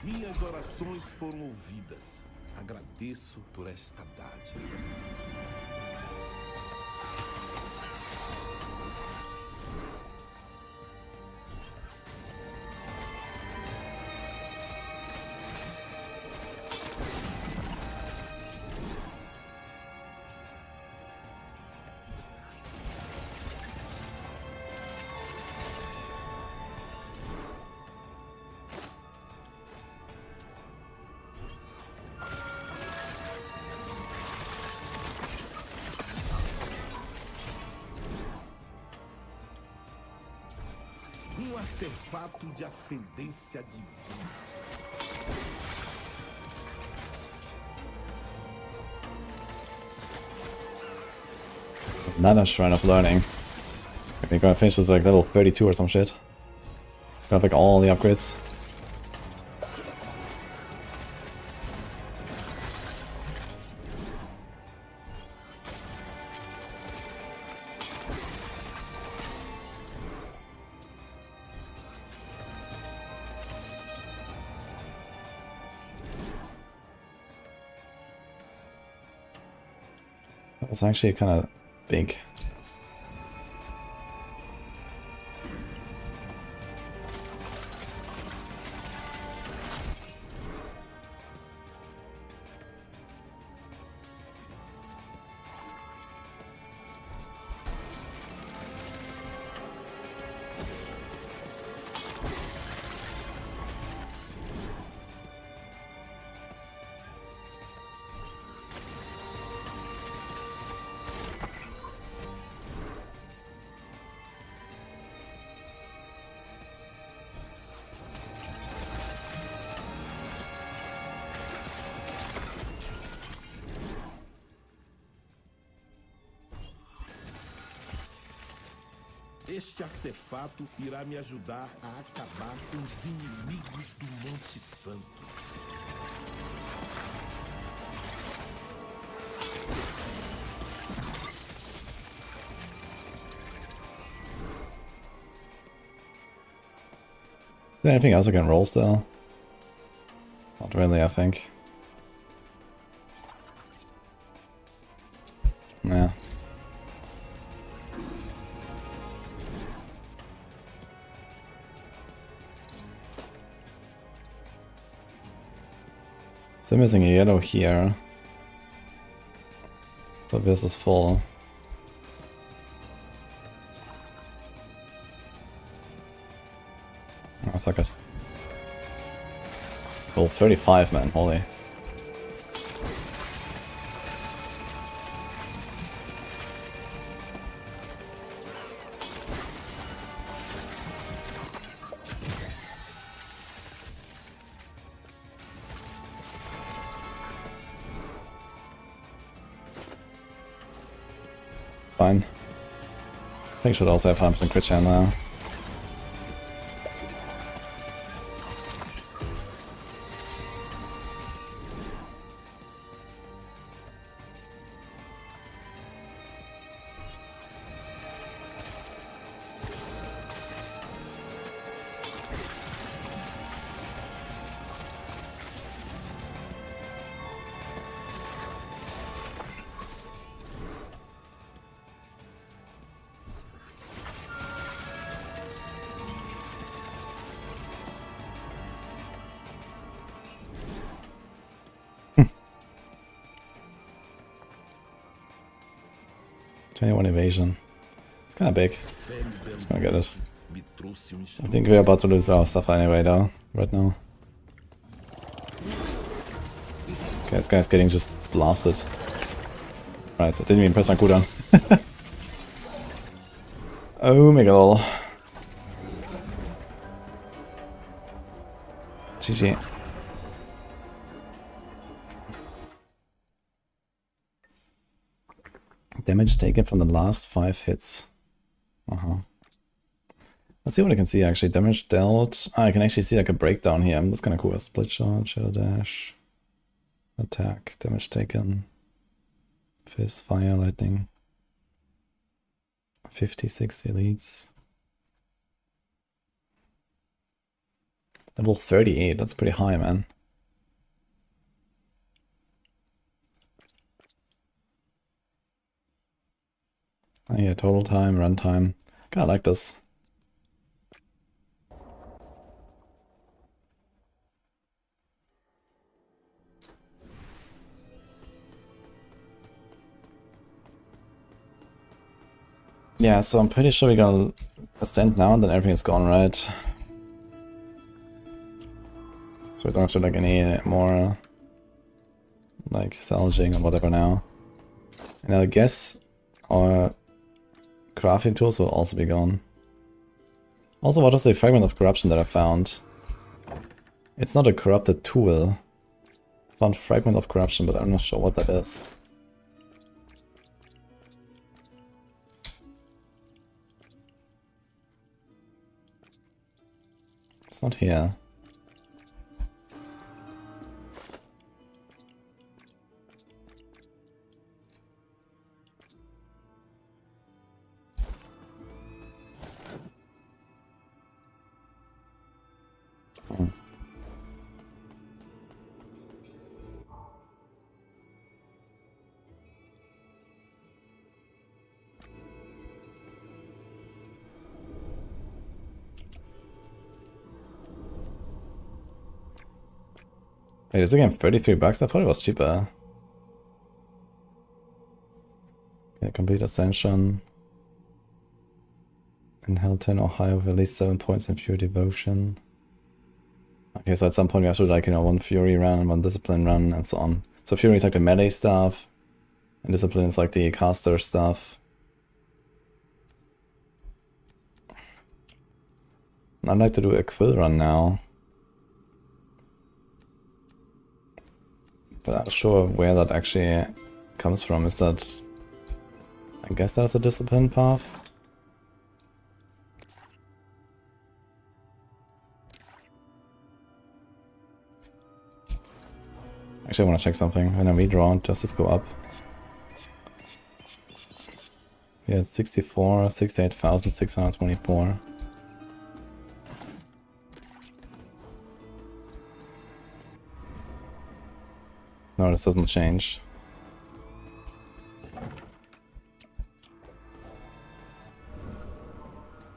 Minhas orações foram ouvidas. Agradeço por esta dádiva. Artefato de ascendência divina. Another Shrine of Learning. We're gonna finish this like level 32 or some shit. Got like all the upgrades. It's actually kind of big. Este artefato irá me ajudar a acabar com os inimigos do Monte Santo. Is there anything else I can roll still? Not really, I think. Yeah. Still missing a yellow here. But this is full. Oh, fuck it. Well, 35, man, holy. Fine. I think I should also have 100% crit chance now. One evasion. It's kinda big. Just gonna get it. I think we're about to lose our stuff anyway though, right now. Okay, this guy's getting just blasted. Right, I didn't even press my cooldown. Oh my god. GG. Damage taken from the last 5 hits. Let's see what I can see actually. Damage dealt. Ah, I can actually see like a breakdown here. That's kind of cool. A split shot, shadow dash, attack, damage taken, fizz, fire, lightning. 56 elites. Level 38. That's pretty high, man. Oh yeah, total time, runtime. Kinda like this. Yeah, so I'm pretty sure we're gonna ascend now and then everything is gone, right? So we don't have to like any more like salvaging or whatever now. And I guess our crafting tools will also be gone. Also, what is the fragment of corruption that I found? It's not a corrupted tool. I found fragment of corruption, but I'm not sure what that is. It's not here. Wait, is it again 33 bucks? I thought it was cheaper. Okay, complete ascension. In Hell 10 or higher with at least 7 points in Fury Devotion. Okay, so at some point we have to like, you know, one Fury run, one Discipline run, and so on. So Fury is like the melee stuff, and Discipline is like the caster stuff. And I'd like to do a Quill run now. But I'm not sure where that actually comes from. Is that... I guess that's a Discipline path? Actually, I want to check something. When I redraw, does this go up? Yeah, it's 64, 68,624. No, this doesn't change.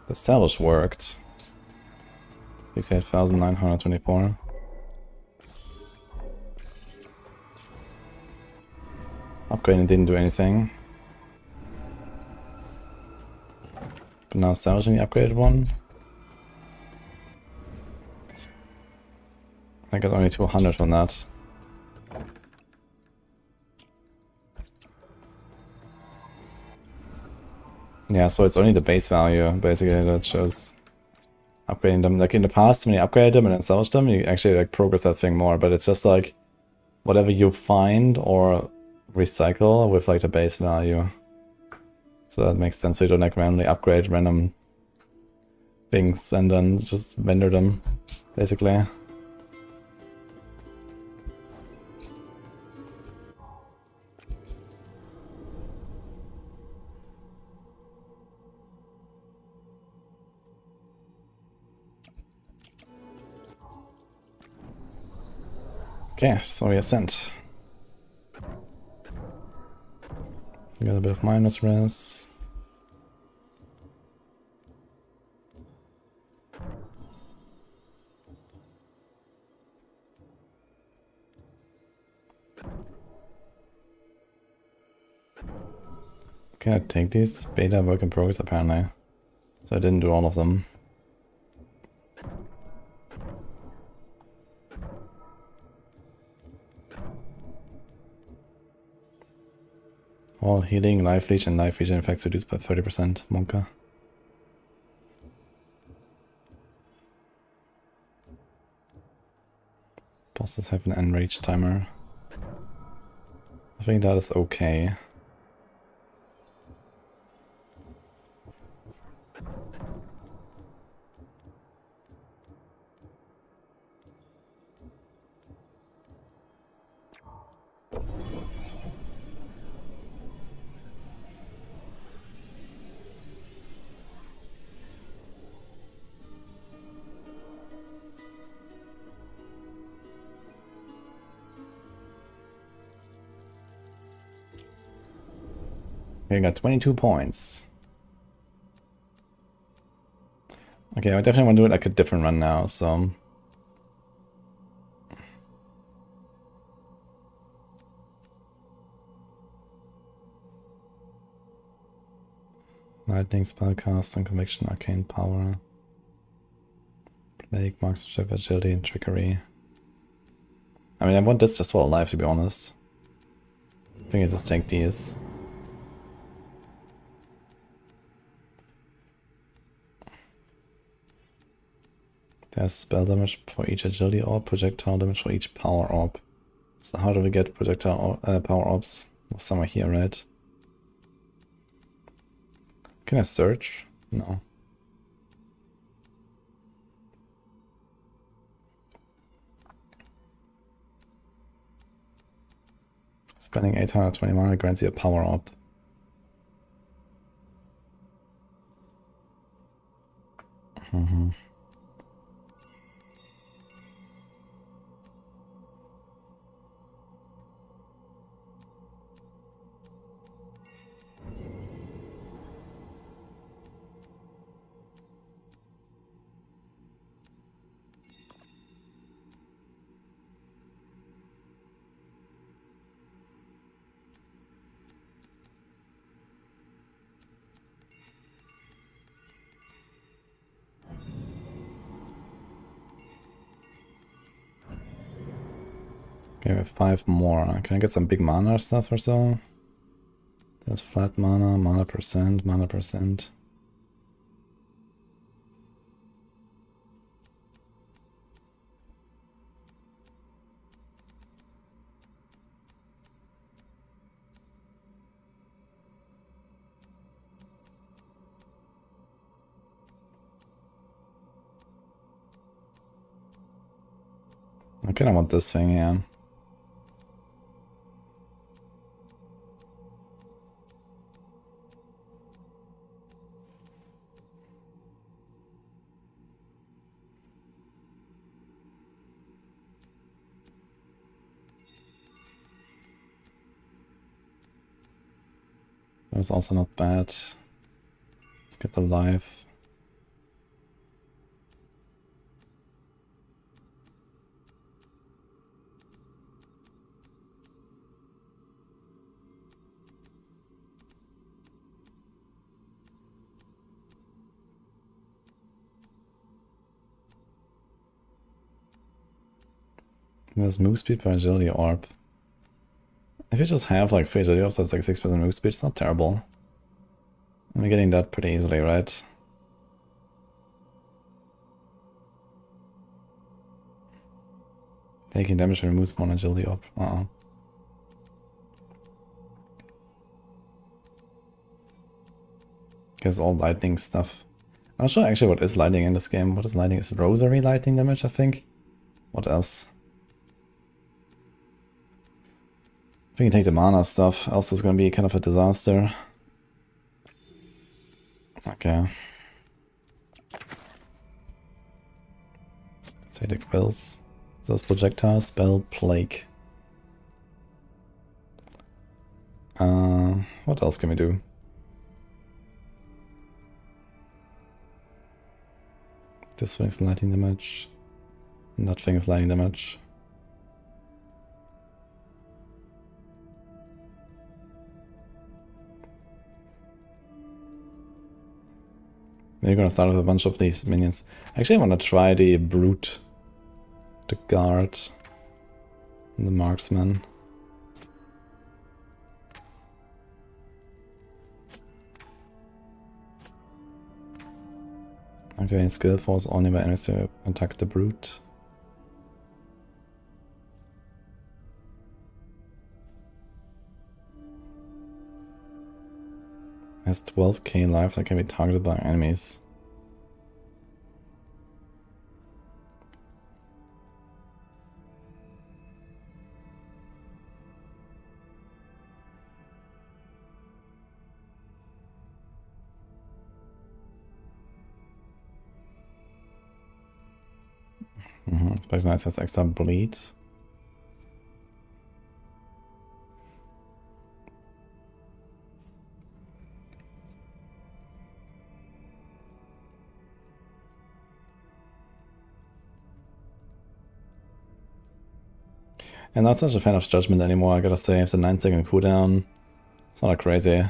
The establish worked. 68,924. Upgrading didn't do anything. But now establishing the upgraded one. I got only 200 from that. Yeah, so it's only the base value, basically, that shows upgrading them. Like in the past, when you upgraded them and then established them, you actually like progress that thing more, but it's just like whatever you find or recycle with like the base value. So that makes sense, so you don't like randomly upgrade random things and then just vendor them, basically. Okay, so we ascend. We got a bit of minus res. Can I take these? Beta work in progress apparently. So I didn't do all of them. All healing, life leech, and life regen effects reduced by 30%. Monka. Bosses have an enrage timer. I think that is okay. Okay, I got 22 points. Okay, I definitely want to do it like a different run now, so... Lightning, Spellcast, and Conviction, Arcane Power. Plague, Marksmanship, Agility, and Trickery. I mean, I want this just for life, to be honest. I think I just take these. There's spell damage for each agility orb, projectile damage for each power orb. So how do we get projectile power orbs? Somewhere here, right? Can I search? No. Spending 820 mana grants you a power orb. Okay, we have 5 more. Can I get some big mana stuff or so? There's flat mana, mana percent, mana percent. I kinda want this thing, yeah. is also not bad. Let's get the life. There's move speed per agility orb. If you just have like 3 agility orbs, that's like 6% move speed, it's not terrible. And we're getting that pretty easily, right? Taking damage removes 1 agility orb. Guess all lightning stuff. I'm not sure actually what is lightning in this game. What is lightning? Is rosary lightning damage, I think? What else? We can take the mana stuff, else it's gonna be kind of a disaster. Okay. Let's take the quills. Those projectile, spell, plague. What else can we do? This thing's lightning damage. That thing is lightning damage. We're gonna start with a bunch of these minions. Actually, I wanna try the brute, the guard, and the marksman. Activating skill force only by enemies to attack the brute. Has 12k life that can be targeted by enemies. Especially nice has extra bleed. I'm not such a fan of Judgement anymore, I gotta say, after 9-second cooldown. It's not that crazy.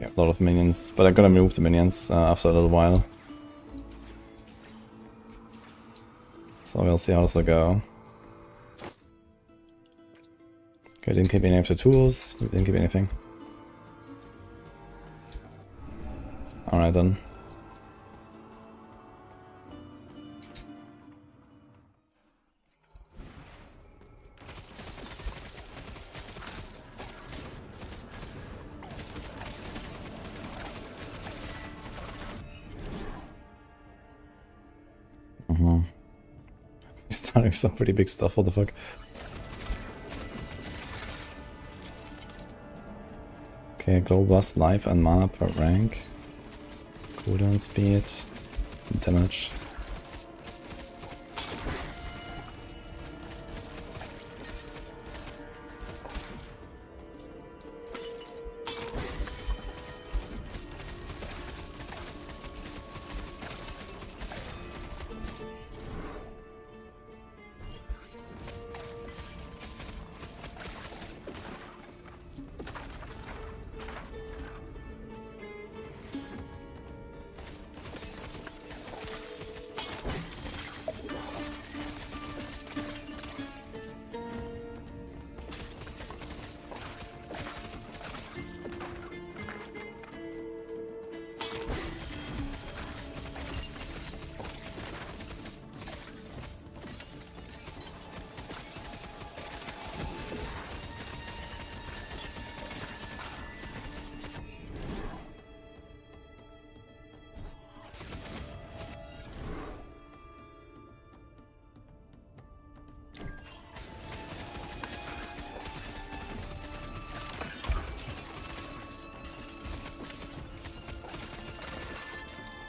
Yeah, a lot of minions, but I'm gonna move the minions after a little while. So we'll see how this will go. Okay, didn't keep any of the tools, we didn't keep anything. Alright then. He's starting some pretty big stuff, what the fuck. Okay, glow blast, life and mana per rank. Cooldown speed, damage.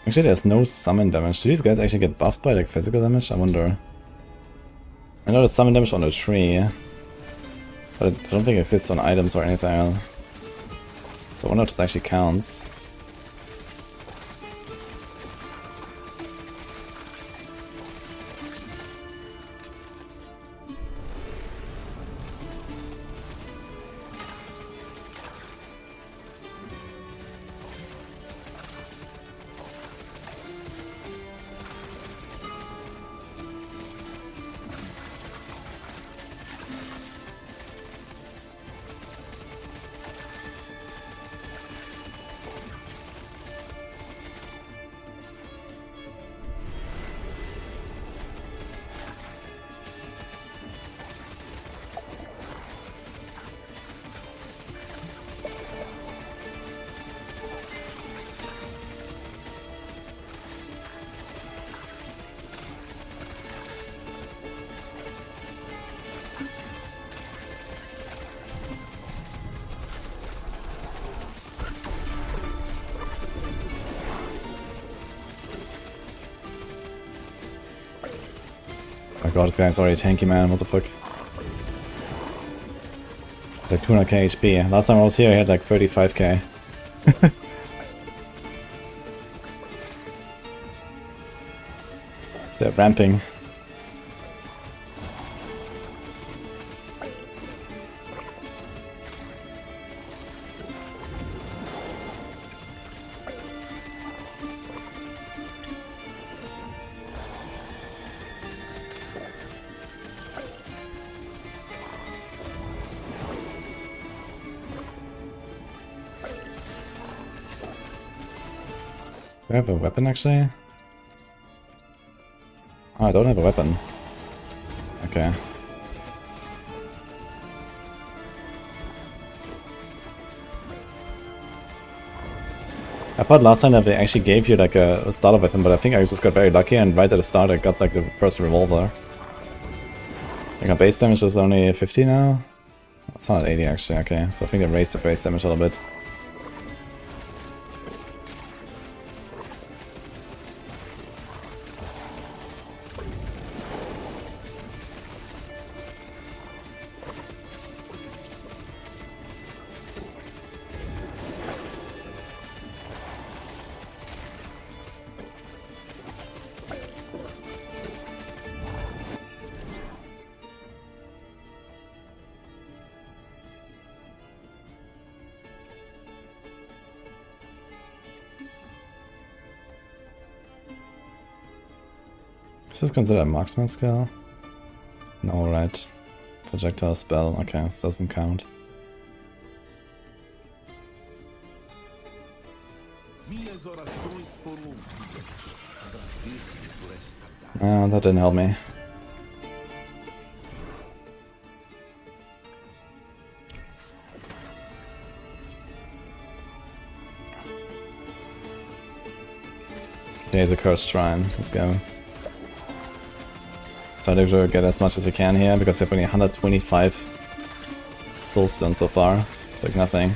Actually, there's no summon damage. Do these guys actually get buffed by like physical damage? I wonder. I know there's summon damage on the tree, but I don't think it exists on items or anything. So I wonder if this actually counts. Oh my god, this guy's already tanky, man. What the fuck? It's like 200k HP. Last time I was here, he had like 35k. They're ramping. Do I have a weapon actually? Oh, I don't have a weapon. Okay. I thought last time that they actually gave you like a starter weapon, but I think I just got very lucky and right at the start I got like the first revolver. Like our base damage is only 50 now? It's 180 actually, okay. So I think they raised the base damage a little bit. Is this considered a marksman skill? No, right. Projectile spell, okay, this doesn't count. That didn't help me. There's a cursed shrine, let's go. Try to get as much as we can here, because we have only 125 soulstone so far. It's like nothing.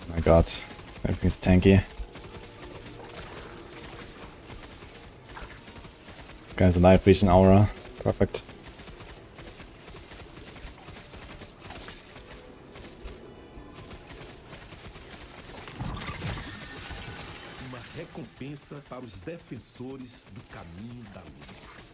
Oh my god, everything's tanky. This guy's alive, reach an aura. Perfect. recompensa para os defensores do caminho da luz.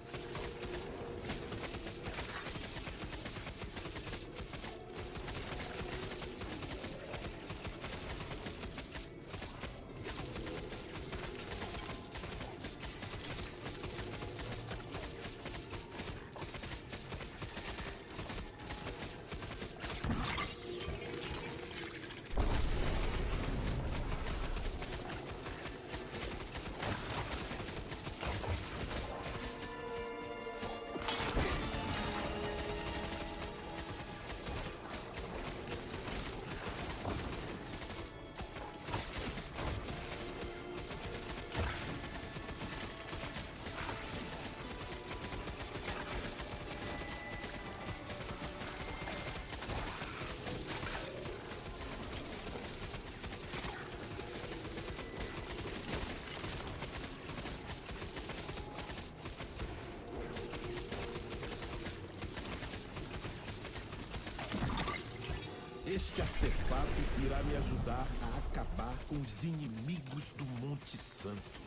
Este artefato irá me ajudar a acabar com os inimigos do Monte Santo.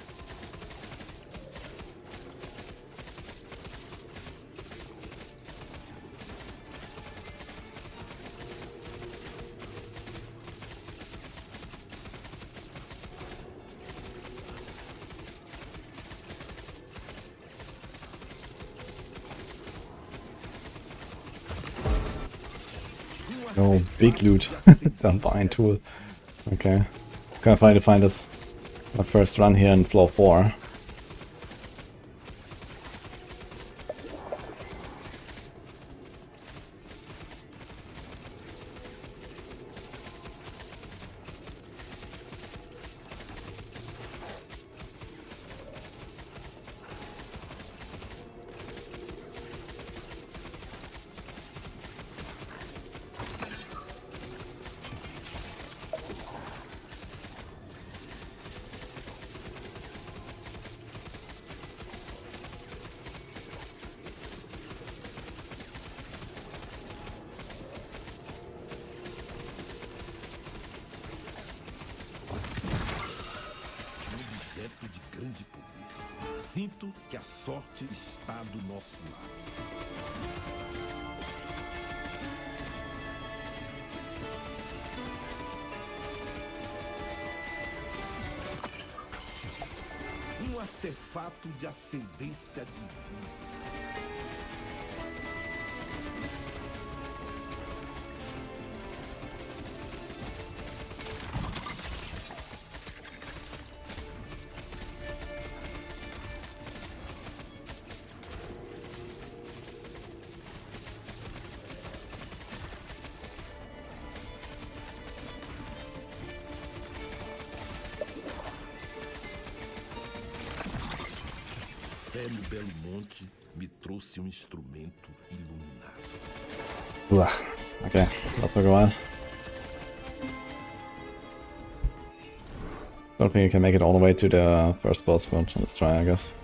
Oh, big loot. Done buying tool. Okay. It's kind of funny to find this my first run here in floor 4. Objeto de grande poder. Sinto que a sorte está do nosso lado. Um artefato de ascendência divina. Fé no belo monte me trouxe instrumento iluminado. Okay, that took a while. Don't think you can make it all the way to the first boss, but let's try, I guess.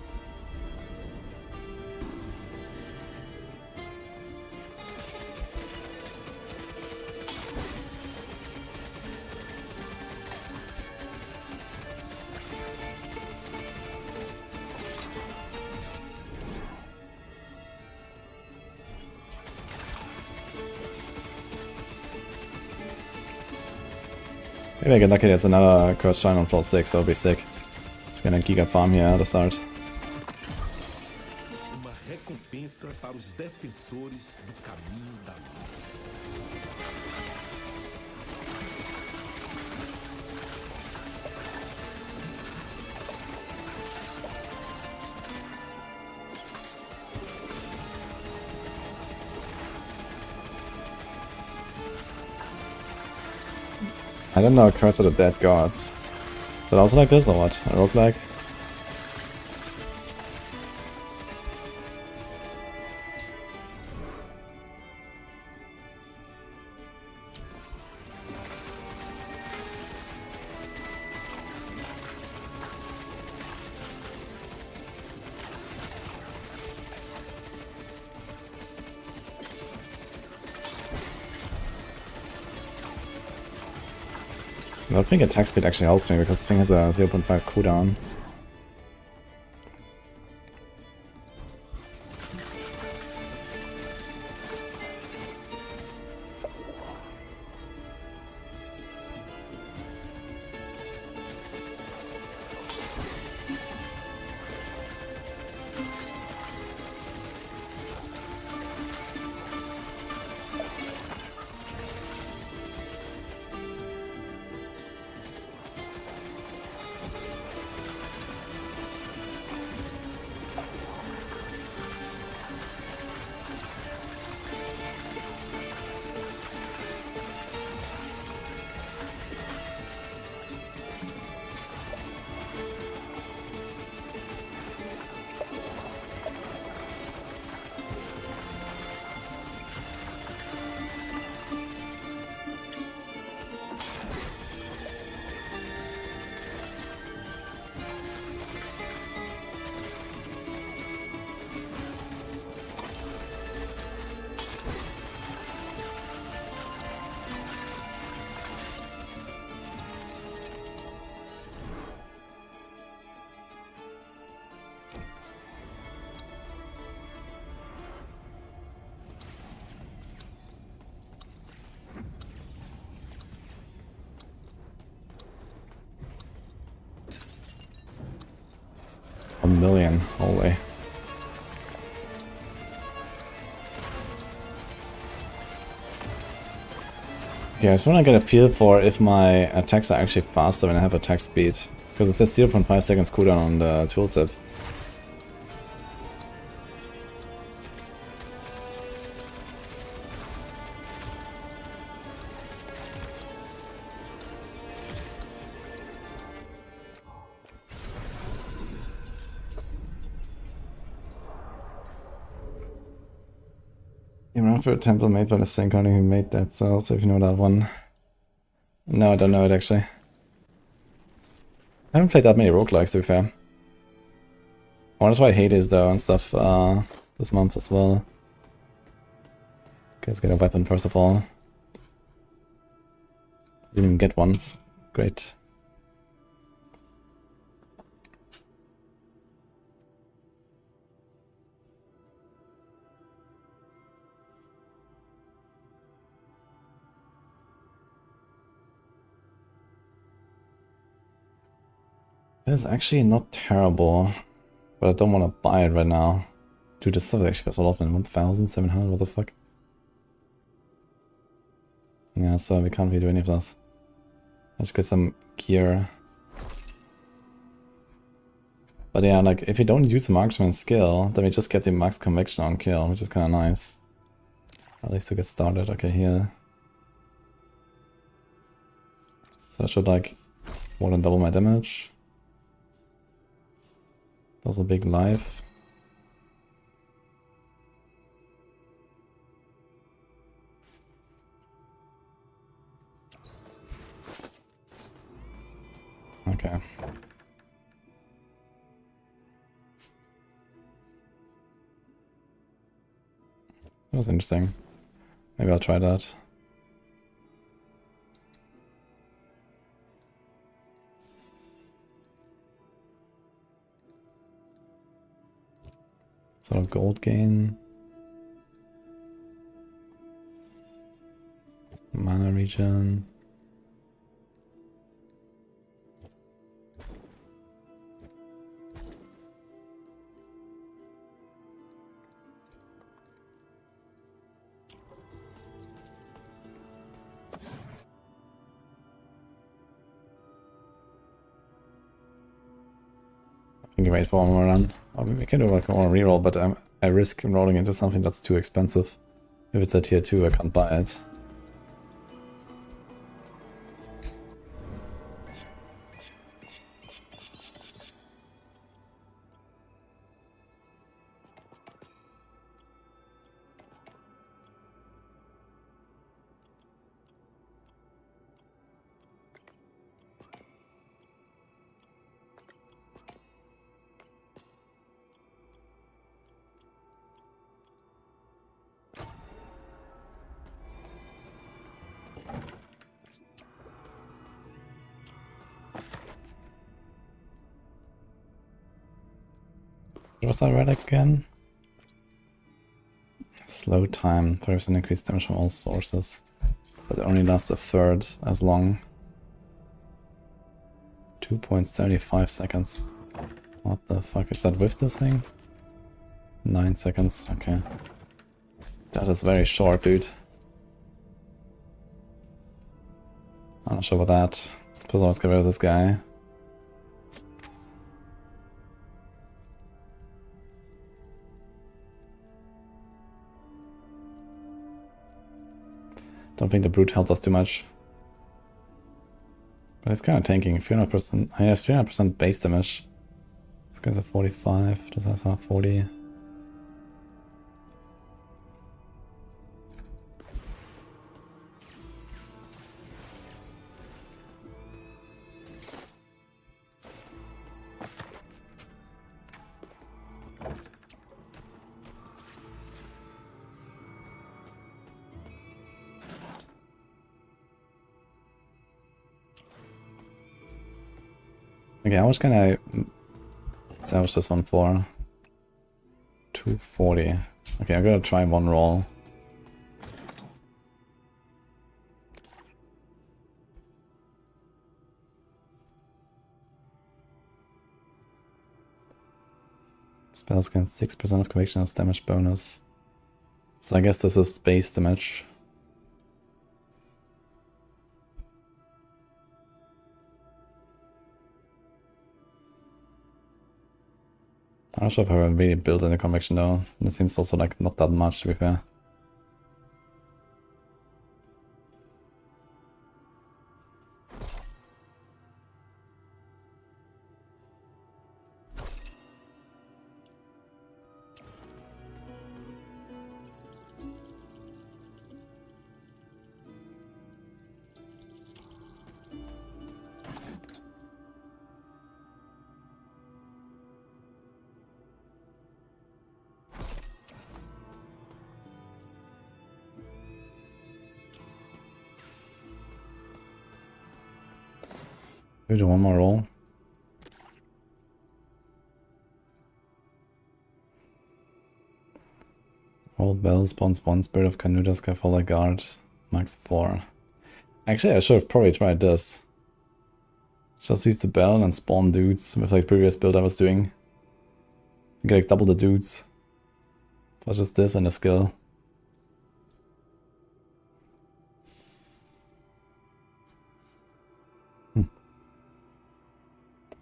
Maybe I get lucky, there's another Curse Shrine on floor 6, that would be sick. Let's get a Giga farm here at the start. Uma recompensa para os defensores do caminho da luz. I don't know, Curse of the Dead Gods. But also like this or what? A roguelike? I think attack speed actually helps me because this thing has a 0.5 cooldown. A million, holy. Yeah, I just want to get a feel for if my attacks are actually faster when I have attack speed. Because it says 0.5 seconds cooldown on the tooltip. You remember a temple made by the same guy who made that cell, so if you know that one. No, I don't know it actually. I haven't played that many roguelikes to be fair. I want to try Hades though and stuff this month as well. Okay, let's get a weapon first of all. Didn't even get one. Great. It's actually not terrible, but I don't want to buy it right now. Dude, this stuff actually costs a lot, man. 1,700, what the fuck? Yeah, so we can't really do any of this. Let's get some gear. But yeah, like, if you don't use the marksman skill, then we just get the max conviction on kill, which is kind of nice. At least to get started. Okay, here. So I should, like, more than double my damage. Does a big life. Okay. That was interesting. Maybe I'll try that. So gold gain. Mana regen. I think wait for one more run. Or maybe I can do like a reroll, but I risk rolling into something that's too expensive. If it's a tier 2, I can't buy it. What was I read again? Slow time, 30% increased damage from all sources. But it only lasts a third as long. 2.75 seconds. What the fuck is that with this thing? 9 seconds, okay. That is very short, dude. I'm not sure about that. Plus, let's get rid of this guy. Don't think the brute helped us too much. But it's kind of tanking. 300%. He has 300% base damage. This guy's at 45. Does that have 40? Okay, how much can I salvage this one for? 240. Okay, I'm gonna try one roll. Spells gain 6% of conviction as damage bonus. So I guess this is base damage. I'm not sure if I will really build any conviction though. It seems also like not that much to be fair. We do one more roll. Old Bell spawns 1 Spirit of Canuta Scaffolder Guard, max 4. Actually, I should have probably tried this. Just use the bell and spawn dudes with like previous build I was doing. You get like double the dudes. For just this and a skill.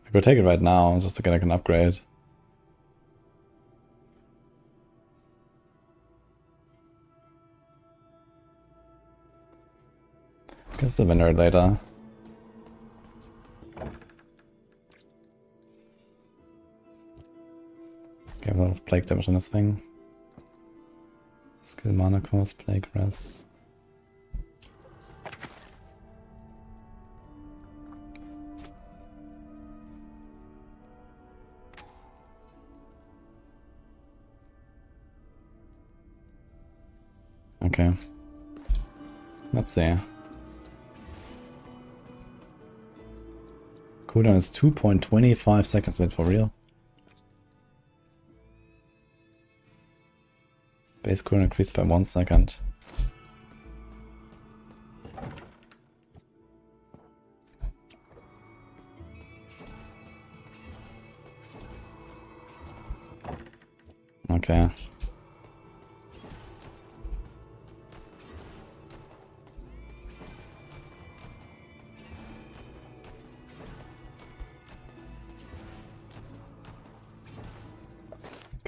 I could take it right now just to get like an upgrade. Guess the winner later. Okay, a lot of plague damage on this thing. Skill mana cost, plague res. Okay. Let's see. Cooldown is 2.25 seconds, wait, for real? Base cooldown increased by 1 second. Okay.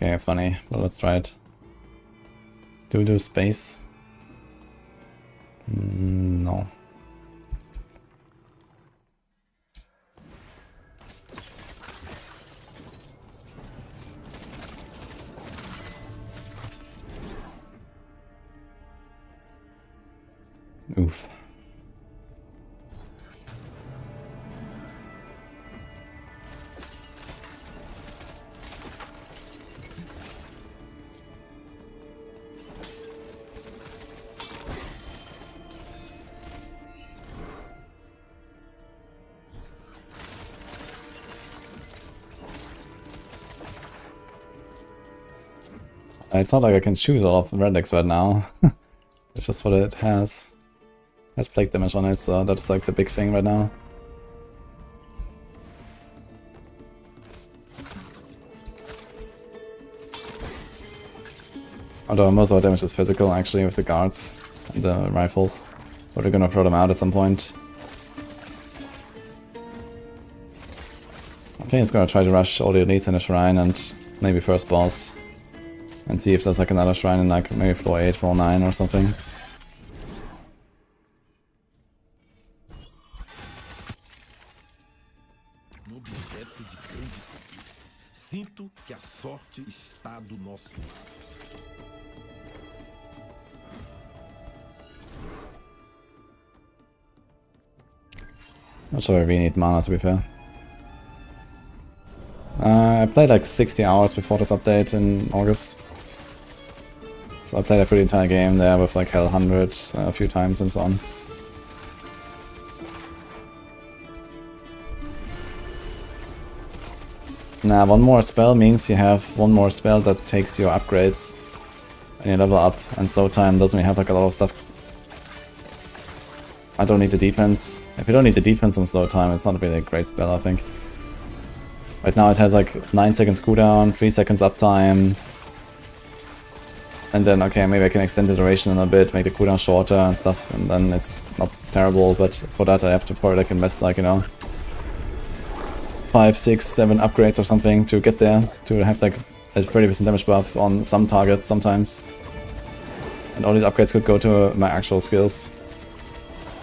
Okay, funny, but let's try it. Do we do space? No. Oof. It's not like I can choose all of relics right now. It's just what it has. It has plague damage on it, so that's like the big thing right now. Although most of our damage is physical actually with the guards and the rifles. But we're gonna throw them out at some point. I think it's gonna try to rush all the elites in the shrine and maybe first boss. And see if there's like another shrine in like maybe floor 8, floor 9 or something. No objeto de grande poder. Sinto que a sorte está do nosso lado. Not sure I really need mana, to be fair. I played like 60 hours before this update in August. So I played through the entire game there with like Hell 100 a few times and so on. Nah, one more spell means you have one more spell that takes your upgrades and you level up, and slow time doesn't really have like a lot of stuff. I don't need the defense. If you don't need the defense on slow time, it's not really a great spell, I think. Right now it has like 9 seconds cooldown, 3 seconds uptime. And then, okay, maybe I can extend the duration a bit, make the cooldown shorter and stuff, and then it's not terrible, but for that I have to probably like invest like, you know, 5, 6, 7 upgrades or something to get there, to have like a 30% damage buff on some targets sometimes. And all these upgrades could go to my actual skills.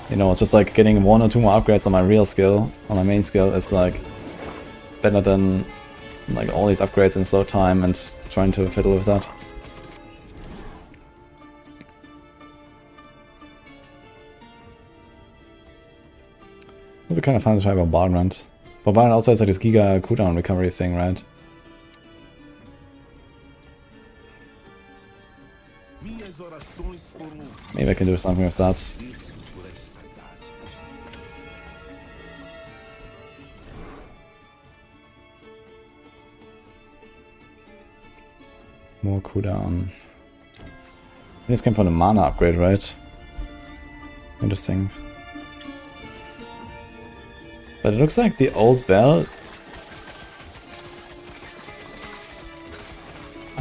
You know, just like getting 1 or 2 more upgrades on my real skill, on my main skill, is like better than like all these upgrades in slow time and trying to fiddle with that. It would be kind of fun to try Barbarian. Barbarian also has like this Giga cooldown recovery thing, right? Maybe I can do something with that. More cooldown. This came from a mana upgrade, right? Interesting. But it looks like the old bell...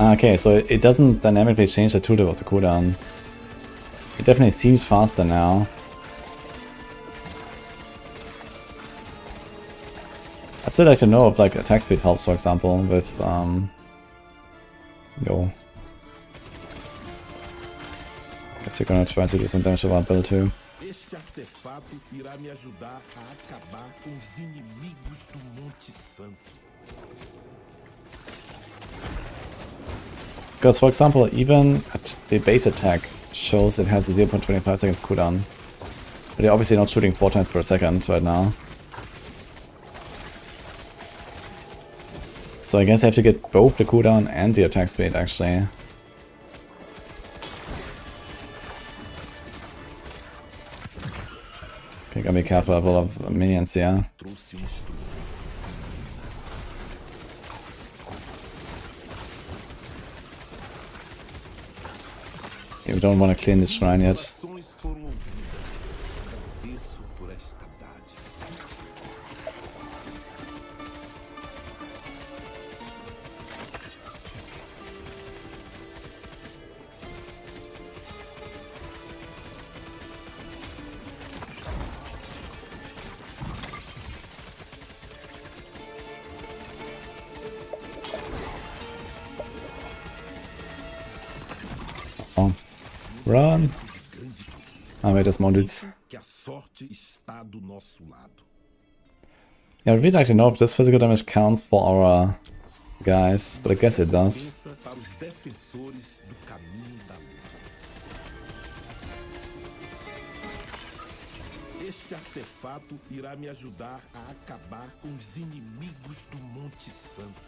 Okay, so it doesn't dynamically change the tutor of the cooldown. It definitely seems faster now. I'd still like to know if like attack speed helps, for example, with yo. Guess you're gonna try to do some damage with our build too. Este artefato irá me ajudar a acabar com os inimigos do Monte Santo. Because, for example, even the base attack shows it has a 0.25 seconds cooldown. But you're obviously not shooting 4 times per second right now. So I guess I have to get both the cooldown and the attack speed, actually. Okay, gotta be careful of a lot of minions here. Okay, we don't want to clean this shrine yet. Run! Ah, wait, there's more dudes. Yeah, I'd really like to know if this physical damage counts for our guys, but I guess it does. Este artefato irá me ajudar a acabar com os inimigos do Monte Santo.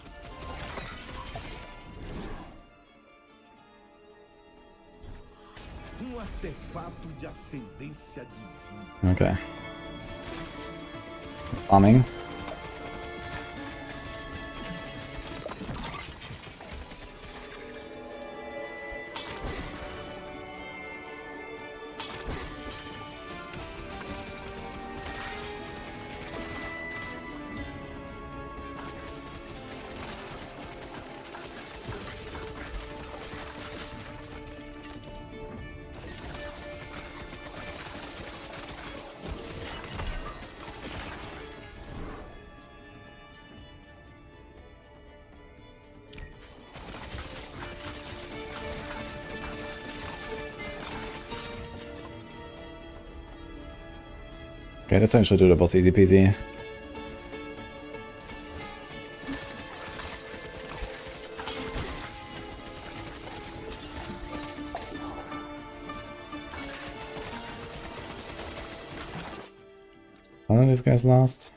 Artefato de ascendência divina. Okay. Farming. Okay, this time should do the boss easy peasy. How long these guys last?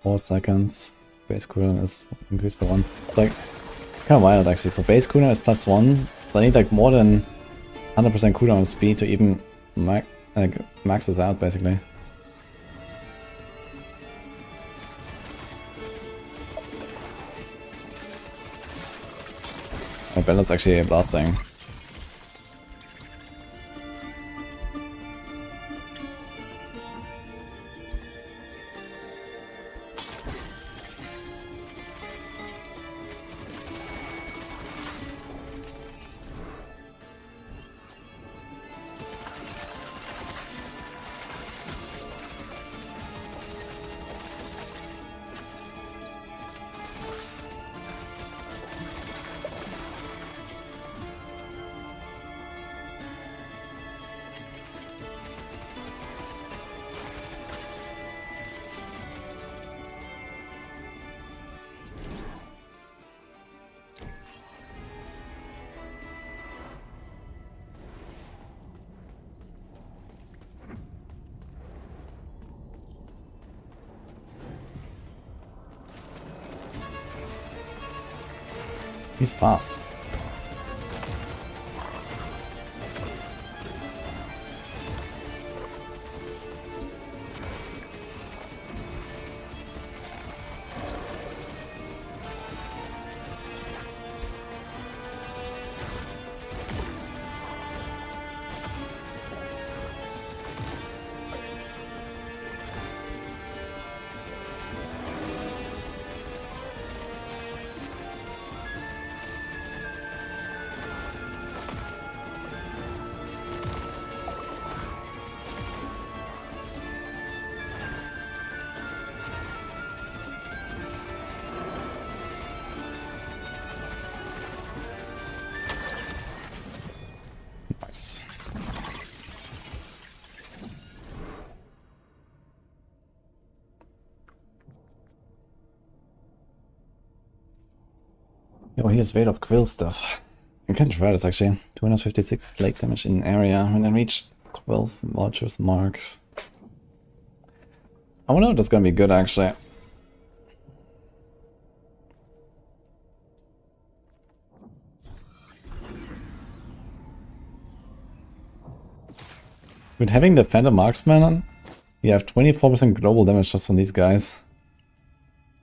4 seconds. Base cooldown is increased by 1. It's like, kind of wild actually. So base cooldown is +1. So I need like more than 100% cooldown speed to even max this out basically. My balance actually blasting. He's fast. Nice. Oh, here's Veil of Quill stuff. I can try this actually. 256 plague damage in area when I reach 12 vultures marks. I wonder if that's gonna be good actually. With having the Phantom Marksman on, you have 24% global damage just from these guys.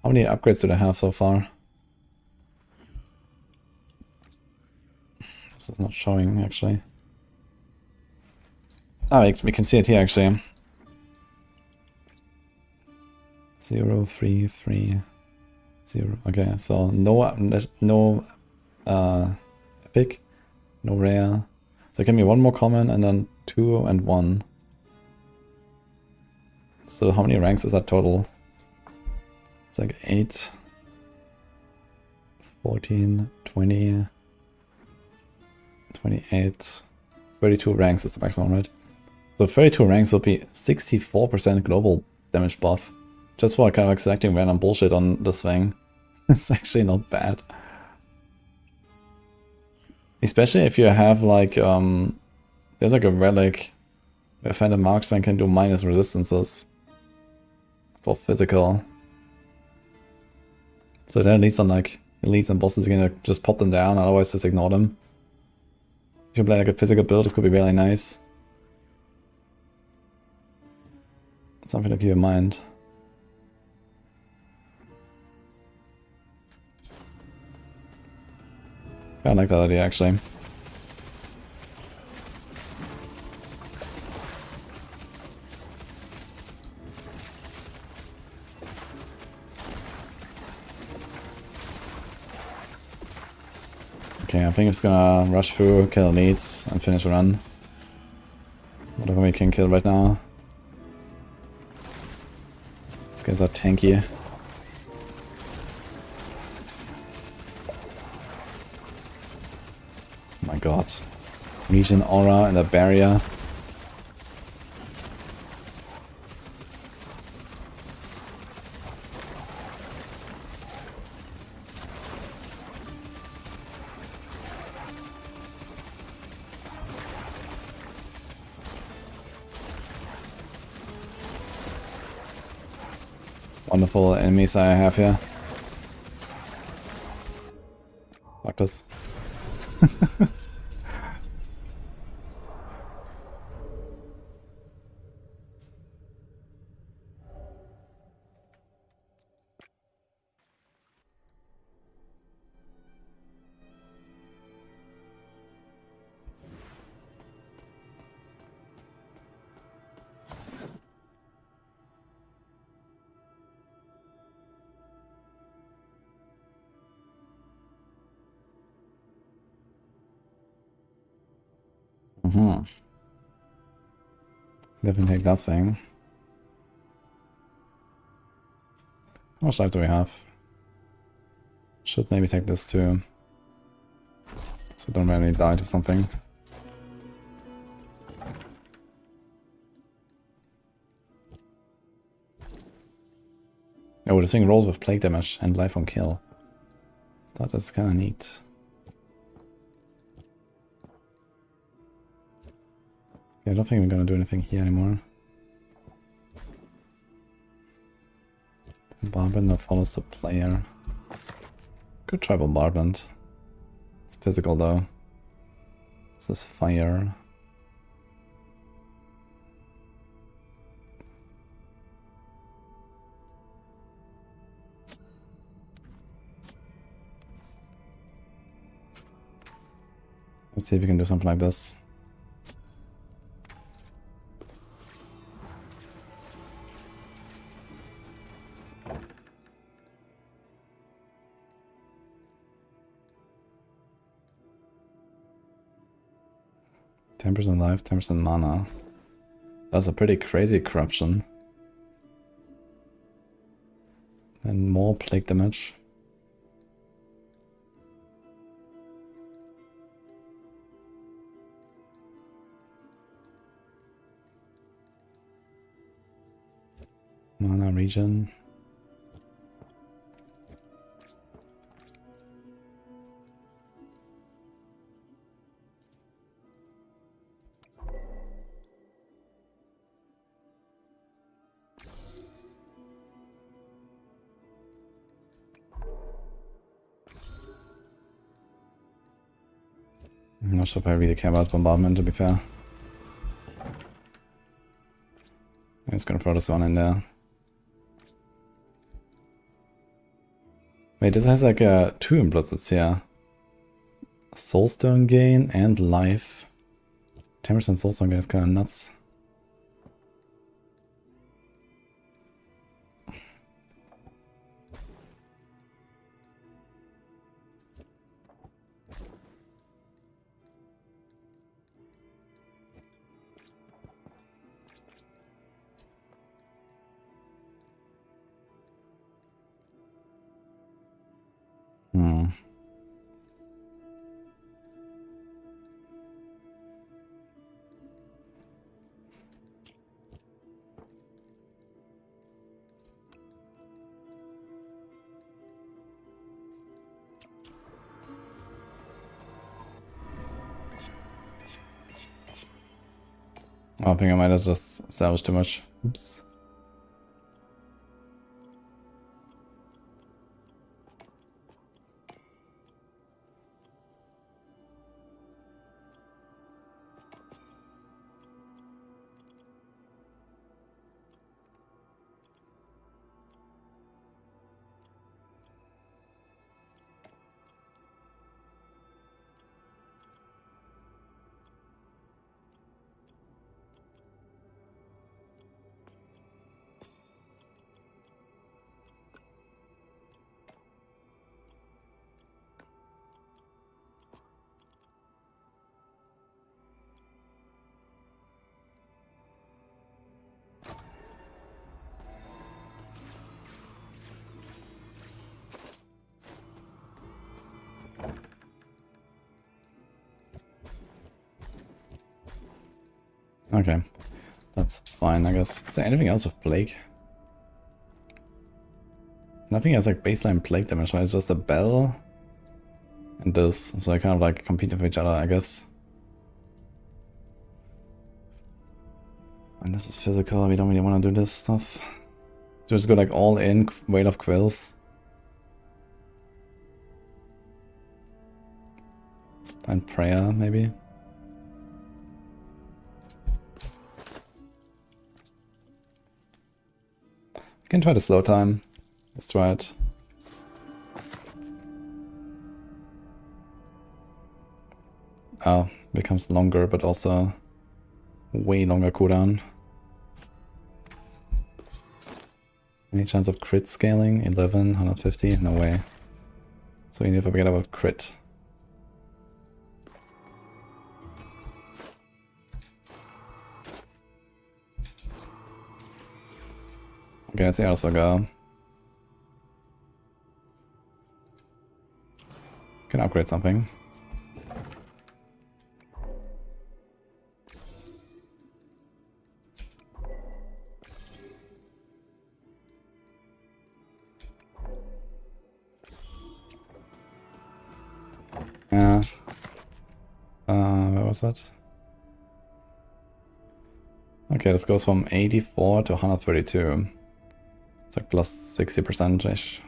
How many upgrades do they have so far? This is not showing actually. Ah, we can see it here actually. 0, 3, 3, 0. Okay, so no epic, no rare. So give me one more common and then 2 and 1. So how many ranks is that total? It's like 8, 14, 20, 28, 32 ranks is the maximum, right? So 32 ranks will be 64% global damage buff. Just for kind of like selecting random bullshit on this thing. It's actually not bad. Especially if you have like, there's like a relic where Phantom Marksman can do minus resistances for physical. So then at least on like elites and bosses, you can just pop them down, otherwise just ignore them. If you play like a physical build, this could be really nice. Something to keep in mind. I like that idea actually. Okay, I think I'm just gonna rush through, kill elites, and finish the run. Whatever we can kill right now. These guys are tanky. Oh my god. Legion aura and a barrier. wonderful enemies I have here. Fuck this. Definitely take that thing. How much life do we have? Should maybe take this too. So don't really die to something. Oh, this thing rolls with plague damage and life on kill. That is kinda neat. Okay, I don't think we're gonna do anything here anymore. Barband that follows the player. Good try bombardment. It's physical though. This is fire. Let's see if we can do something like this. %10 life, 10% mana. That's a pretty crazy corruption. And more plague damage. Mana regen. I'm not sure if I really care about bombardment, to be fair. I'm just gonna throw this one in there. Wait, this has like a 2 implicits here. Soulstone gain and life. 10% soulstone gain is kinda nuts. I think I might have just salvaged too much. Oops. Okay, that's fine, I guess. Is there anything else with plague? Nothing has like baseline plague damage, right? It's just a bell and this, so I kind of like compete with each other, I guess. And this is physical, we don't really want to do this stuff. Just go like all in, Veil of Quills. And Prayer, maybe. We can try the slow time. Let's try it. Oh, becomes longer, but also way longer cooldown. Any chance of crit scaling? 11, 150? No way. So we need to forget about crit. Okay, let's see how this will go. Can upgrade something. Yeah. Where was that? Okay, this goes from 84 to 132. It's like plus 60%-ish.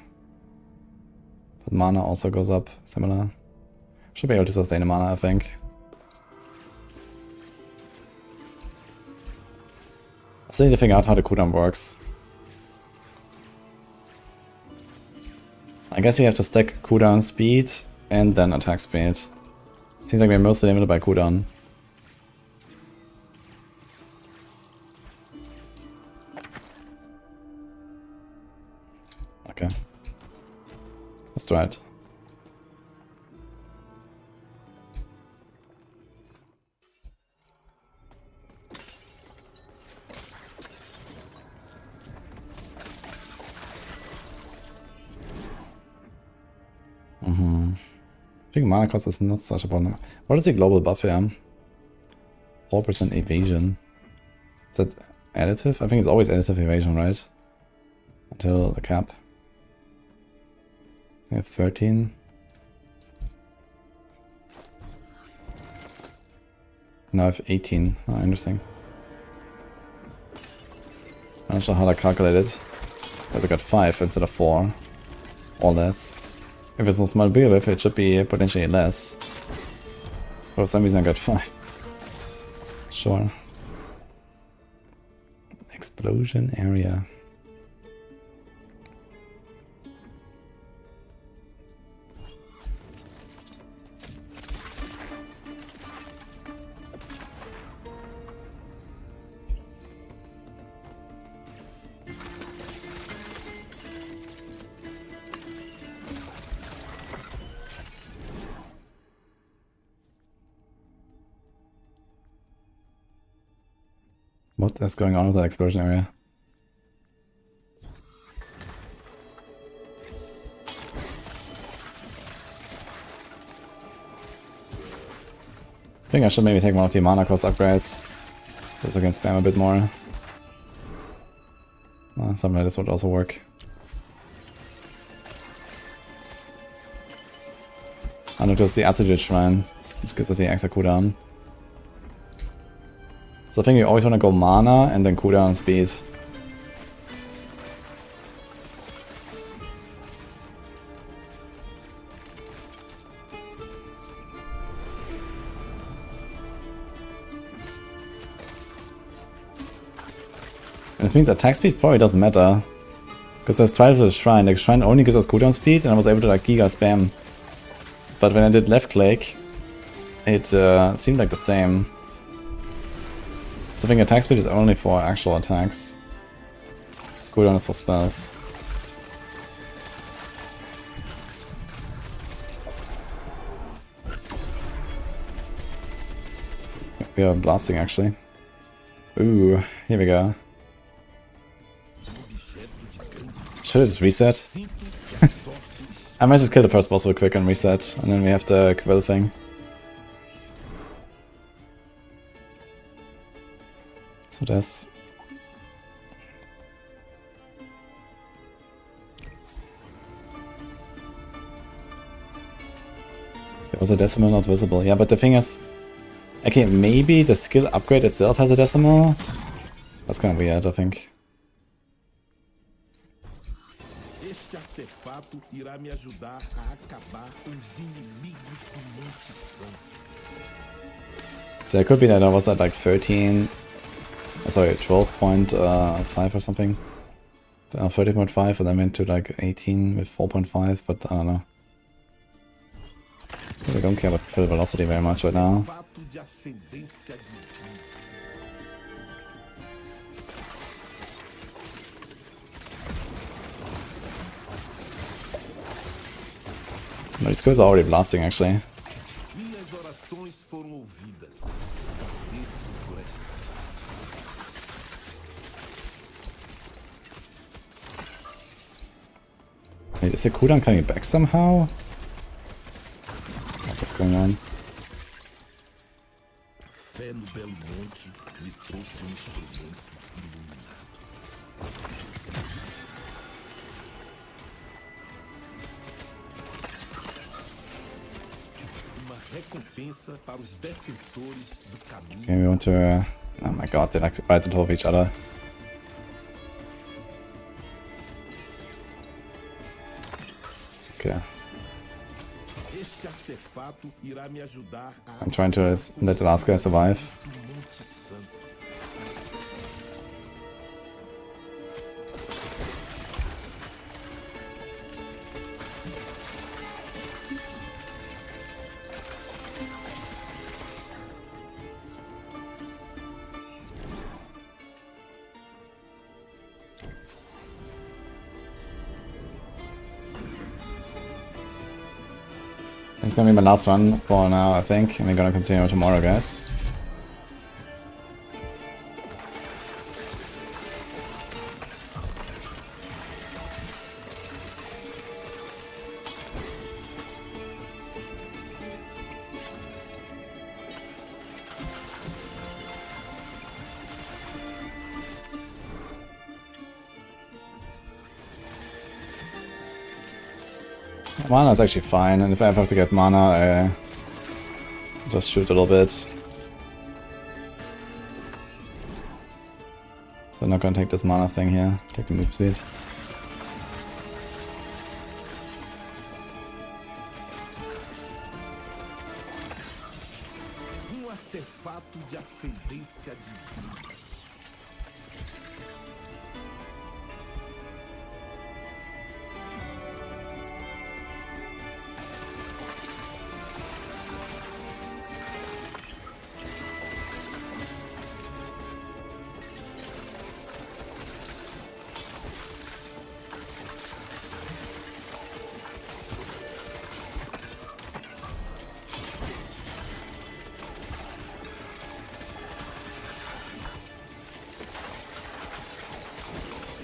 But mana also goes up, similar. Should be able to sustain the mana, I think. I still need to figure out how the cooldown works. I guess you have to stack cooldown speed and then attack speed. Seems like we're mostly limited by cooldown. Okay. Let's try it. I think mana cost is not such a problem. What is the global buff here? 4% evasion. Is that additive? I think it's always additive evasion, right? Until the cap. We have 13. Now I have 18. Oh, interesting. I'm not sure how to calculate it. Because I got 5 instead of 4. Or less. If it's a small build, it should be potentially less. For some reason I got 5. Sure. Explosion area. What is going on with that explosion area? I think I should maybe take one of the mana cost upgrades, so I can spam a bit more. Something like this would also work. I noticed the Attitude Shrine, which gives us the extra cooldown. So I think you always want to go mana and then cooldown speed. And this means attack speed probably doesn't matter. Because there's trial to the shrine. The shrine only gives us cooldown speed and I was able to like giga spam. But when I did left click, it seemed like the same. So I think attack speed is only for actual attacks. Cooldown is for spells. We are blasting actually. Ooh, here we go. Should I just reset? I might just kill the first boss real quick and reset, and then we have the quill thing. So that's... There was a decimal not visible. Yeah, but the thing is... Okay, maybe the skill upgrade itself has a decimal? That's kind of weird, I think. Este artefato irá me ajudar a acabar com os inimigos do Monte Santo. So it could be that I was at like 13, sorry, 12.5 or something. 30.5 and then went to like 18 with 4.5, but I don't know. I don't care about fill velocity very much right now. Fato de ascendência divina. No, these skills are already blasting actually. Minhas orações foram ouvidas. Desço por esta. Wait, is the cooldown coming back somehow? What's going on? Fé no belo monte me trouxe instrumento iluminado. Uma recompensa para os defensores do caminho. Okay, we want to... oh my god, they're like right on top of each other. Okay. Este artefato irá me ajudar a I'm trying to let the last guy survive. do Monte Santo. It's gonna be my last one for now, I think, and we're gonna continue tomorrow, guys. Mana is actually fine, and if I ever have to get mana, I just shoot a little bit. So I'm not gonna take this mana thing here, take the move speed. Artefato de ascendência divina.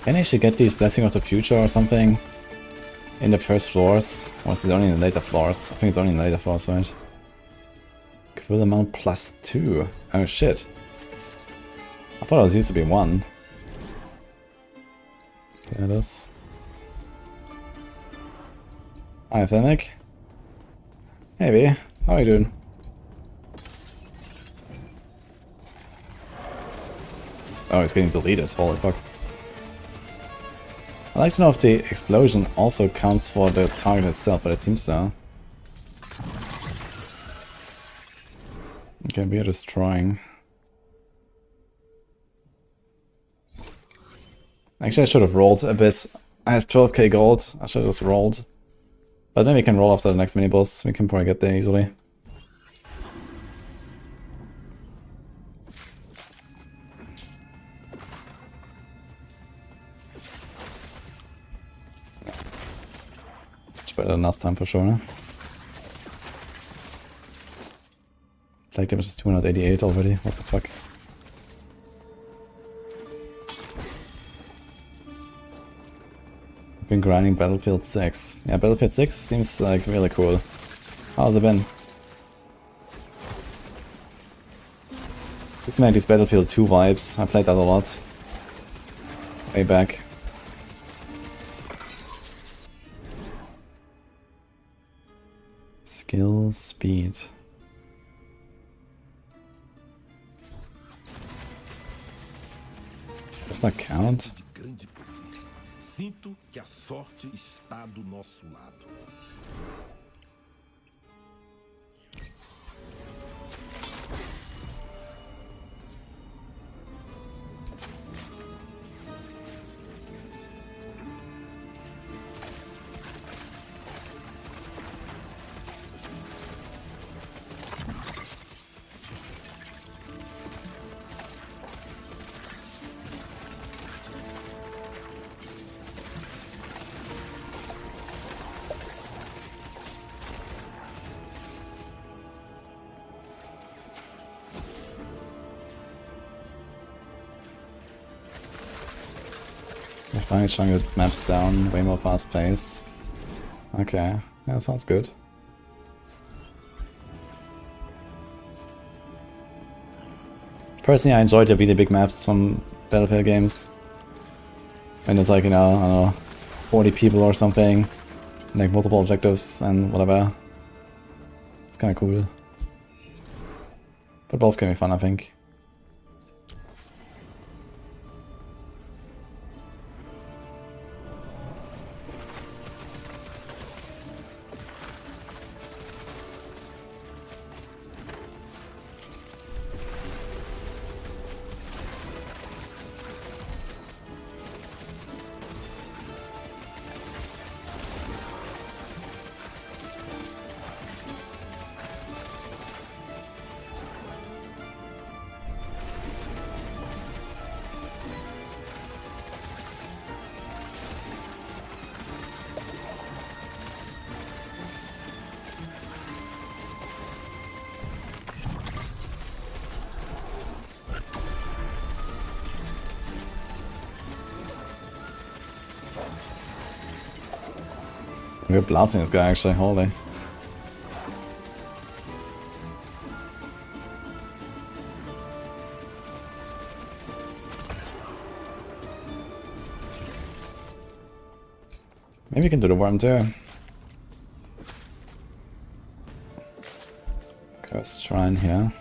Can I actually get these Blessing of the Future or something in the first floors? Or is it only in the later floors? I think it's only in the later floors, right? Quill amount +2. Oh shit. I thought it was used to be 1. There it is. Hi, Fennec. Hey, B. How are you doing? Oh, it's getting deleted. Holy fuck. I'd like to know if the explosion also counts for the target itself, but it seems so. Okay, we are destroying. Actually, I should have rolled a bit. I have 12k gold. I should have just rolled. But then we can roll after the next mini boss. We can probably get there easily. Better than last time for sure. Ne? Plague damage is 288 already. What the fuck? I've been grinding Battlefield 6. Yeah, Battlefield 6 seems like really cool. How's it been? This made these Battlefield 2 vibes. I played that a lot. Way back. Skill, speed. Does that count? De grande poder, Sinto que a sorte está do nosso lado. They're finally trying to get maps down, way more fast paced. Okay, yeah, sounds good. Personally, I enjoyed the really big maps from Battlefield games. When it's like, you know, I don't know, 40 people or something, like multiple objectives and whatever. It's kinda cool. But both can be fun, I think. We're blasting this guy actually, holy. Maybe you can do the worm too. Cursed Shrine here.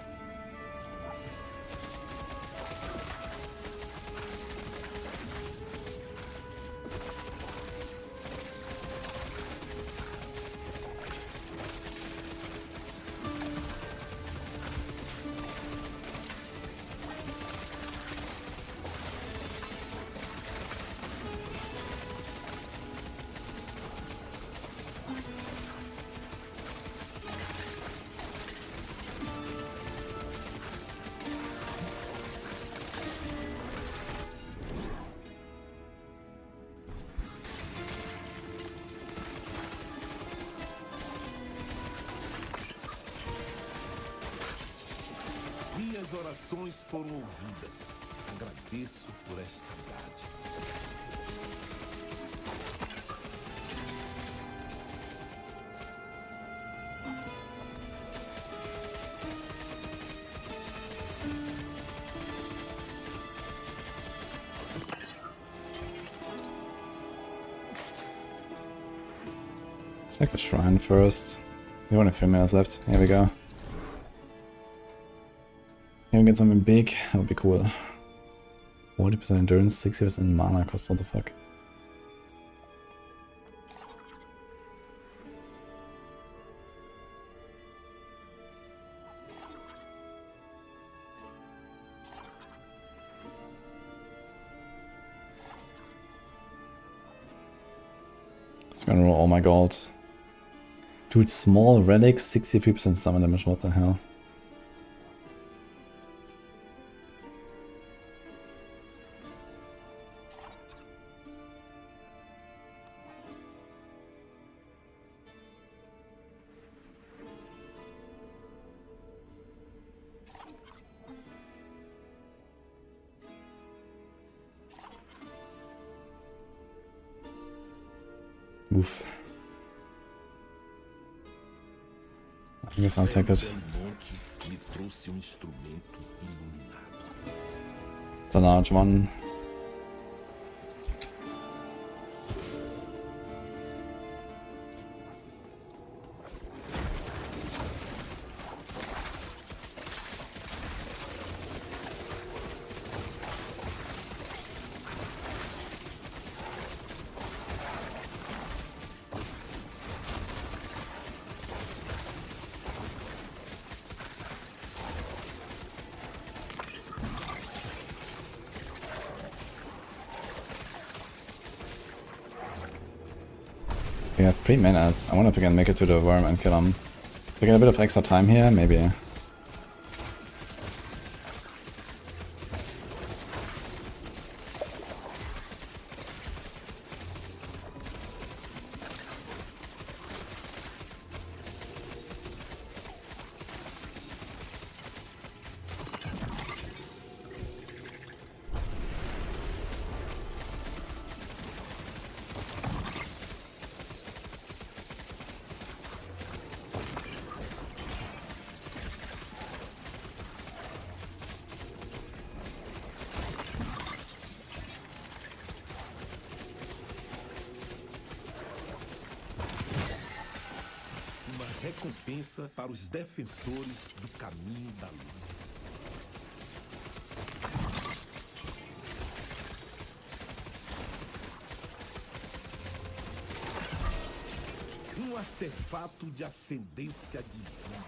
Minhas orações foram ouvidas. Agradeço por esta dádiva. Let's take a shrine first. We only have 3 minutes left. Here we go. Can we get something big? That would be cool. 40% endurance, 60% mana cost, what the fuck? It's gonna roll all my gold. Dude, small relic, 63% summon damage, what the hell? Oof. I guess I'll take it. It's a large one. We have 3 minutes. I wonder if we can make it to the worm and kill him. We get a bit of extra time here, maybe. Recompensa para os defensores do caminho da luz. Artefato de ascendência divina.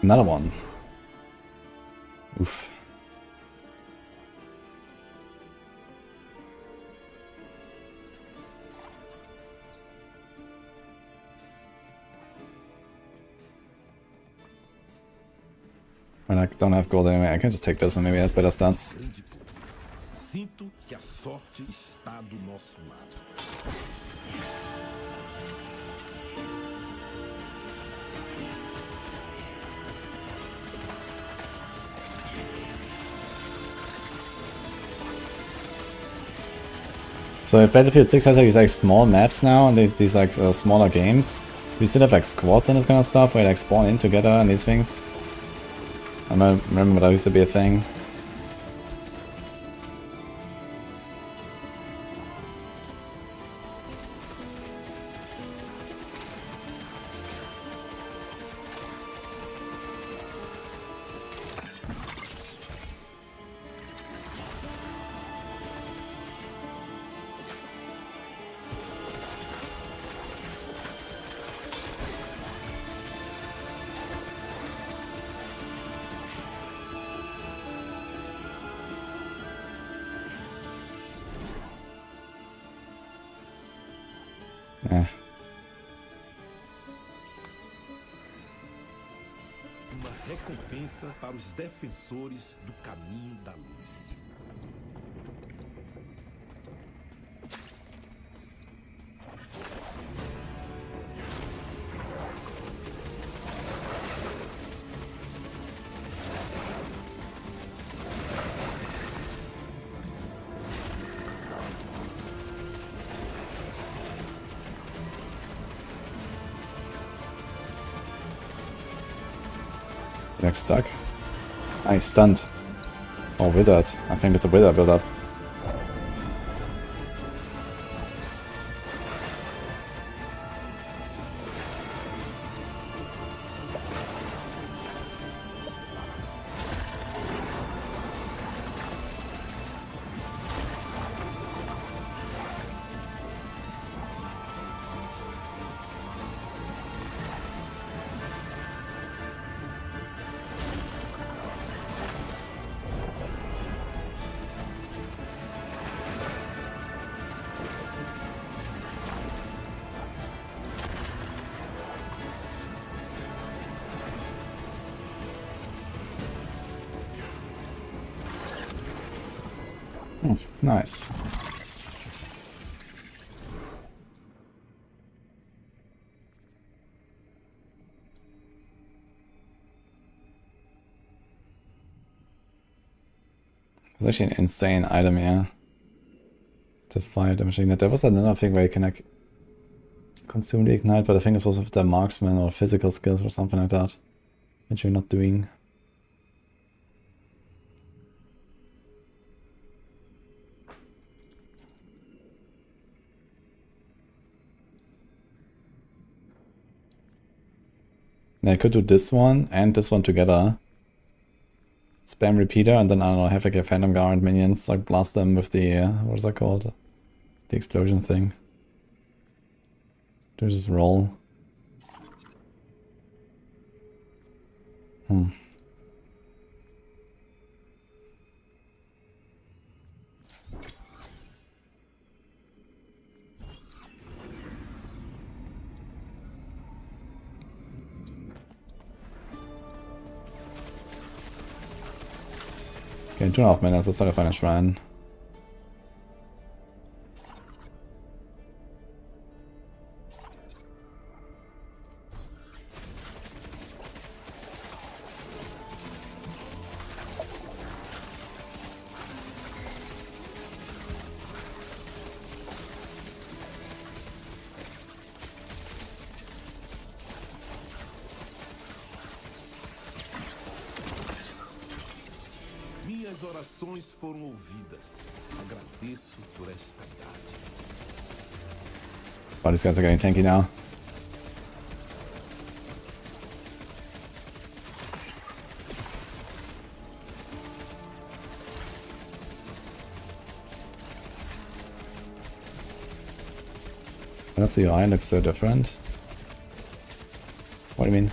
Another one. Oof. When I don't have gold anyway, I can just take this and maybe it has better stats. Sinto que a sorte está do nosso lado. So if Battlefield 6 has like these like small maps now and these like smaller games, we still have like squads and this kind of stuff where you like spawn in together and these things. I remember that used to be a thing. Yeah. Uma recompensa para os defensores do caminho da luz. Next stuck. Ah, he's stunned. Oh, withered. I think it's a wither build up. Nice. It's actually an insane item here. To fire the machine. There was another thing where you can like consume the ignite, but I think this was with the marksman or physical skills or something like that. Which you're not doing. Yeah, I could do this one and this one together. Spam repeater and then I don't know, have like a phantom guard minions, like blast them with the what is that called? The explosion thing. Do just roll. Okay, 2.5 minutes, let's try to find a shrine. Minhas orações foram ouvidas. Agradeço por esta dádiva. Oh, these guys are getting tanky now. Does the UI look so different? What do you mean?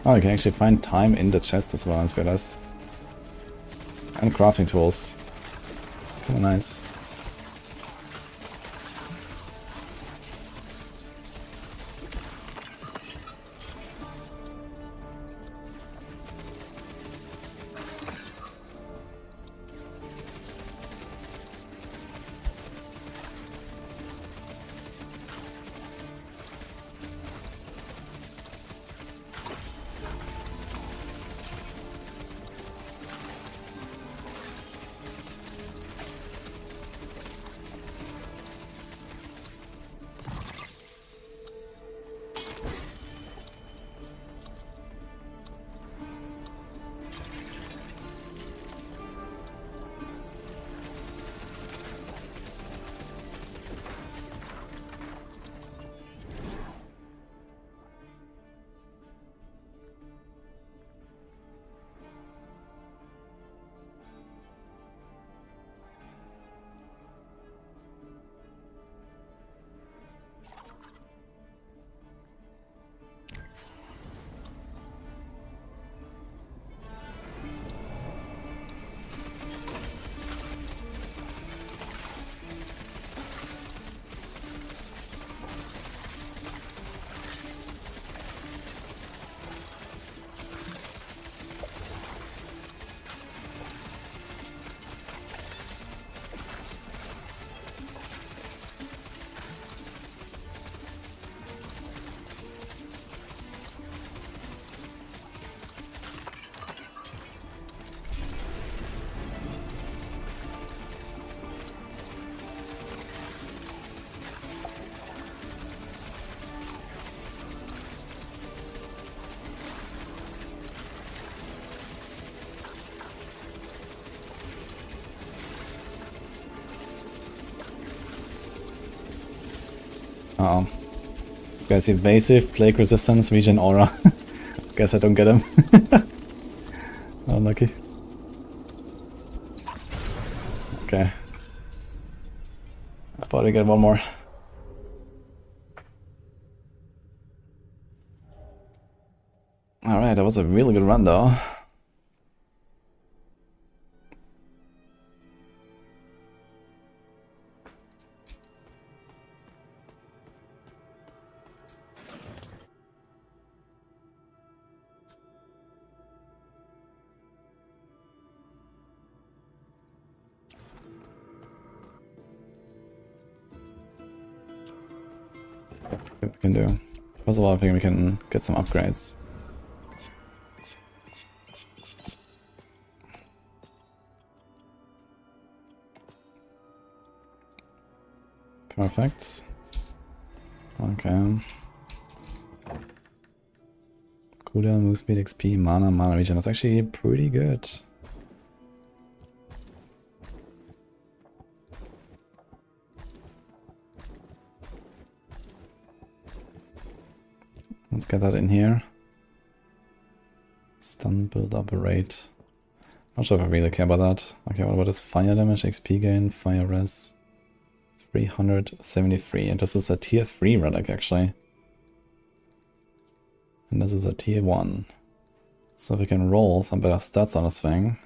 Oh, you can actually find time in the chest as well, as realized. And crafting tools. Kinda nice. Uh-oh. Guys, evasive, plague resistance, regen aura. Guess I don't get him. Unlucky. Okay. I thought I get one more. Alright, that was a really good run though. What we can do. First of all, I think we can get some upgrades. Perfect. Okay. Cooldown, move speed, XP, mana regen. That's actually pretty good. Let's get that in here. Stun build up rate. Not sure if I really care about that. Okay, what about this fire damage, XP gain, fire res? 373. And this is a tier 3 relic actually. And this is a tier 1. So we can roll some better stats on this thing.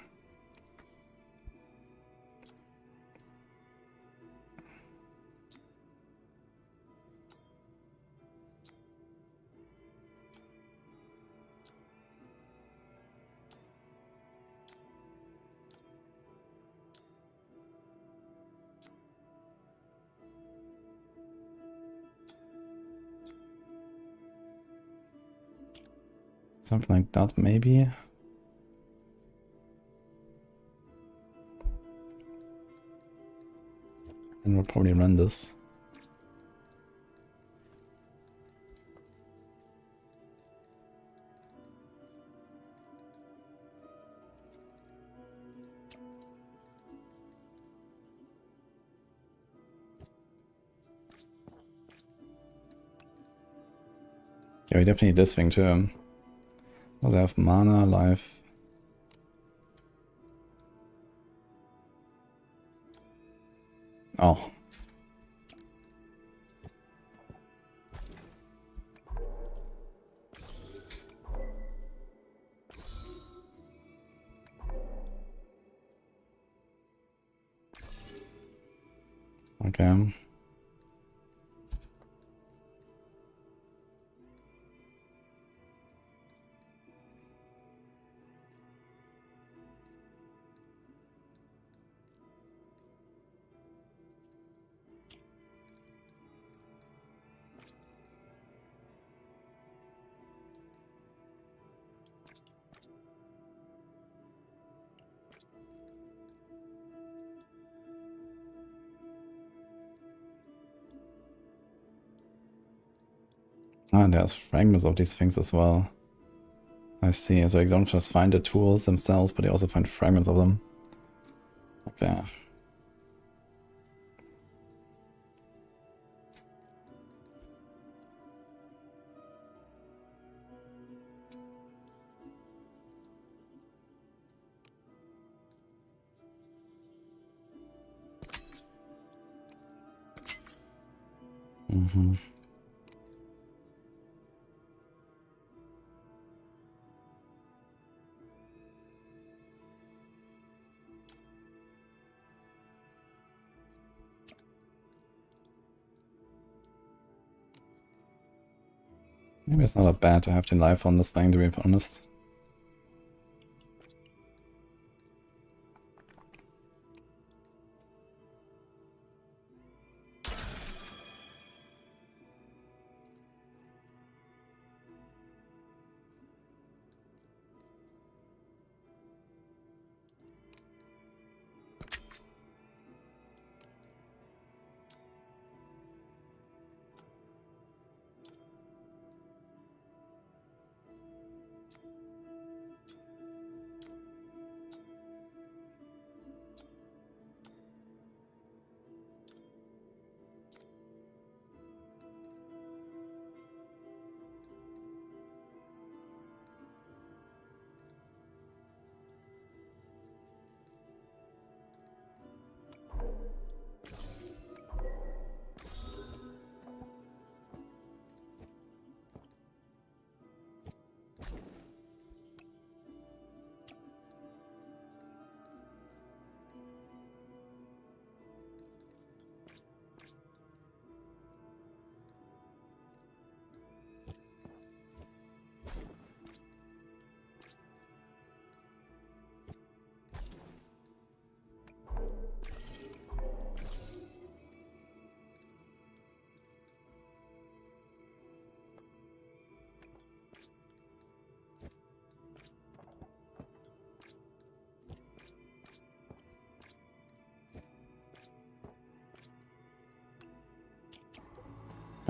Something like that, maybe. And we'll probably run this. Yeah, we definitely need this thing too. Also have mana, life. Oh. Okay. Ah, and there's fragments of these things as well. I see, so you don't just find the tools themselves, but you also find fragments of them. Okay. Mm-hmm. Maybe it's not that bad to have the life on this thing, to be honest.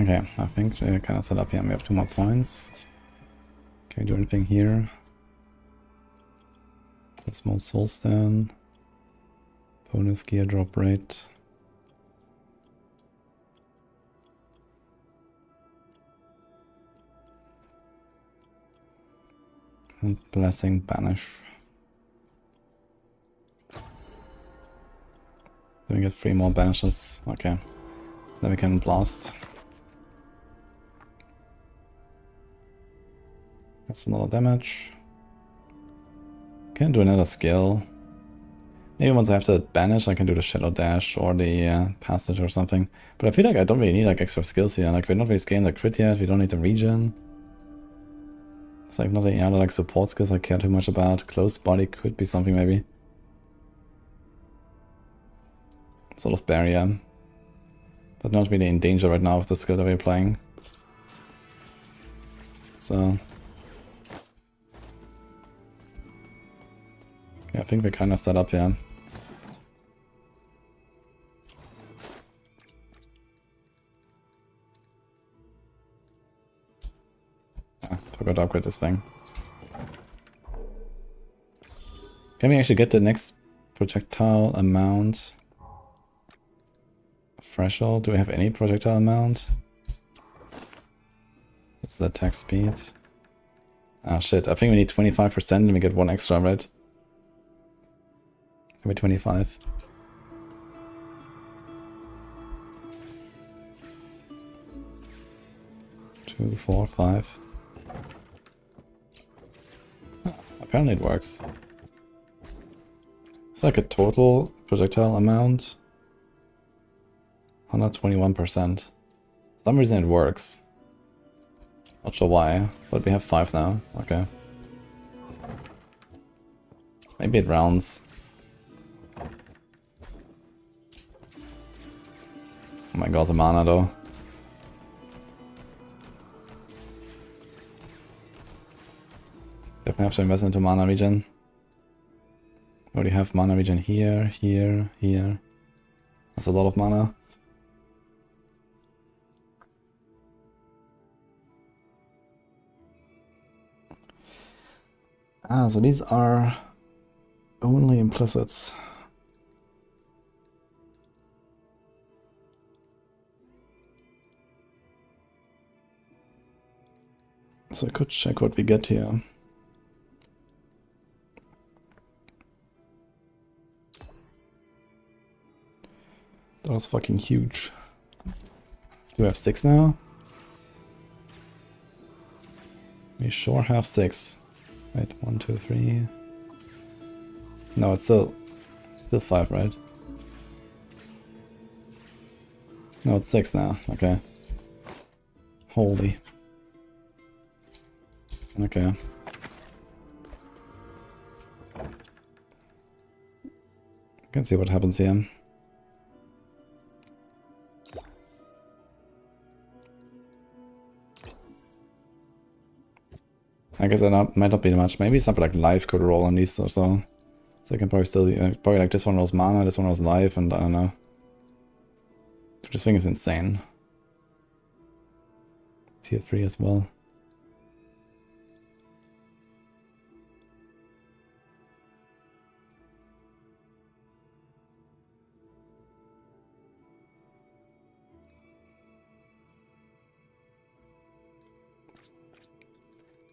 Okay, I think we're kind of set up here. We have 2 more points. Can we do anything here? A small soul stone. Bonus gear drop rate. And blessing banish. Then we get 3 more banishes. Okay. Then we can blast. That's a lot of damage. Can do another skill. Maybe once I have to banish, I can do the Shadow Dash or the Passage or something. But I feel like I don't really need like extra skills here. Like we're not really scaling the crit yet, we don't need the regen. It's like not any other like support skills I care too much about. Close body could be something maybe. Sort of barrier. But not really in danger right now with the skill that we're playing. So... yeah, I think we're kind of set up here. Forgot to upgrade this thing. Can we actually get the next projectile amount threshold? Do we have any projectile amount? What's the attack speed? Ah shit, I think we need 25% and we get 1 extra, right? Maybe 25. Two, 4, 5. Apparently it works. It's like a total projectile amount. 121%. For some reason it works. Not sure why, but we have 5 now. Okay. Maybe it rounds. Oh my god, the mana though. Definitely have to invest into mana regen. Already have mana regen here, here, here. That's a lot of mana. Ah, so these are only implicits. So I could check what we get here. That was fucking huge. Do we have 6 now? We sure have 6. Wait, 1, 2, 3. No, it's still 5, right? No, it's 6 now. Okay. Holy. Okay. Can see what happens here. I guess that might not be much. Maybe something like life could roll on these or so. So I can probably still, probably like this one rolls mana, this one rolls life, and I don't know. This thing is insane. Tier 3 as well.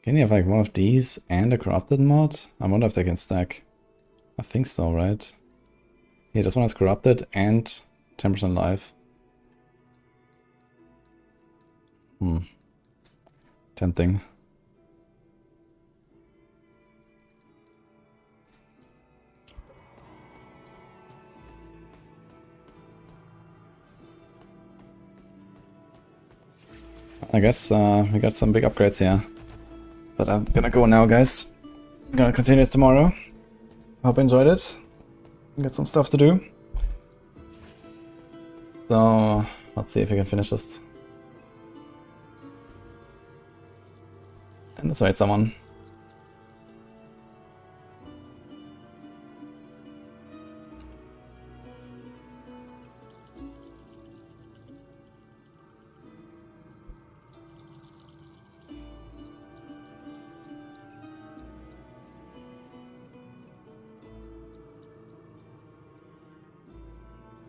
Can you have like one of these and a corrupted mod? I wonder if they can stack. I think so, right? Yeah, this one is corrupted and 10% life. Tempting. I guess we got some big upgrades here. But I'm gonna go now, guys. I'm gonna continue this tomorrow. Hope you enjoyed it. Got some stuff to do. So, let's see if we can finish this. And let's wait someone.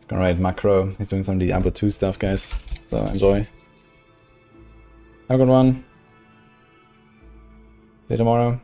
Gonna write macro. He's doing some Diablo 2 stuff, guys. So enjoy. Have a good one. See you tomorrow.